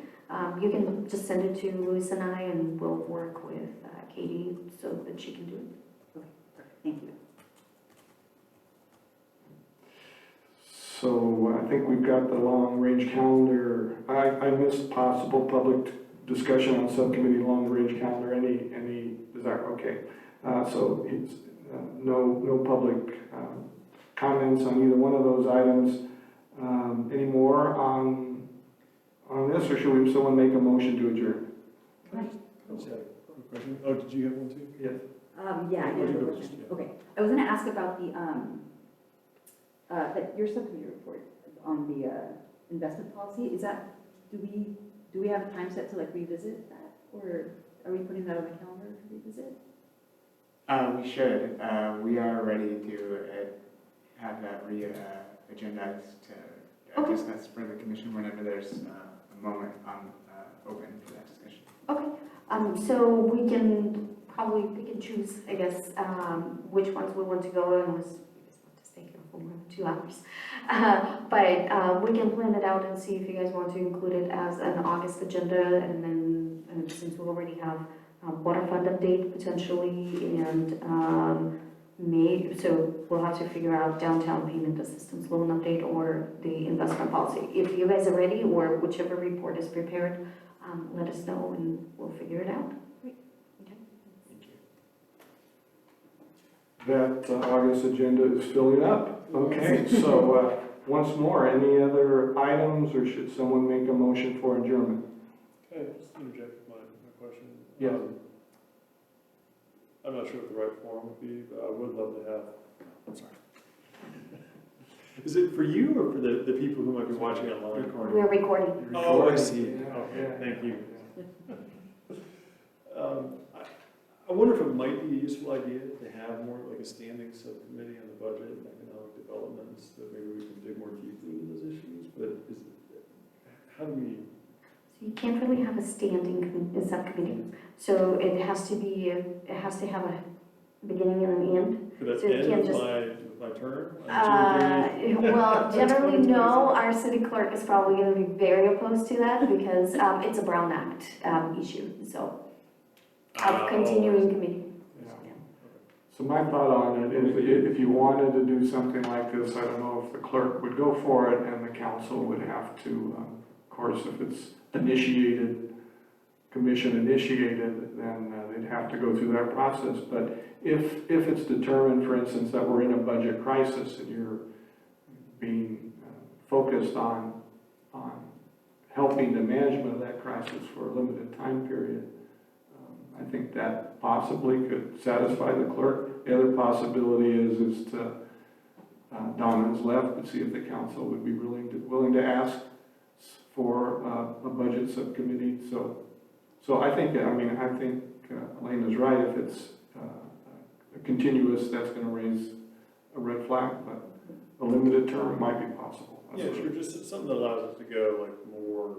You can just send it to Louis and I, and we'll work with Katie so that she can do it. Okay, perfect, thank you. So I think we've got the long-range calendar. I missed possible public discussion on subcommittee long-range calendar. Any desire? Okay. So it's no public comments on either one of those items. Any more on this, or should someone make a motion to adjourn? I just had a quick question. Oh, did you have one too? Yes. Yeah, I Why don't did you have a go question. first, yeah. Okay, I was gonna ask about the, your subcommittee report on the investment policy. Is that, do we have a time set to like revisit that? Or are we putting that on the calendar to revisit? We should. We are ready to have that agendized to discuss for the commission whenever there's a moment open for that discussion. Okay. So we can probably pick and choose, I guess, which ones we want to go and we just want to stay here for more than 2 hours. But we can plan it out and see if you guys want to include it as an August agenda, and then since we already have water fund update potentially, and so we'll have to figure out downtown payment assistance loan update or the investment policy. If you guys are ready, or whichever report is prepared, let us know and we'll figure it out. Thank you. That August agenda is filling up. Okay, so once more, any other items, or should someone make a motion for adjournment? Can I just interject with my question? Yes. I'm not sure what the right forum would be, but I would love to have, I'm sorry. Is it for you or for the people who might be watching online? We're recording. Oh, I see. Yeah, Okay, yeah. thank you. I wonder if it might be a useful idea to have more like a standing subcommittee on the budget and economic developments, that maybe we can dig more deeply into those issues, but how do we? So you can't really have a standing subcommittee. So it has to have a beginning and an end. Could that So you end can't with just- my term? On June 30th? Well, generally, no. Our city clerk is probably going to be very opposed to that because it's a Brown Act issue, so of continuing committee. Yeah. So my thought on it is, if you wanted to do something like this, I don't know if the clerk would go for it, and the council would have to, of course, if it's initiated, commission initiated, then they'd have to go through that process. But if it's determined, for instance, that we're in a budget crisis and you're being focused on helping the management of that crisis for a limited time period, I think that possibly could satisfy the clerk. The other possibility is to, Donna's left, but see if the council would be willing to ask for a budget subcommittee. So I think, Elena's right. If it's continuous, that's going to raise a red flag, but a limited term might be possible. That's Yeah, what- sure, just something that allows us to go like more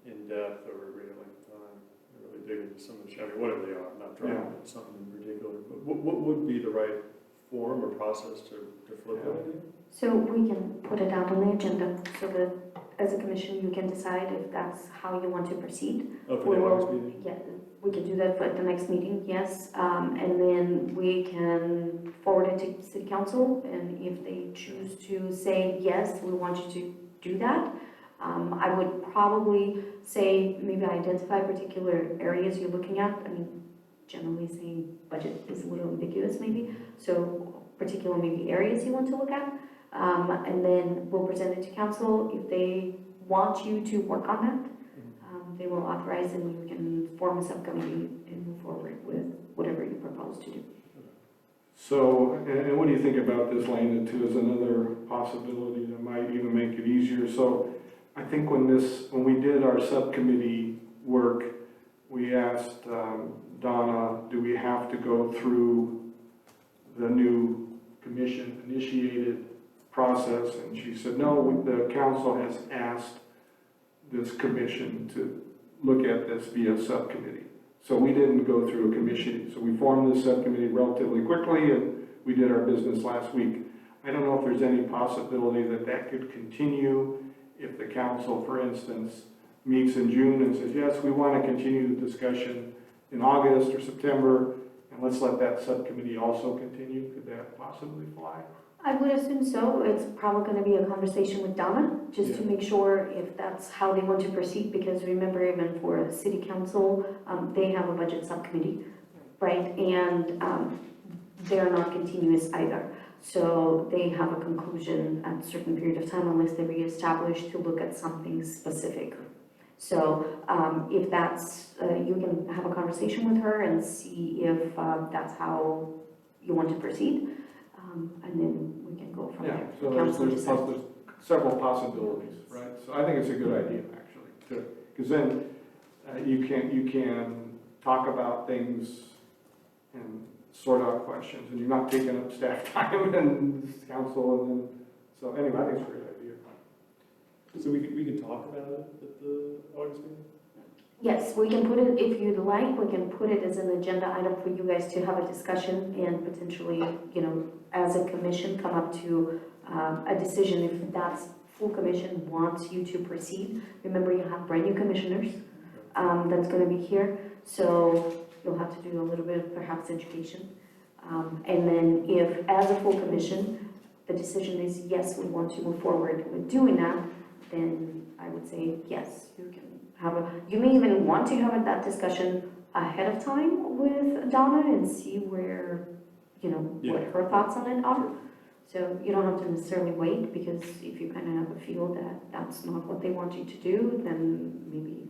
in depth over a greater length of time, and really dig into some of the, I mean, whatever they are, I'm not trying Yeah. to put something in particular, but what would be the right form or process to flip that idea? So we can put it out on the agenda so that as a commission, you can decide if that's how you want to proceed. Oh, for We the will- August meeting? Yeah, we can do that for the next meeting, yes. And then we can forward it to city council, and if they choose to say, yes, we want you to do that, I would probably say maybe identify particular areas you're looking at. I mean, generally saying budget is a little ambiguous maybe, so particular maybe areas you want to look at. And then we'll present it to council. If they want you to work on that, they will authorize and you can form a subcommittee and move forward with whatever you propose to do. So, and what do you think about this, Lena, too, as another possibility that might even make it easier? So I think when we did our subcommittee work, we asked Donna, do we have to go through the new commission-initiated process? And she said, no, the council has asked this commission to look at this via subcommittee. So we didn't go through a commission. So we formed this subcommittee relatively quickly, and we did our business last week. I don't know if there's any possibility that that could continue if the council, for instance, meets in June and says, yes, we want to continue the discussion in August or September, and let's let that subcommittee also continue. Could that possibly fly? I would assume so. It's probably going to be a conversation with Donna, just to make sure if that's how they want to proceed, because remember, even for the city council, they have a budget subcommittee, right? And they're not continuous either. So they have a conclusion at a certain period of time unless they reestablish to look at something specific. So if that's, you can have a conversation with her and see if that's how you want to proceed. And then we can go from Yeah, there. so Council there's decides. several possibilities, right? So I think it's a good idea, actually, because then you can talk about things and sort out questions, and you're not taking up staff time and council, and then, so anyway, I think it's a great idea. So we can talk about it at the August meeting? Yes, we can put it, if you'd like, we can put it as an agenda item for you guys to have a discussion and potentially, as a commission, come up to a decision if that's full commission wants you to proceed. Remember, you have brand new commissioners that's going to be here, so you'll have to do a little bit of perhaps education. And then if, as a full commission, the decision is yes, we want to move forward with doing that, then I would say yes, you can you may even want to have that discussion ahead of time with Donna and see where, what her thoughts on it are. So you don't have to necessarily wait, because if you kind of have a feel that that's not what they want you to do, then maybe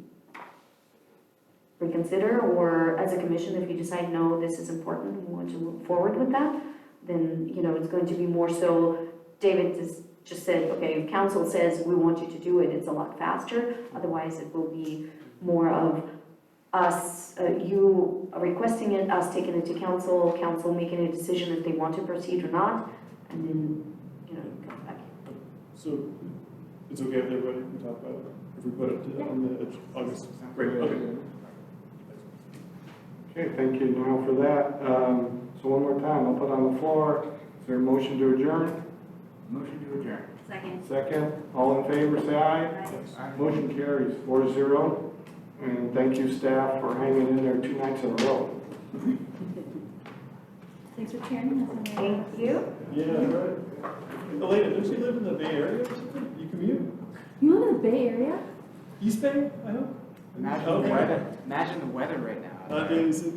reconsider, or as a commission, if you decide, no, this is important, we want to move forward with that, then, it's going to be more so, David just said, okay, if council says we want you to do it, it's a lot faster. Otherwise, it will be more of us, you requesting it, us taking it to council, council making a decision if they want to proceed or not, and then, come back. So it's okay with everybody to talk about it if we put it on the August? Great, okay. Okay, thank you, Noel, for that. So one more time, I'll put on the floor. Is there a motion to adjourn? Motion to adjourn. Second. Second, all in favor, say aye. Motion carries 4-0. And thank you, staff, for hanging in there 2 nights in a row. Thanks for sharing this. Thank you. Yeah, right. Elena, don't you live in the Bay Area or something? You commute? You live in the Bay Area? East Bay, I hope? Imagine Okay. the weather. Imagine the weather right now. Is it